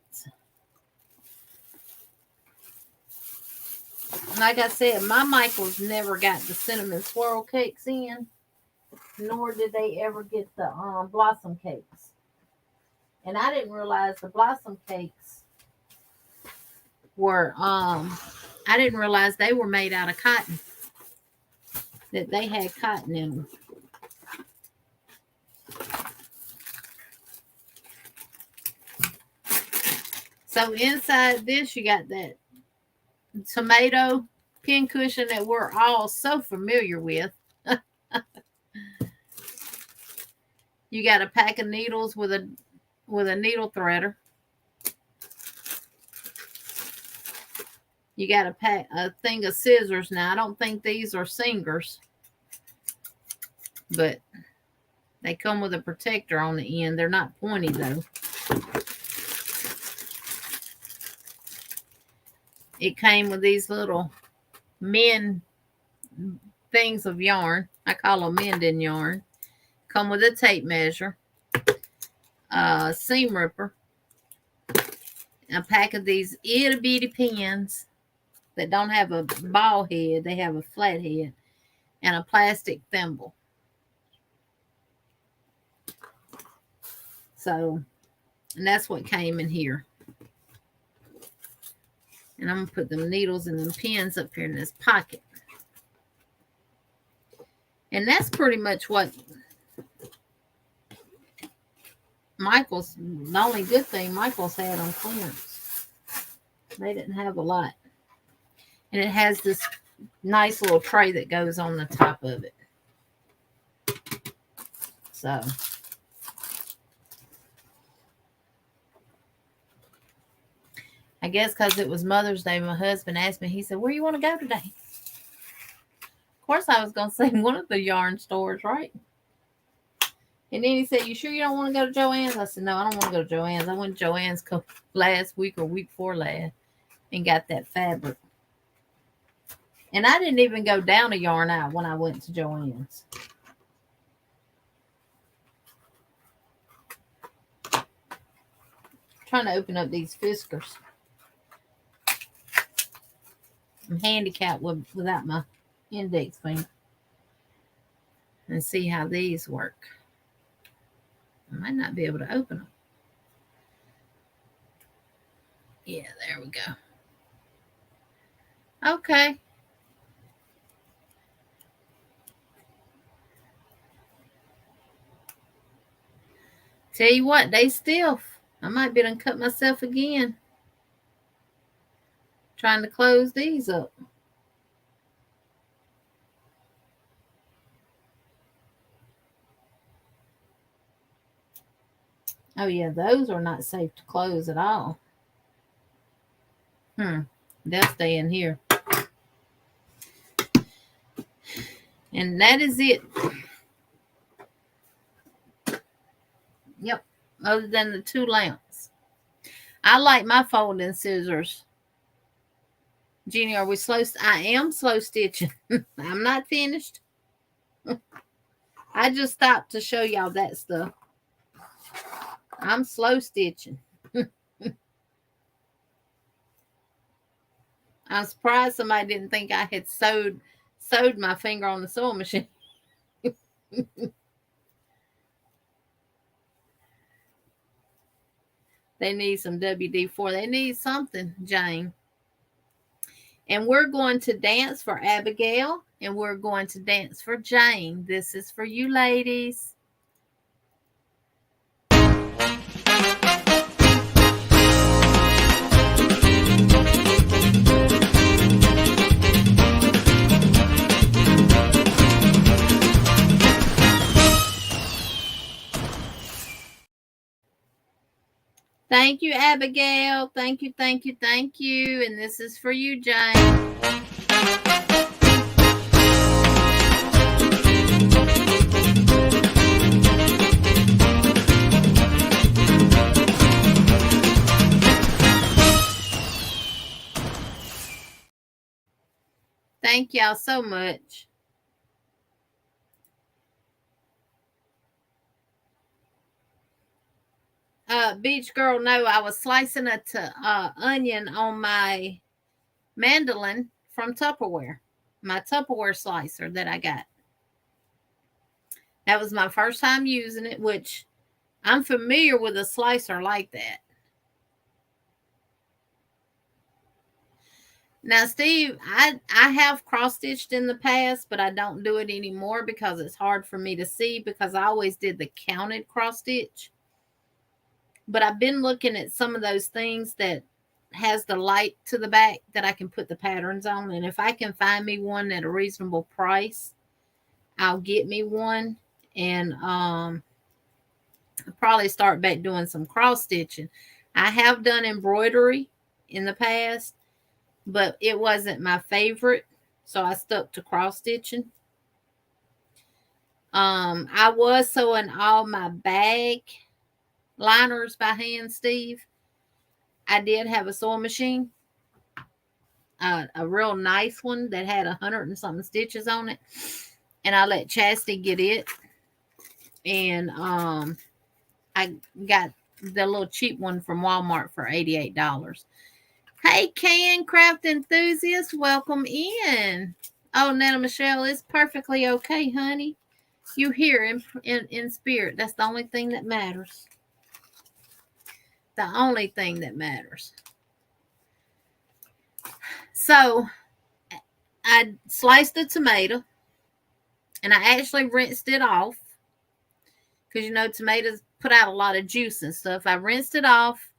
Like I said, my Michaels never got the cinnamon swirl cakes in, nor did they ever get the blossom cakes. And I didn't realize the blossom cakes were, I didn't realize they were made out of cotton, that they had cotton in them. So inside this, you got that tomato pincushion that we're all so familiar with. You got a pack of needles with a needle threader. You got a thing of scissors. Now I don't think these are singers, but they come with a protector on the end. They're not pointy though. It came with these little men things of yarn. I call them mending yarn. Come with a tape measure, a seam ripper, a pack of these itty bitty pins that don't have a ball head, they have a flat head, and a plastic thimble. So, and that's what came in here. And I'm going to put them needles and them pins up here in this pocket. And that's pretty much what Michael's, the only good thing Michael's had on clearance. They didn't have a lot. And it has this nice little tray that goes on the top of it. So. I guess because it was Mother's Day, my husband asked me, he said, where you want to go today? Of course, I was going to say one of the yarn stores, right? And then he said, you sure you don't want to go to Joann's? I said, no, I don't want to go to Joann's. I went to Joann's last week or week before last and got that fabric. And I didn't even go down a yarn out when I went to Joann's. Trying to open up these Fiskars. I'm handicapped without my index finger. And see how these work. I might not be able to open them. Yeah, there we go. Okay. Tell you what, they stiff. I might be able to cut myself again. Trying to close these up. Oh yeah, those are not safe to close at all. They'll stay in here. And that is it. Yep. Other than the 2 lamps. I like my folding scissors. Jeannie, are we slow? I am slow stitching. I'm not finished. I just stopped to show y'all that stuff. I'm slow stitching. I'm surprised somebody didn't think I had sewed my finger on the sewing machine. They need some WD-4. They need something, Jane. And we're going to dance for Abigail, and we're going to dance for Jane. This is for you ladies. Thank you, Abigail. Thank you, thank you, thank you. And this is for you, Jane. Thank y'all so much. Beach girl, no, I was slicing a onion on my mandolin from Tupperware, my Tupperware slicer that I got. That was my first time using it, which I'm familiar with a slicer like that. Now, Steve, I have cross stitched in the past, but I don't do it anymore because it's hard for me to see because I always did the counted cross stitch. But I've been looking at some of those things that has the light to the back that I can put the patterns on. And if I can find me one at a reasonable price, I'll get me one. And I'll probably start back doing some cross stitching. I have done embroidery in the past, but it wasn't my favorite, so I stuck to cross stitching. I was sewing all my bag liners by hand, Steve. I did have a sewing machine, a real nice one that had 100 and something stitches on it, and I let Chastity get it. And I got the little cheap one from Walmart for $88. Hey, Can Craft Enthusiast, welcome in. Oh, Nana Michelle, it's perfectly okay, honey. You here in spirit. That's the only thing that matters. The only thing that matters. So, I sliced the tomato, and I actually rinsed it off because, you know, tomatoes put out a lot of juice and stuff. I rinsed it off,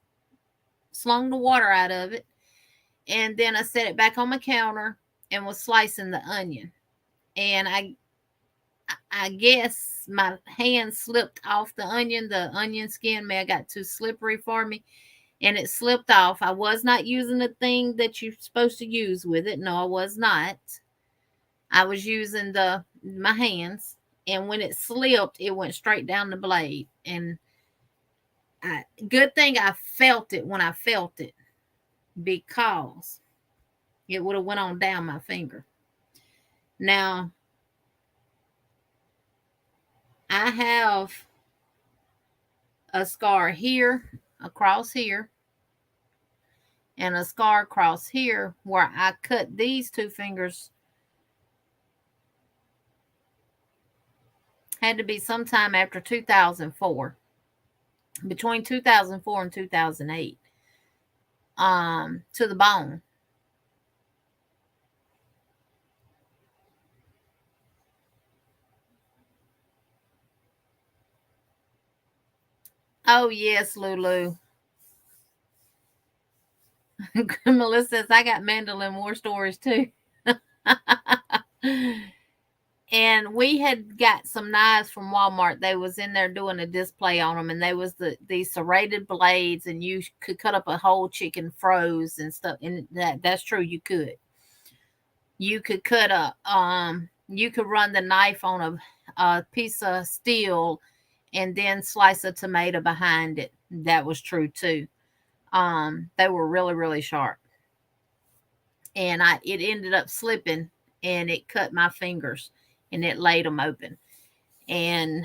slung the water out of it, and then I set it back on my counter and was slicing the onion. And I guess my hand slipped off the onion skin may have got too slippery for me, and it slipped off. I was not using the thing that you're supposed to use with it. No, I was not. I was using my hands, and when it slipped, it went straight down the blade. And good thing I felt it when I felt it, because it would have went on down my finger. Now, I have a scar here, across here, and a scar across here where I cut these two fingers. Had to be sometime after 2004, between 2004 and 2008, to the bone. Oh, yes, Lulu. Melissa says, I got mandolin war stories too. And we had got some knives from Walmart. They was in there doing a display on them, and they was these serrated blades, and you could cut up a whole chicken froze and stuff. And that's true, you could. You could cut up. You could run the knife on a piece of steel and then slice a tomato behind it. That was true too. They were really, really sharp. And it ended up slipping, and it cut my fingers, and it laid them open. And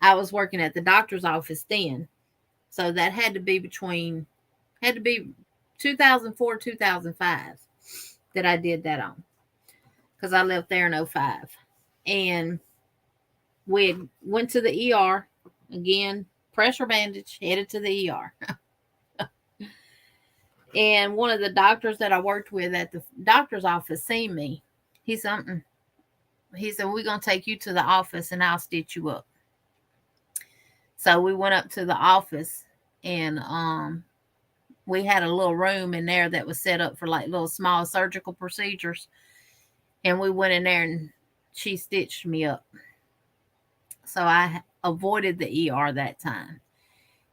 I was working at the doctor's office then. So that had to be 2004, 2005 that I did that on, because I left there in 2005. And we went to the ER again, pressure bandage, headed to the ER. And one of the doctors that I worked with at the doctor's office seen me. He said, we're going to take you to the office and I'll stitch you up. So we went up to the office, and we had a little room in there that was set up for like little small surgical procedures. And we went in there, and she stitched me up. So I avoided the ER that time.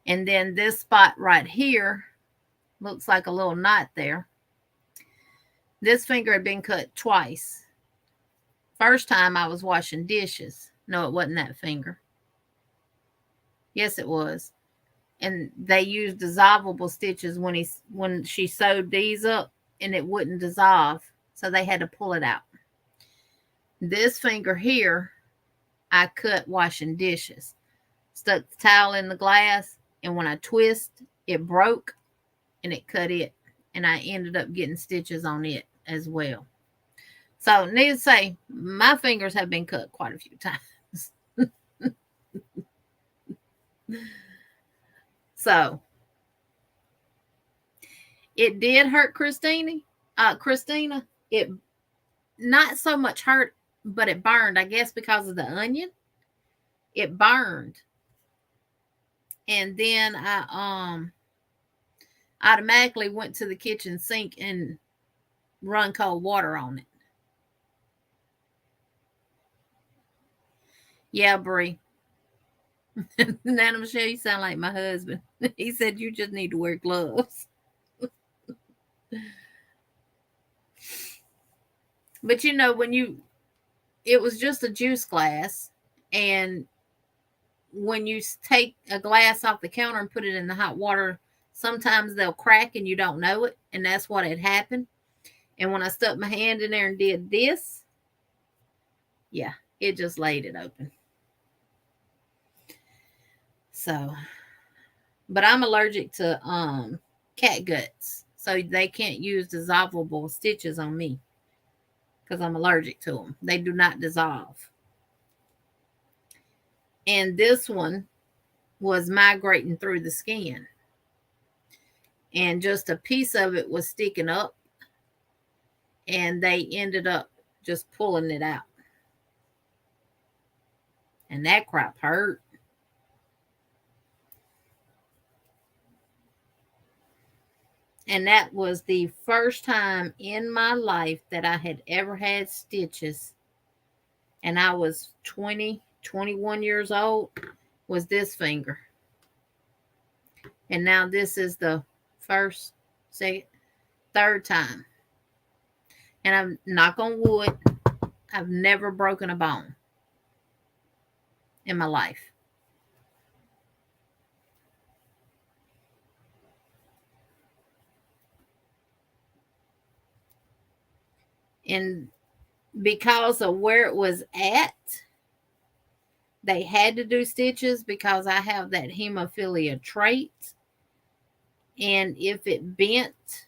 And then this spot right here looks like a little knot there. This finger had been cut twice. First time I was washing dishes. No, it wasn't that finger. Yes, it was. And they used dissolvable stitches when she sewed these up, and it wouldn't dissolve, so they had to pull it out. This finger here, I cut washing dishes. Stuck the towel in the glass, and when I twist, it broke, and it cut it, and I ended up getting stitches on it as well. So, needless to say, my fingers have been cut quite a few times. So, it did hurt Christina. It not so much hurt, but it burned, I guess, because of the onion. It burned. And then I automatically went to the kitchen sink and run cold water on it. Yeah, Bree. Nana Michelle, you sound like my husband. He said you just need to wear gloves. But you know, it was just a juice glass, and when you take a glass off the counter and put it in the hot water, sometimes they'll crack and you don't know it, and that's what had happened. And when I stuck my hand in there and did this, yeah, it just laid it open. So, but I'm allergic to cat guts, so they can't use dissolvable stitches on me because I'm allergic to them. They do not dissolve. And this one was migrating through the skin, and just a piece of it was sticking up, and they ended up just pulling it out. And that crap hurt. And that was the first time in my life that I had ever had stitches. And I was 20, 21 years old, was this finger. And now this is the first, second, third time. And I'm knock on wood, I've never broken a bone in my life. And because of where it was at, they had to do stitches because I have that hemophilia trait. And if it bent,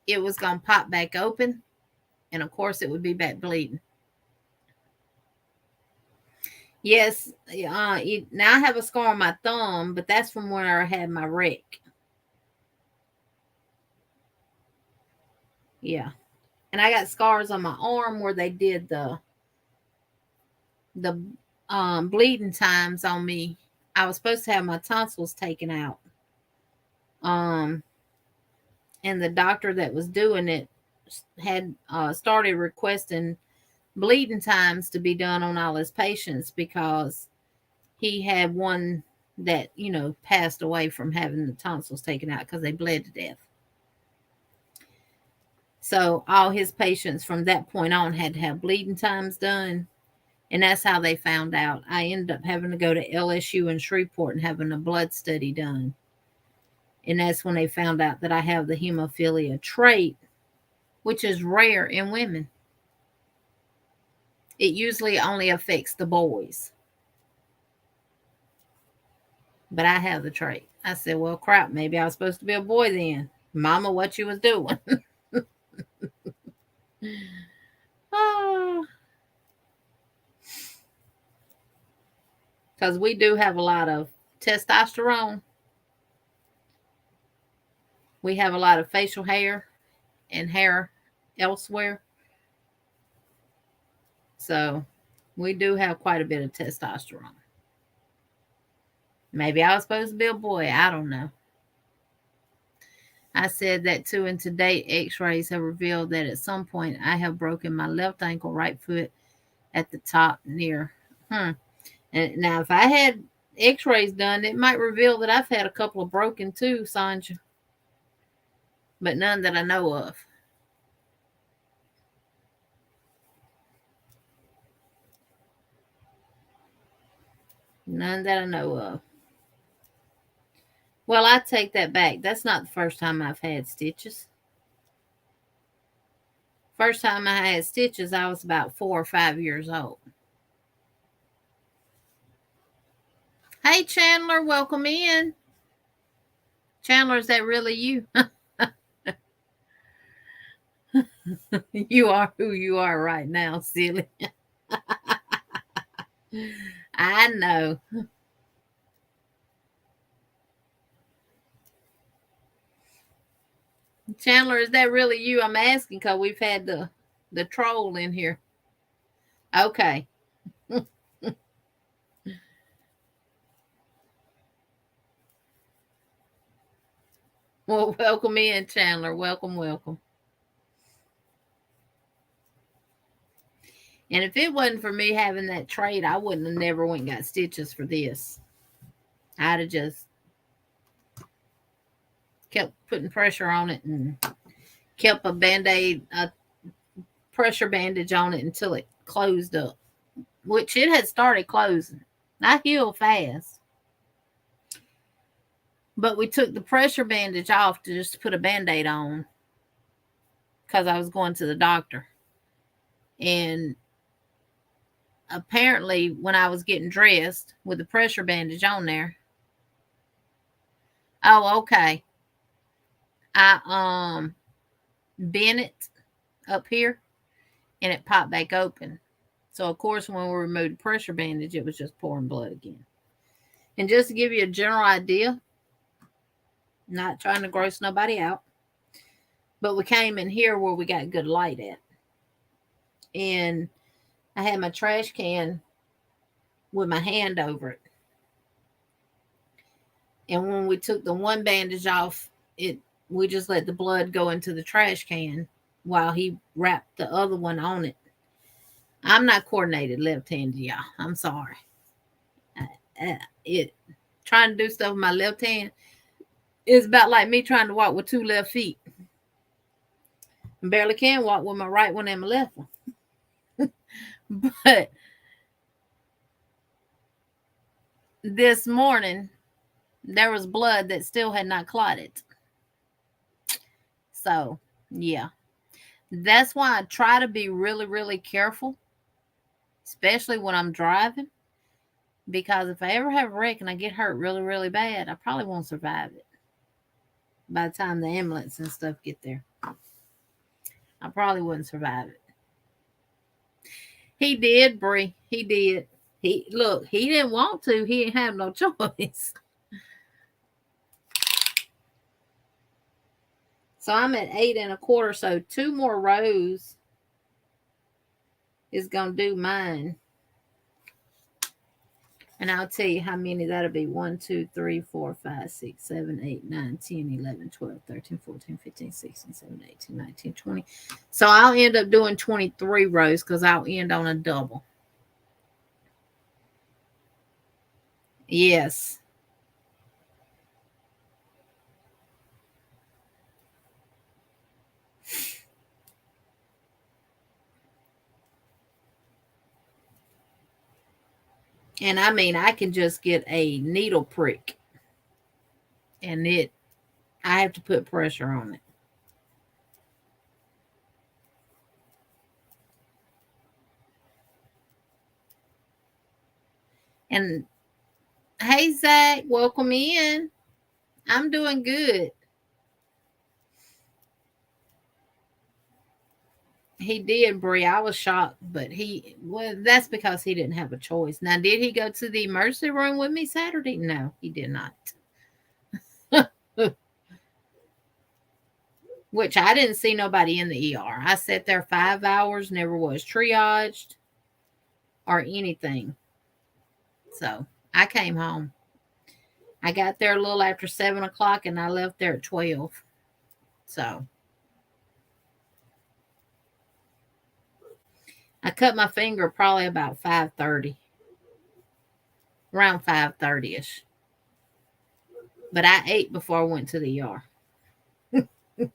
it was going to pop back open. And of course, it would be back bleeding. Yes, now I have a scar on my thumb, but that's from where I had my wreck. Yeah. And I got scars on my arm where they did the bleeding times on me. I was supposed to have my tonsils taken out. And the doctor that was doing it had started requesting bleeding times to be done on all his patients because he had one that, passed away from having the tonsils taken out because they bled to death. So all his patients from that point on had to have bleeding times done. And that's how they found out. I ended up having to go to LSU in Shreveport and having a blood study done. And that's when they found out that I have the hemophilia trait, which is rare in women. It usually only affects the boys. But I have the trait. I said, well, crap, maybe I was supposed to be a boy then. Mama, what you was doing? Because we do have a lot of testosterone. We have a lot of facial hair and hair elsewhere. So we do have quite a bit of testosterone. Maybe I was supposed to be a boy. I don't know. I said that too, and to date, x-rays have revealed that at some point I have broken my left ankle, right foot at the top near. And now, if x-rays done, it might reveal that I've had a couple of broken too, Sanja. But none that I know of. None that I know of. Well, I take that back. That's not the first time I've had stitches. First time I had stitches, I was about 4 or 5 years old. Hey, Chandler, welcome in. Chandler, is that really you? You are who you are right now, silly. I know. Chandler, is that really you? I'm asking because we've had the troll in here. Okay. Well, welcome in, Chandler. Welcome, welcome. And if it wasn't for me having that trait, I wouldn't have never went and got stitches for this. I'd have just kept putting pressure on it and kept a Band-Aid, a pressure bandage on it until it closed up, which it had started closing. I healed fast. But we took the pressure bandage off to just put a Band-Aid on because I was going to the doctor. And apparently when I was getting dressed with the pressure bandage on there. Oh, okay. I bent it up here and it popped back open. So of course when we removed the pressure bandage, it was just pouring blood again. And just to give you a general idea, not trying to gross nobody out, but we came in here where we got good light at. And I had my trash can with my hand over it. And when we took the one bandage off, we just let the blood go into the trash can while he wrapped the other one on it. I'm not coordinated left-handed, y'all. I'm sorry. Trying to do stuff with my left hand is about like me trying to walk with 2 left feet. I barely can walk with my right one and my left one. But this morning, there was blood that still had not clotted. So, yeah. That's why I try to be really, really careful, especially when I'm driving. Because if I ever have a wreck and I get hurt really, really bad, I probably won't survive it. By the time the ambulance and stuff get there, I probably wouldn't survive it. He did, Bree. He did. He didn't want to. He didn't have no choice. So I'm at 8 1/4. So 2 more rows is going to do mine. And I'll tell you how many that'll be. 1, 2, 3, 4, 5, 6, 7, 8, 9, 10, 11, 12, 13, 14, 15, 16, 17, 18, 19, 20. So I'll end up doing 23 rows because I'll end on a double. Yes. And I mean, I can just get a needle prick and I have to put pressure on it. And hey, Zach, welcome in. I'm doing good. He did, Bree. I was shocked, but that's because he didn't have a choice. Now, did he go to the emergency room with me Saturday? No, he did not. Which I didn't see nobody in the ER. I sat there 5 hours, never was triaged or anything. So I came home. I got there a little after 7 o'clock and I left there at 12. So I cut my finger probably about 5:30. around 5:30ish. But I ate before I went to the ER. A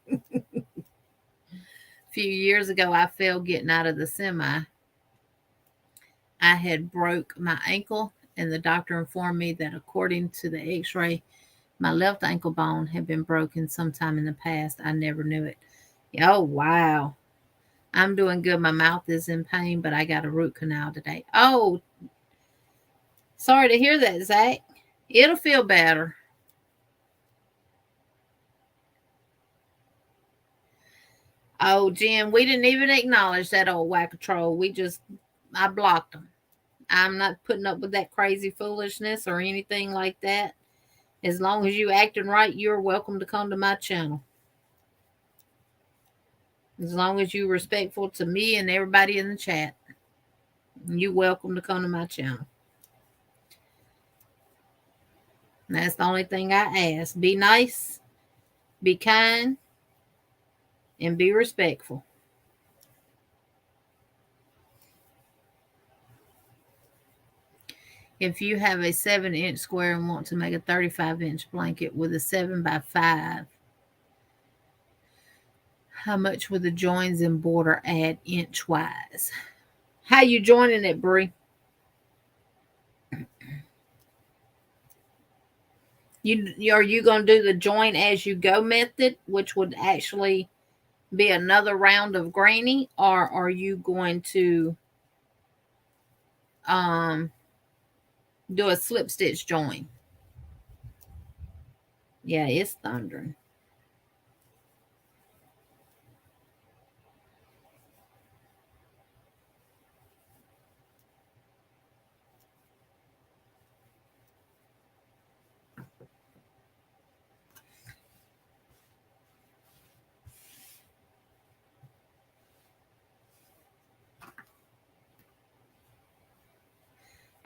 few years ago, I fell getting out of the semi. I had broke my ankle, and the doctor informed me that according to the x-ray, my left ankle bone had been broken sometime in the past. I never knew it. Oh, wow. I'm doing good. My mouth is in pain, but I got a root canal today. Oh, sorry to hear that, Zach. It'll feel better. Oh, Jen, we didn't even acknowledge that old whack-a-troll. I blocked them. I'm not putting up with that crazy foolishness or anything like that. As long as you acting right, you're welcome to come to my channel. As long as you're respectful to me and everybody in the chat, you're welcome to come to my channel. And that's the only thing I ask. Be nice, be kind, and be respectful. If you have a 7-inch square and want to make a 35-inch blanket with a 7x5, how much would the joins and border add inch-wise? How you joining it, Brie? Are you going to do the join as you go method, which would actually be another round of granny, or are you going to do a slip stitch join? Yeah, it's thundering.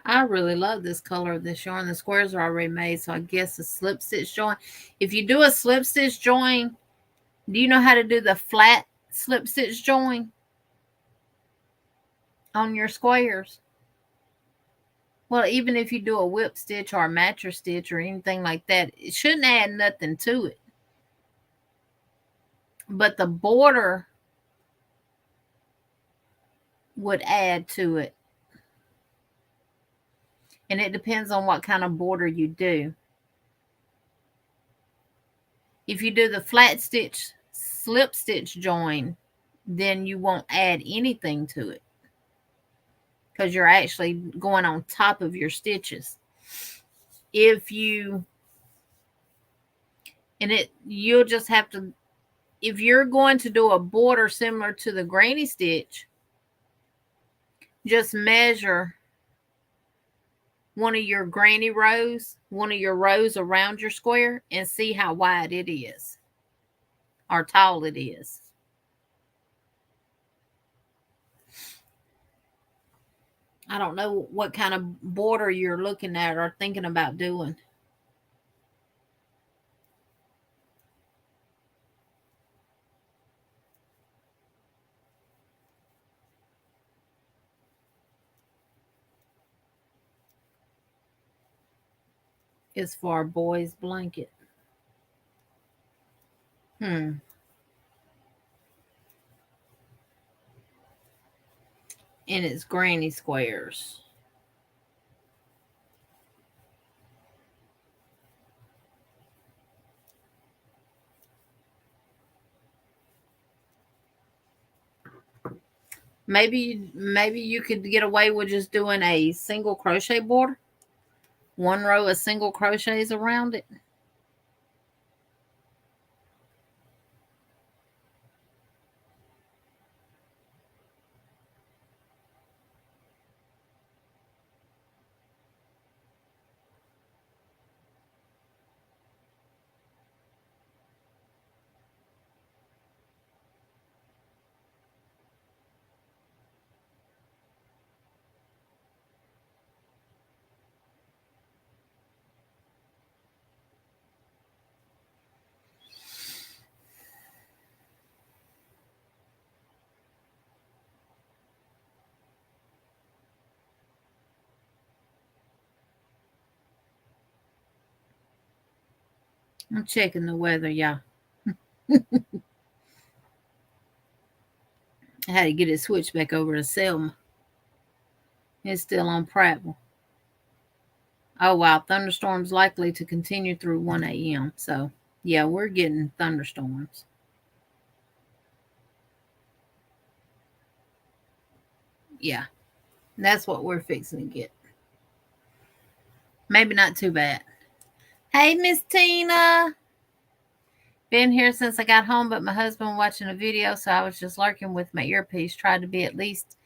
I really love this color of this yarn. The squares are already made, so I guess a slip stitch join. If you do a slip stitch join, do you know how to do the flat slip stitch join on your squares? Well, even if you do a whip stitch or a matcher stitch or anything like that, it shouldn't add nothing to it. But the border would add to it. And it depends on what kind of border you do. If you do the flat stitch slip stitch join, then you won't add anything to it because you're actually going on top of your stitches. You'll just have to, if you're going to do a border similar to the granny stitch, just measure one of your granny rows, one of your rows around your square, and see how wide it is or tall it is. I don't know what kind of border you're looking at or thinking about doing. It's for a boy's blanket. And it's granny squares. Maybe you could get away with just doing a single crochet border. One row of single crochets around it. I'm checking the weather, y'all. I had to get it switched back over to Selma. It's still on Prattville. Oh, wow. Thunderstorms likely to continue through 1 a.m. So, yeah, we're getting thunderstorms. Yeah, that's what we're fixing to get. Maybe not too bad. Hey, Miss Tina. Been here since I got home, but my husband watching a video, so I was just lurking with my earpiece, tried to be at least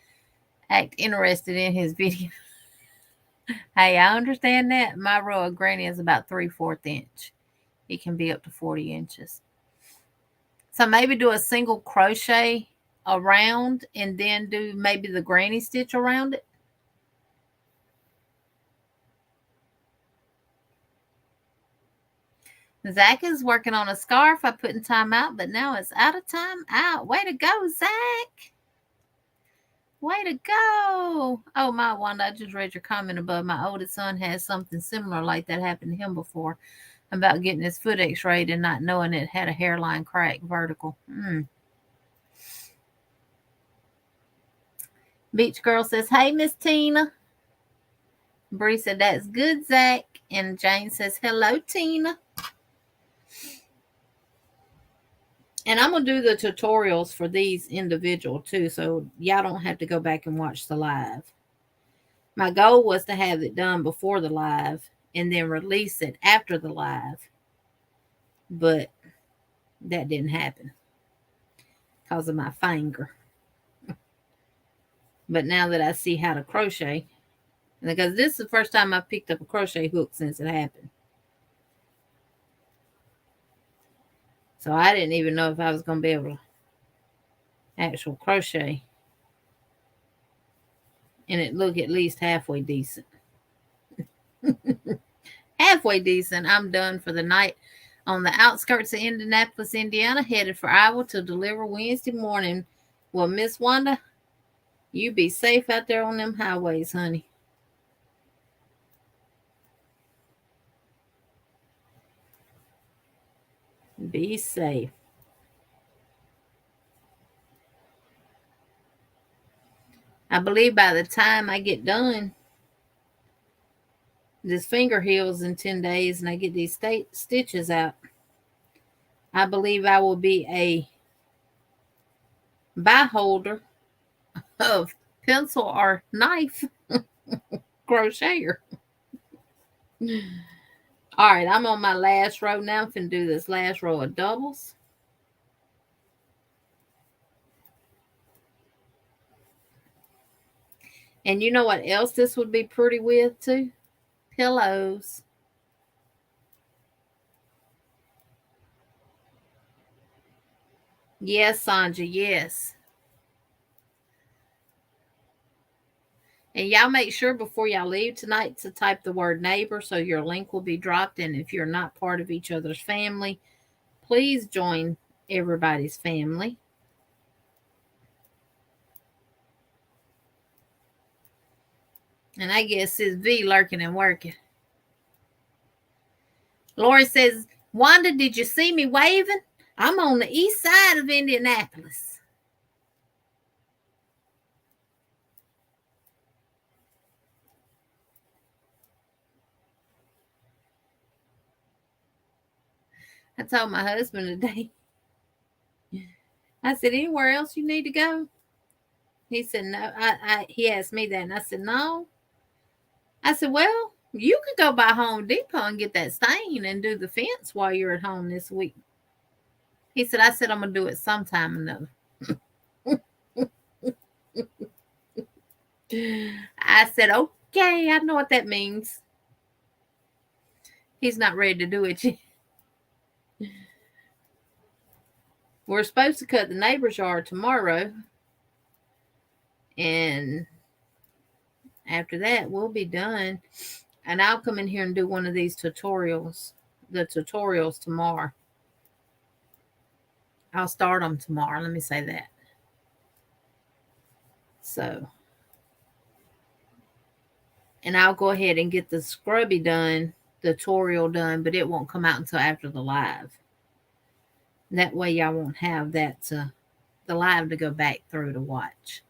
act interested in his video. Hey, I understand that. My row of granny is about 3/4 inch. It can be up to 40 inches. So maybe do a single crochet around and then do maybe the granny stitch around it. Zach is working on a scarf. I put in time out, but now it's out of time out. Way to go, Zach. Way to go. Oh, my Wanda, I just read your comment above. My oldest son has something similar like that happened to him before about getting his foot x-rayed and not knowing it had a hairline crack vertical. Beach Girl says, hey, Miss Tina. Bree said, that's good, Zach. And Jane says, hello, Tina. And I'm going to do the tutorials for these individual too, so y'all don't have to go back and watch the live. My goal was to have it done before the live and then release it after the live. But that didn't happen because of my finger. But now that I see how to crochet, because this is the first time I've picked up a crochet hook since it happened. So I didn't even know if I was going to be able to actual crochet. And it looked at least halfway decent. Halfway decent. I'm done for the night on the outskirts of Indianapolis, Indiana, headed for Iowa to deliver Wednesday morning. Well, Miss Wanda, you be safe out there on them highways, honey. Be safe. I believe by the time I get done, this finger heals in 10 days and I get these stitches out. I believe I will be a buy holder of pencil or knife crocheter. All right, I'm on my last row now. I'm going to do this last row of doubles. And you know what else this would be pretty with too? Pillows. Yes, Sandra, yes. And y'all make sure before y'all leave tonight to type the word neighbor so your link will be dropped. And if you're not part of each other's family, please join everybody's family. And I guess it's V lurking and working. Lori says, Wanda, did you see me waving? I'm on the east side of Indianapolis. I told my husband today, I said, anywhere else you need to go? He said, no. He asked me that, and I said, no. I said, well, you could go by Home Depot and get that stain and do the fence while you're at home this week. He said, I'm going to do it sometime or another. I said, okay, I know what that means. He's not ready to do it yet. We're supposed to cut the neighbor's yard tomorrow. And after that, we'll be done. And I'll come in here and do one of these tutorials, the tutorials tomorrow. I'll start them tomorrow. Let me say that. So, and I'll go ahead and get the scrubby done, tutorial done, but it won't come out until after the live. That way y'all won't have that the live to go back through to watch.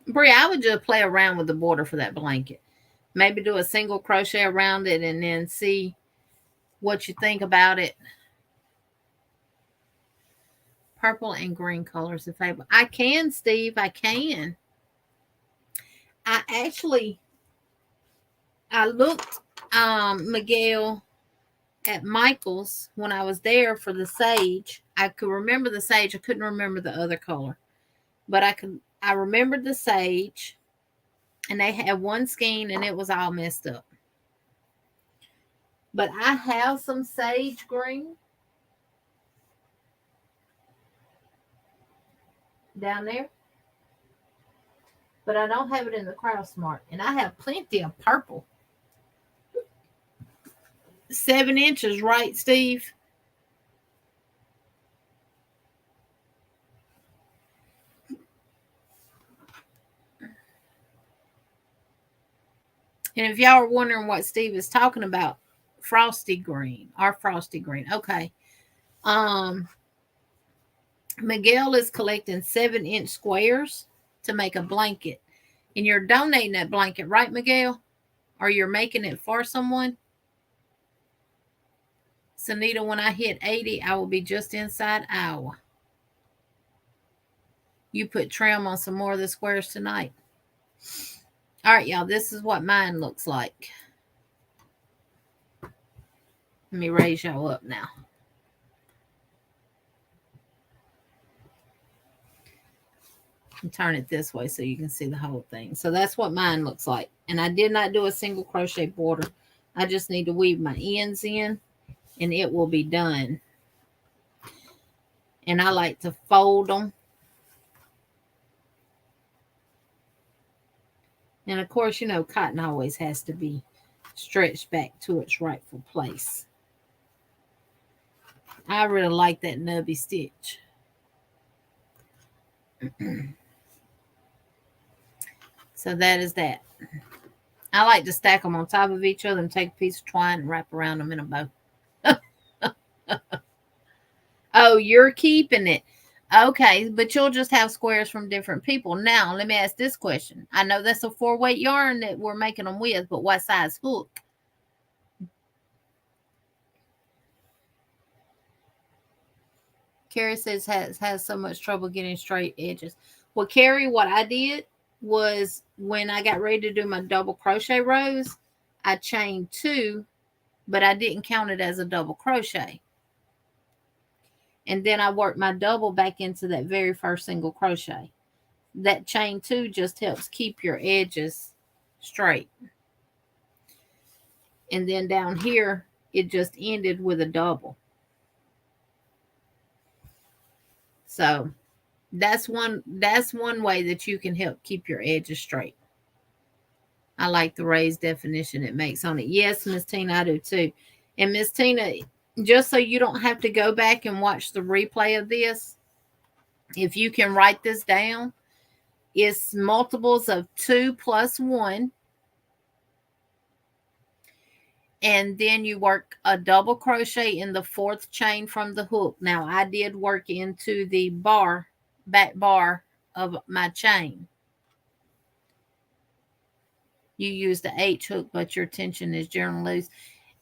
Brie, I would just play around with the border for that blanket. Maybe do a single crochet around it and then see what you think about it. Purple and green colors if able. I can, Steve. I can. I looked, Miguel, at Michael's when I was there for the sage. I could remember the sage. I couldn't remember the other color, but I remembered the sage, and they had one skein, and it was all messed up. But I have some sage green down there, but I don't have it in the Crowd Smart, and I have plenty of purple. 7 inches, right, Steve? And if y'all are wondering what Steve is talking about, frosty green, our frosty green. Okay. Miguel is collecting 7-inch squares to make a blanket. And you're donating that blanket, right, Miguel? Or you're making it for someone? Sunita, when I hit 80, I will be just inside Iowa. You put trim on some more of the squares tonight. All right, y'all, this is what mine looks like. Let me raise y'all up now. And turn it this way so you can see the whole thing. So that's what mine looks like. And I did not do a single crochet border. I just need to weave my ends in, and it will be done. And I like to fold them. And of course, you know, cotton always has to be stretched back to its rightful place. I really like that Nubby stitch. So that is that. I like to stack them on top of each other and take a piece of twine and wrap around them in a bow. Oh, you're keeping it. Okay, but you'll just have squares from different people. Now, let me ask this question. I know that's a 4-weight yarn that we're making them with, but what size hook? Carrie says has so much trouble getting straight edges. Well, Carrie, what I did was when I got ready to do my double crochet rows, I chained 2, but I didn't count it as a double crochet. And then I worked my double back into that very first single crochet. That chain 2 just helps keep your edges straight. And then down here, it just ended with a double. So that's one way that you can help keep your edges straight. I like the raised definition it makes on it. Yes, Miss Tina, I do too. And Miss Tina, just so you don't have to go back and watch the replay of this, if you can write this down, it's multiples of 2 plus 1. And then you work a double crochet in the 4th chain from the hook. Now, I did work into the back bar of my chain. You use the H hook, but your tension is generally loose.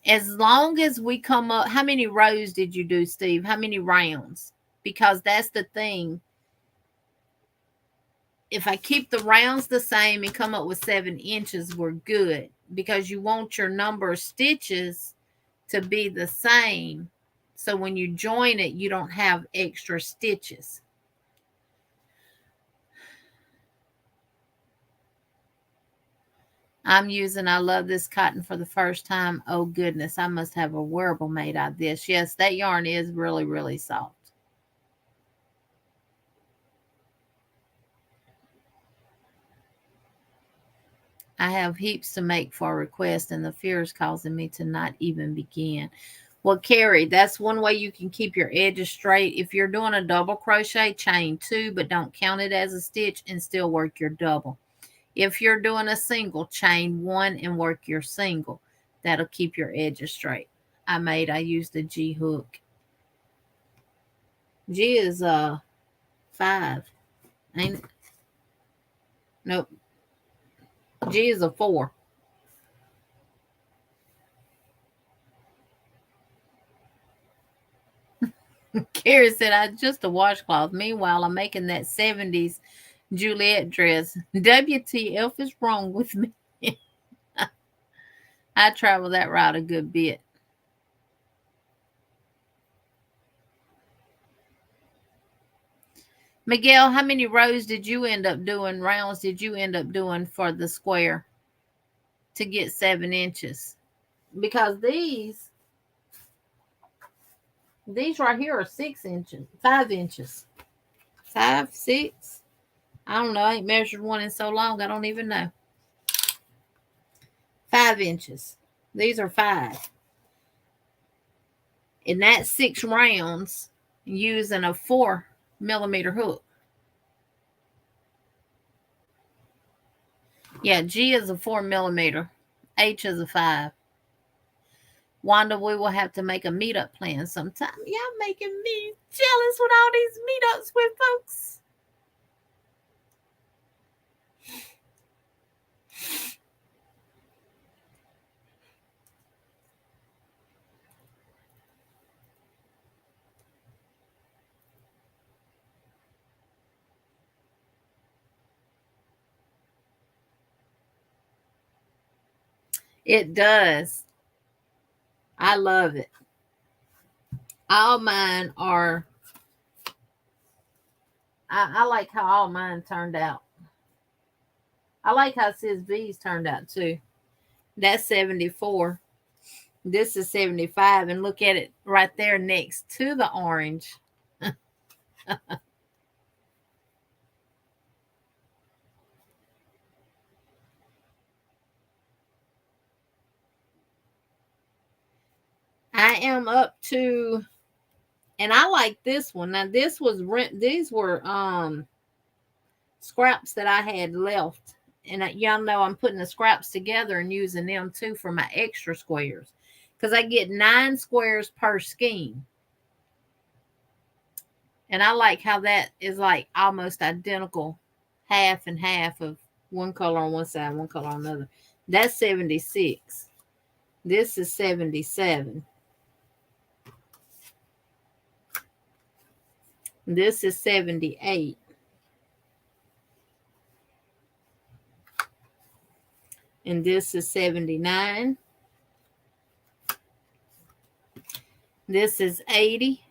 As long as we come up, how many rows did you do, Steve? How many rounds? Because that's the thing. If I keep the rounds the same and come up with 7 inches, we're good. Because you want your number of stitches to be the same. So when you join it, you don't have extra stitches. I love this cotton for the first time. Oh, goodness, I must have a wearable made out of this. Yes, that yarn is really, really soft. I have heaps to make for a request, and the fear is causing me to not even begin. Well, Carrie, that's one way you can keep your edges straight. If you're doing a double crochet, chain 2, but don't count it as a stitch and still work your double. If you're doing a single, chain 1 and work your single. That'll keep your edges straight. I used a G hook. G is 5. Ain't it? Nope. G is a 4. Carrie said, I just a washcloth. Meanwhile, I'm making that 70s Juliet dress. WTF is wrong with me? I travel that route a good bit. Miguel, how many rows did you end up doing, rounds did you end up doing for the square to get 7 inches? Because these right here are 6 inches, 5 inches. 5, 6. I don't know. I ain't measured one in so long. I don't even know. 5 inches. These are 5. And that's 6 rounds using a 4mm hook. Yeah, G is a 4mm. H is a 5. Wanda, we will have to make a meetup plan sometime. Y'all making me jealous with all these meetups with folks. It does. I love it. All mine are, I like how all mine turned out. I like how Sis V's turned out too. That's 74. This is 75. And look at it right there next to the orange. I am up to, and I like this one. Now this was these were scraps that I had left. And y'all know I'm putting the scraps together and using them too for my extra squares. Because I get 9 squares per skein. And I like how that is like almost identical, half and half of one color on one side, one color on the other. That's 76. This is 77. This is 78. And this is 79. This is 80.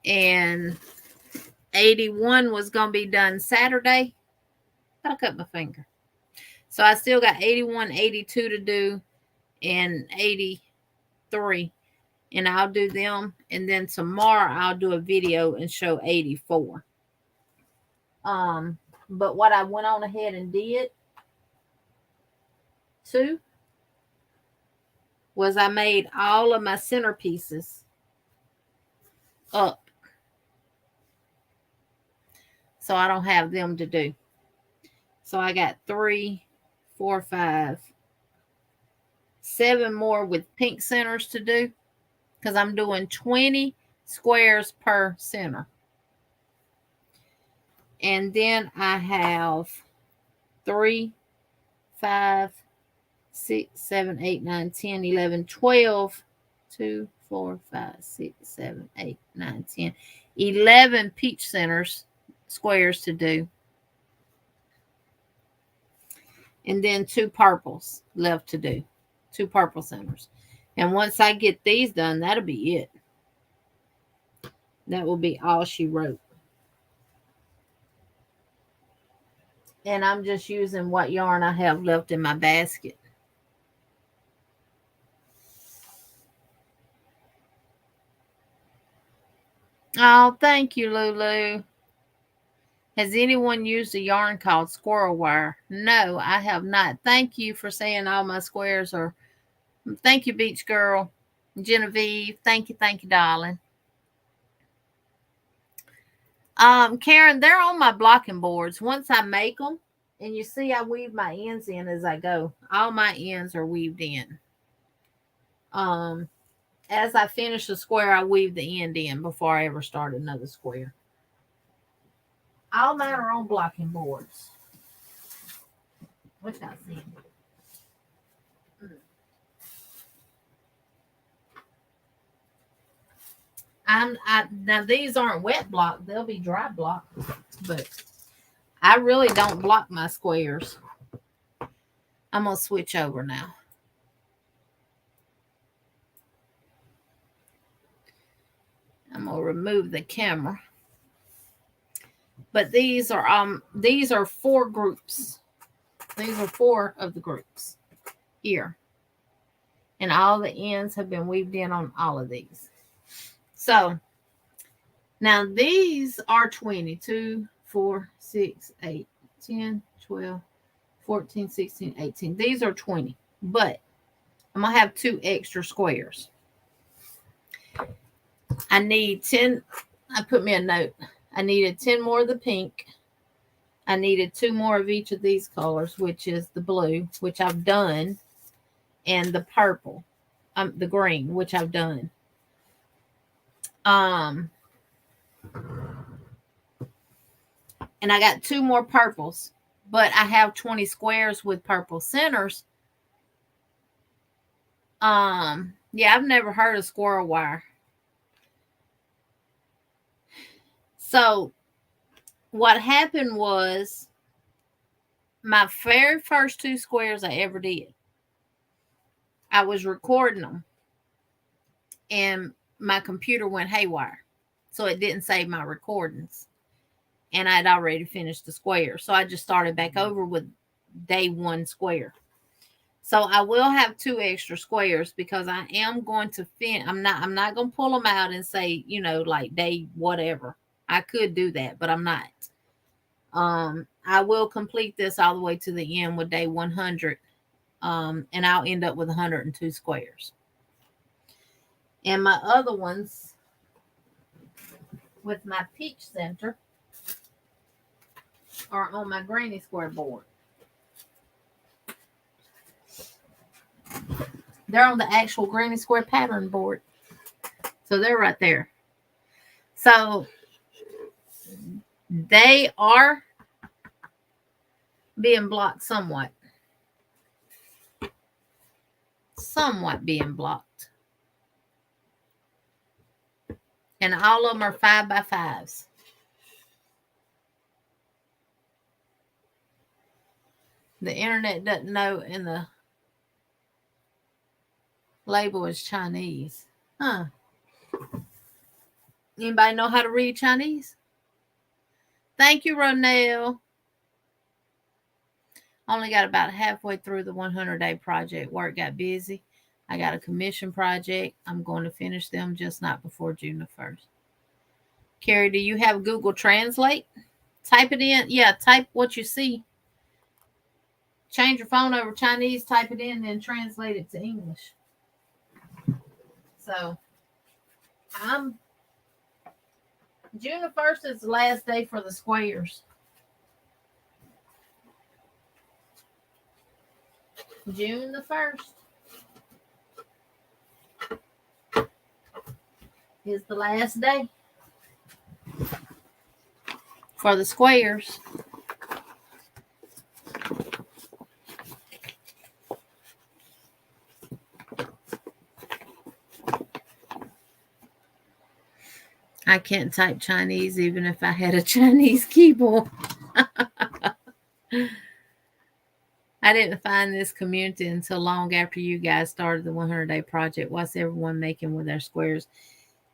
And 81 was going to be done Saturday. I'll cut my finger. So I still got 81, 82 to do, and 83. And I'll do them. And then tomorrow I'll do a video and show 84. But what I went on ahead and did too was I made all of my centerpieces up. So I don't have them to do. So I got 3, 4, 5, 7 more with pink centers to do. Because I'm doing 20 squares per center. And then I have 3, 5, 6, 7, 8, 9, 10, 11, 12, 2, 4, 5, 6, 7, 8, 9, 10, 11 peach centers, squares to do. And then 2 purples left to do. 2 purple centers. And once I get these done, that'll be it. That will be all she wrote. And I'm just using what yarn I have left in my basket. Oh, thank you, Lulu. Has anyone used a yarn called squirrel wire? No, I have not. Thank you for saying all my squares are. Thank you, Beach Girl. Genevieve, thank you, darling. Karen, they're on my blocking boards. Once I make them, and you see I weave my ends in as I go. All my ends are weaved in. As I finish a square, I weave the end in before I ever start another square. All mine are on blocking boards. Which I see. Now these aren't wet block, they'll be dry block, but I really don't block my squares. I'm gonna switch over now. I'm gonna remove the camera. But these are 4 groups. These are 4 of the groups here. And all the ends have been weaved in on all of these. So now these are 20, 2, 4, 6, 8, 10, 12, 14, 16, 18. These are 20, but I'm going to have 2 extra squares. I need 10. I put me a note. I needed 10 more of the pink. I needed 2 more of each of these colors, which is the blue, which I've done, and the purple, the green, which I've done. And I got 2 more purples, but I have 20 squares with purple centers. Yeah, I've never heard of squirrel wire. So what happened was my very first 2 squares I ever did, I was recording them and my computer went haywire. So it didn't save my recordings. And I'd already finished the square. So I just started back over with day 1 square. So I will have 2 extra squares because I am going to I'm not going to pull them out and say, like day whatever. I could do that, but I'm not. I will complete this all the way to the end with day 100. And I'll end up with 102 squares. And my other ones with my peach center are on my granny square board. They're on the actual granny square pattern board. So they're right there. So they are being blocked somewhat. Somewhat being blocked. And all of them are 5x5s. The internet doesn't know, and the label is Chinese. Huh. Anybody know how to read Chinese? Thank you, Ronell. Only got about halfway through the 100-day project. Work got busy. I got a commission project. I'm going to finish them, just not before June the 1st. Carrie, do you have Google Translate? Type it in. Yeah, type what you see. Change your phone over Chinese, type it in, then translate it to English. So, June the 1st is the last day for the squares. June the 1st is the last day for the squares. I can't type Chinese even if I had a Chinese keyboard. I didn't find this community until long after you guys started the 100-day project. What's everyone making with their squares?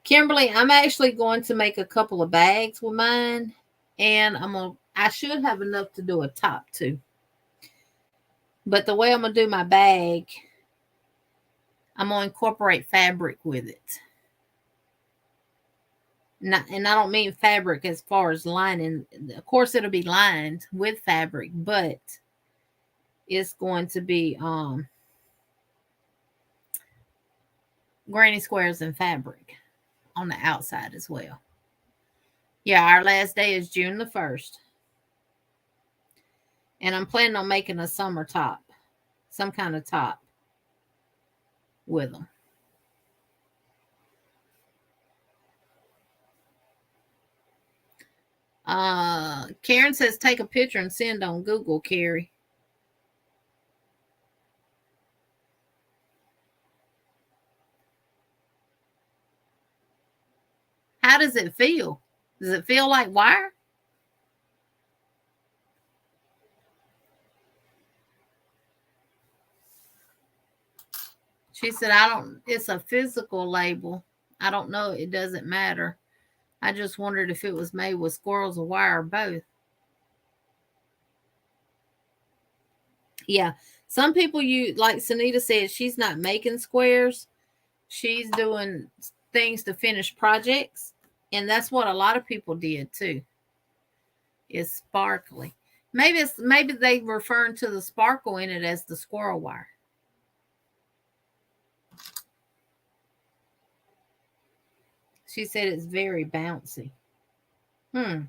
Kimberly, I'm actually going to make a couple of bags with mine, and I should have enough to do a top too. But the way I'm going to do my bag, I'm going to incorporate fabric with it. And I don't mean fabric as far as lining. Of course, it'll be lined with fabric, but it's going to be granny squares and fabric on the outside as well. Yeah, our last day is June the 1st. And I'm planning on making a summer top. Some kind of top with them. Karen says take a picture and send on Google, Carrie. How does it feel? Does it feel like wire? She said, it's a physical label. I don't know. It doesn't matter. I just wondered if it was made with squirrels or wire or both. Yeah. Some people like Sunita said, she's not making squares. She's doing things to finish projects. And that's what a lot of people did too. Is sparkly. Maybe they referring to the sparkle in it as the squirrel wire. She said it's very bouncy. Oh,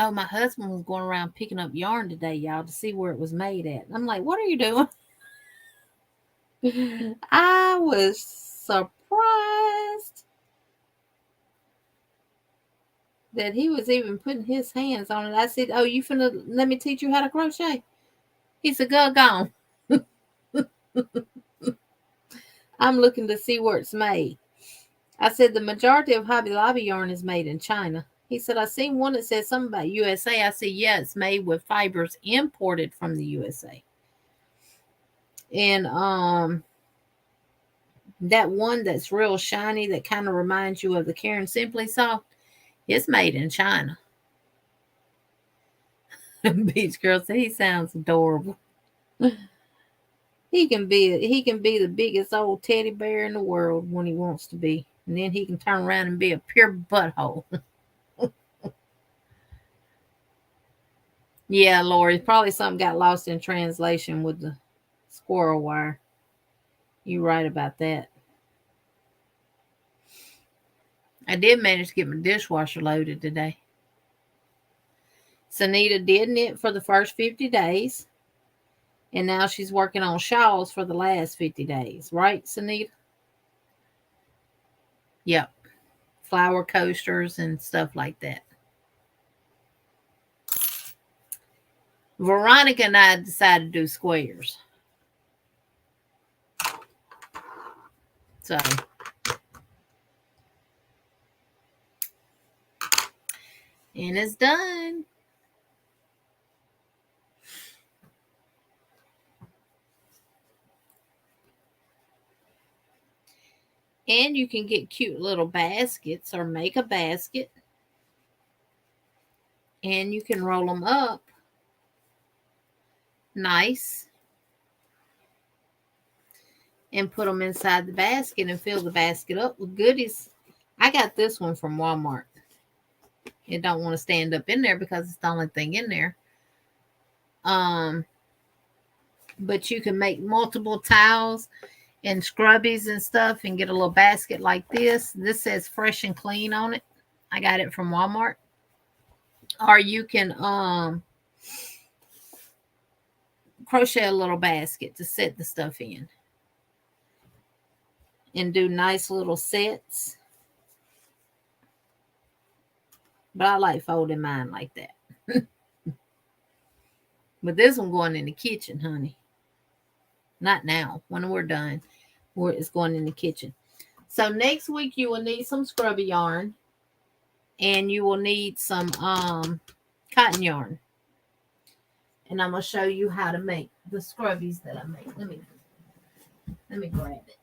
my husband was going around picking up yarn today, y'all, to see where it was made at. I'm like, what are you doing? I was surprised that he was even putting his hands on it. I said, oh, you finna let me teach you how to crochet? He said, go on. I'm looking to see where it's made. I said, the majority of Hobby Lobby yarn is made in China. He said, I seen one that said something about USA. I said, yeah, it's made with fibers imported from the USA. And that one that's real shiny that kind of reminds you of the Karen Simply Soft, it's made in China. Beach Girl said he sounds adorable. He can be the biggest old teddy bear in the world when he wants to be. And then he can turn around and be a pure butthole. Yeah, Lori, probably something got lost in translation with the squirrel wire. You're right about that. I did manage to get my dishwasher loaded today. Sunita did knit for the first 50 days. And now she's working on shawls for the last 50 days. Right, Sunita? Yep. Flower coasters and stuff like that. Veronica and I decided to do squares. So and it's done. And you can get cute little baskets or make a basket. And you can roll them up nice and put them inside the basket and fill the basket up with goodies. I got this one from Walmart. It don't want to stand up in there because it's the only thing in there. But you can make multiple towels and scrubbies and stuff and get a little basket like this. This says fresh and clean on it. I got it from Walmart. Or you can crochet a little basket to set the stuff in and do nice little sets. But I like folding mine like that. But this one going in the kitchen, honey. Not now. When we're done, it's going in the kitchen. So next week you will need some scrubby yarn. And you will need some cotton yarn. And I'm going to show you how to make the scrubbies that I make. Let me grab it.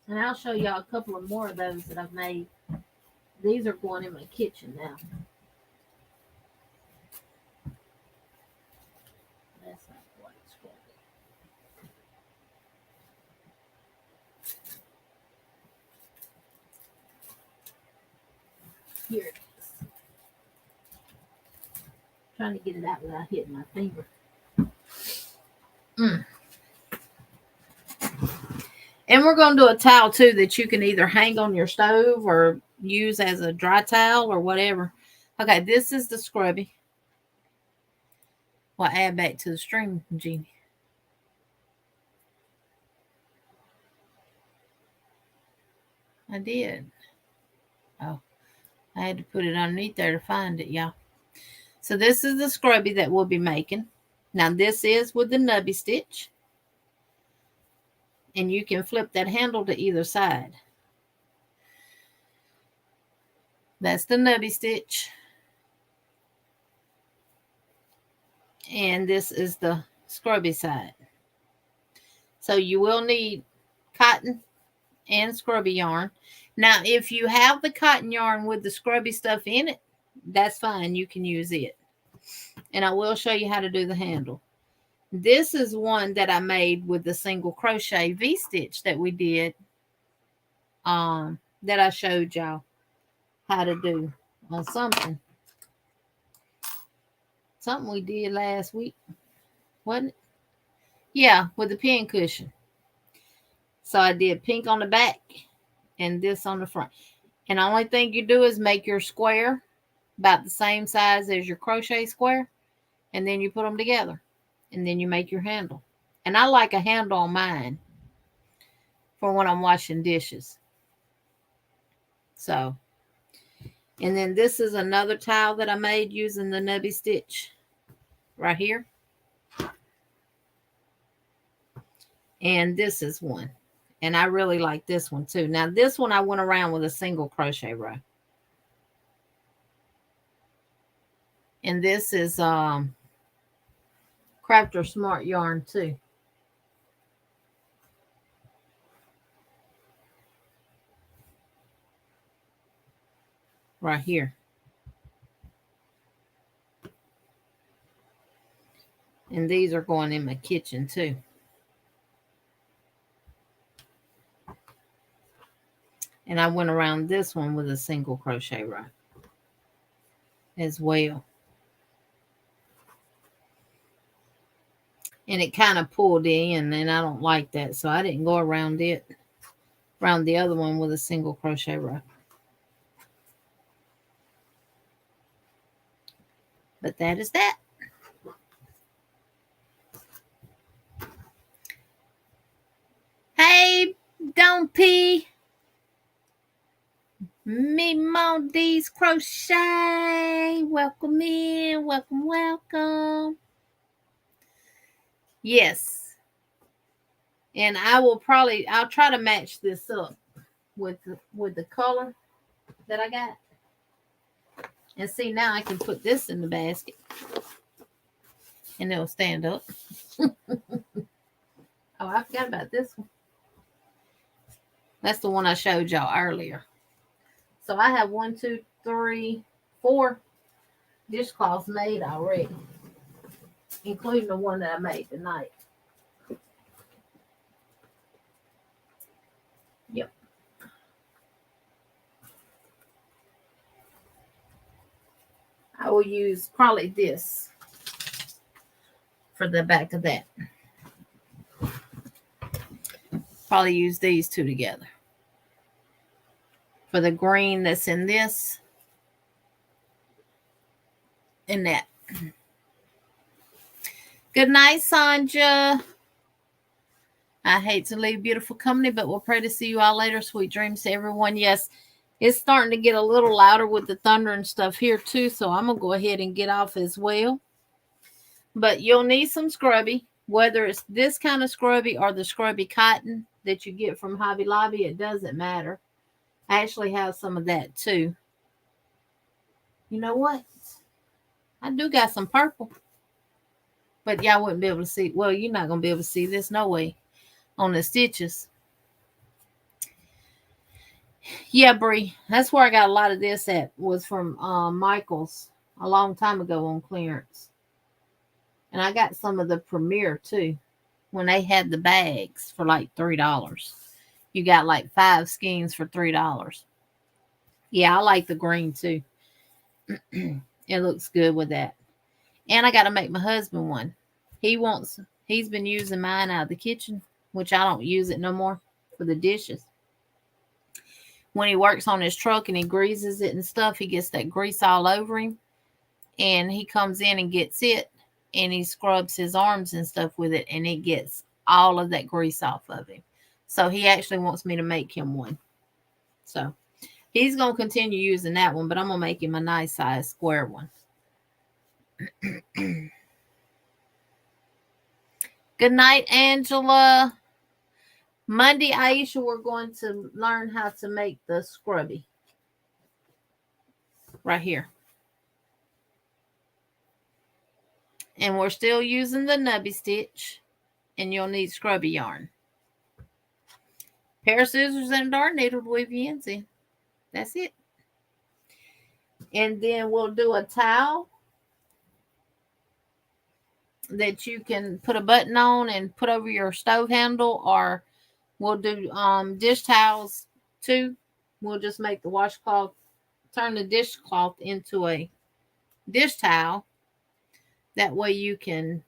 And I'll show y'all a couple of more of those that I've made. These are going in my kitchen now. That's not quite scrubby. Here it is. Trying to get it out without hitting my finger. And we're going to do a towel too that you can either hang on your stove or use as a dry towel or whatever. Okay, this is the scrubby. We'll add back to the string, Jeannie. I did. Oh, I had to put it underneath there to find it, y'all. So this is the scrubby that we'll be making. Now this is with the nubby stitch. And you can flip that handle to either side. That's the nubby stitch. And this is the scrubby side. So you will need cotton and scrubby yarn. Now, if you have the cotton yarn with the scrubby stuff in it, that's fine. You can use it. And I will show you how to do the handle. This is one that I made with the single crochet V-stitch that we did. That I showed y'all how to do on something. Something we did last week. Wasn't it? Yeah, with the pin cushion. So I did pink on the back and this on the front. And the only thing you do is make your square about the same size as your crochet square. And then you put them together. And then you make your handle. And I like a handle on mine for when I'm washing dishes. So, and then this is another towel that I made using the nubby stitch right here. And this is one. And I really like this one too. Now this one I went around with a single crochet row. And this is Crafter Smart yarn too. Right here. And these are going in my kitchen too. And I went around this one with a single crochet row as well. And it kind of pulled in, and I don't like that. So I didn't go around it, around the other one with a single crochet row. But that is that. Hey, Don't Pee. Me Mondays Crochet. Welcome in. Welcome, welcome. Yes. And I'll try to match this up with the color that I got. And see, now I can put this in the basket. And it'll stand up. Oh, I forgot about this one. That's the one I showed y'all earlier. So I have 1, 2, 3, 4 dishcloths made already, including the one that I made tonight. Yep. I will use probably this for the back of that. Probably use these two together. For the green that's in this and that. Good night, Sanja. I hate to leave beautiful company, but we'll pray to see you all later. Sweet dreams to everyone. Yes, it's starting to get a little louder with the thunder and stuff here too, so I'm going to go ahead and get off as well. But you'll need some scrubby, whether it's this kind of scrubby or the scrubby cotton that you get from Hobby Lobby. It doesn't matter. I actually have some of that too. You know what? I do got some purple. But y'all wouldn't be able to see. Well, you're not going to be able to see this. No way. On the stitches. Yeah, Bree. That's where I got a lot of this at. Was from Michael's a long time ago on clearance. And I got some of the Premier too. When they had the bags for like $3. You got like 5 skeins for $3. Yeah, I like the green too. It looks good with that. And I got to make my husband one. He's been using mine out of the kitchen, which I don't use it no more. for the dishes. When he works on his truck and he greases it and stuff, he gets that grease all over him. And he comes in and gets it, and he scrubs his arms and stuff with it, and it gets all of that grease off of him. So he actually wants me to make him one. So he's going to continue using that one, but I'm going to make him a nice size square one. Good night, Angela. Monday, Aisha, we're going to learn how to make the scrubby. Right here. And we're still using the Nubby stitch. And you'll need scrubby yarn. Pair of scissors and a darn needle to weave your ends in. That's it. And then we'll do a towel that you can put a button on and put over your stove handle, or we'll do dish towels too. We'll just make the washcloth, turn the dishcloth into a dish towel. That way you can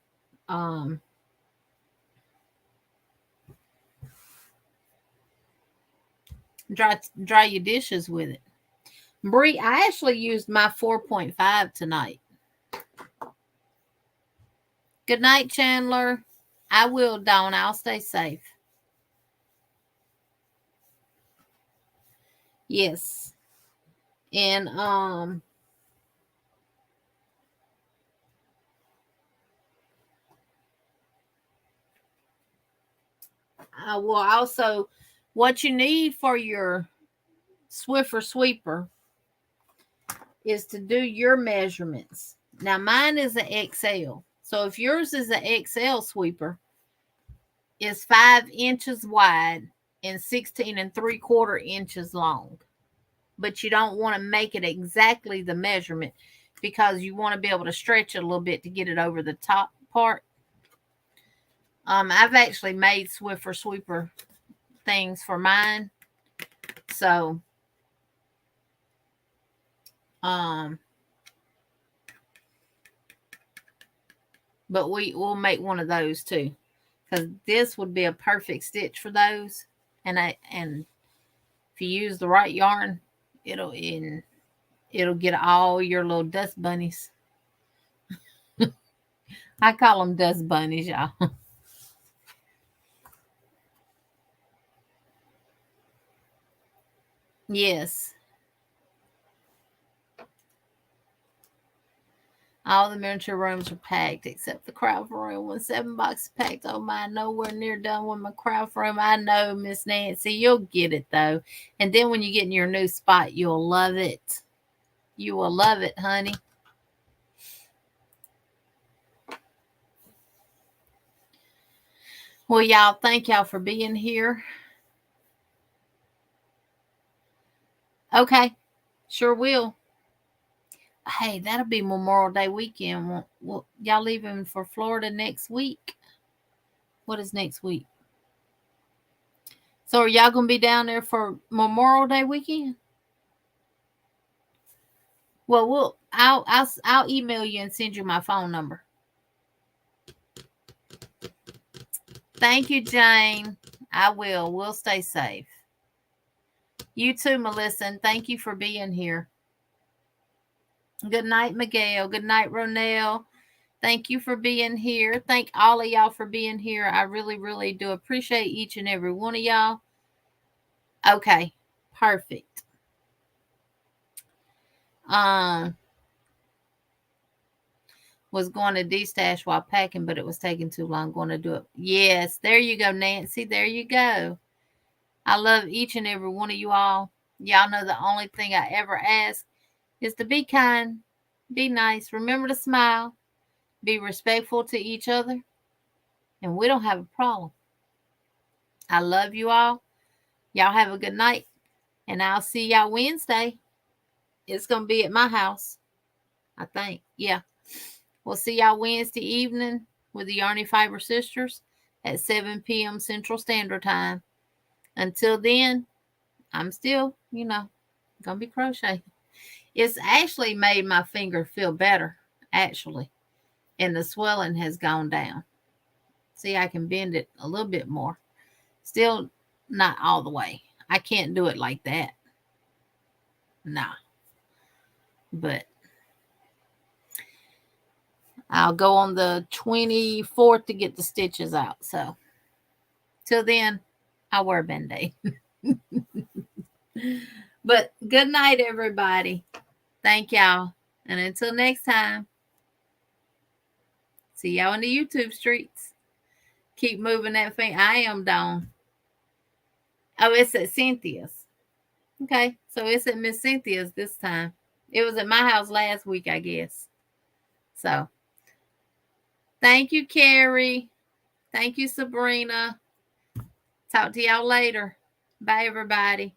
dry your dishes with it. Bree, I actually used my 4.5 tonight. Good night, Chandler. I will, Dawn. I'll stay safe. Yes. And I will also, what you need for your Swiffer sweeper is to do your measurements. Now mine is an XL. So if yours is an XL sweeper, it's 5 inches wide and 16 3/4 inches long. But you don't want to make it exactly the measurement because you want to be able to stretch it a little bit to get it over the top part. I've actually made Swiffer sweeper things for mine. So, but we'll make one of those too, because this would be a perfect stitch for those. And if you use the right yarn, it'll get all your little dust bunnies. I call them dust bunnies, y'all. Yes. All the miniature rooms are packed except the craft room. When 7 boxes packed, oh my, nowhere near done with my craft room. I know, Miss Nancy, you'll get it though. And then when you get in your new spot, you'll love it. You will love it, honey. Well, y'all, thank y'all for being here. Okay, sure will. Hey, that'll be Memorial Day weekend. Well, y'all leaving for Florida next week? What is next week? So are y'all gonna be down there for Memorial Day weekend? Well, I'll email you and send you my phone number. Thank you, Jane. I will. We'll stay safe. You too, Melissa, and thank you for being here. Good night, Miguel. Good night, Ronell. Thank you for being here. Thank all of y'all for being here. I really, really do appreciate each and every one of y'all. Okay, perfect. Was going to destash while packing, but it was taking too long. Going to do it. Yes, there you go, Nancy. There you go. I love each and every one of you all. Y'all know the only thing I ever ask is to be kind, be nice, remember to smile, be respectful to each other, and we don't have a problem. I love you all. Y'all have a good night, and I'll see y'all Wednesday. It's going to be at my house, I think. Yeah. We'll see y'all Wednesday evening with the Yarny Fiber Sisters at 7 p.m. Central Standard Time. Until then, I'm still, going to be crocheting. It's actually made my finger feel better, actually. And the swelling has gone down. See, I can bend it a little bit more. Still Not all the way. I can't do it like that. Nah. But I'll go on the 24th to get the stitches out. So till then, I'll wear a Band-Aid. But good night, everybody. Thank y'all. And until next time, see y'all in the YouTube streets. Keep moving that thing. I am Dawn. Oh, it's at Cynthia's. Okay, so it's at Miss Cynthia's this time. It was at my house last week, I guess. So, thank you, Carrie. Thank you, Sabrina. Talk to y'all later. Bye, everybody.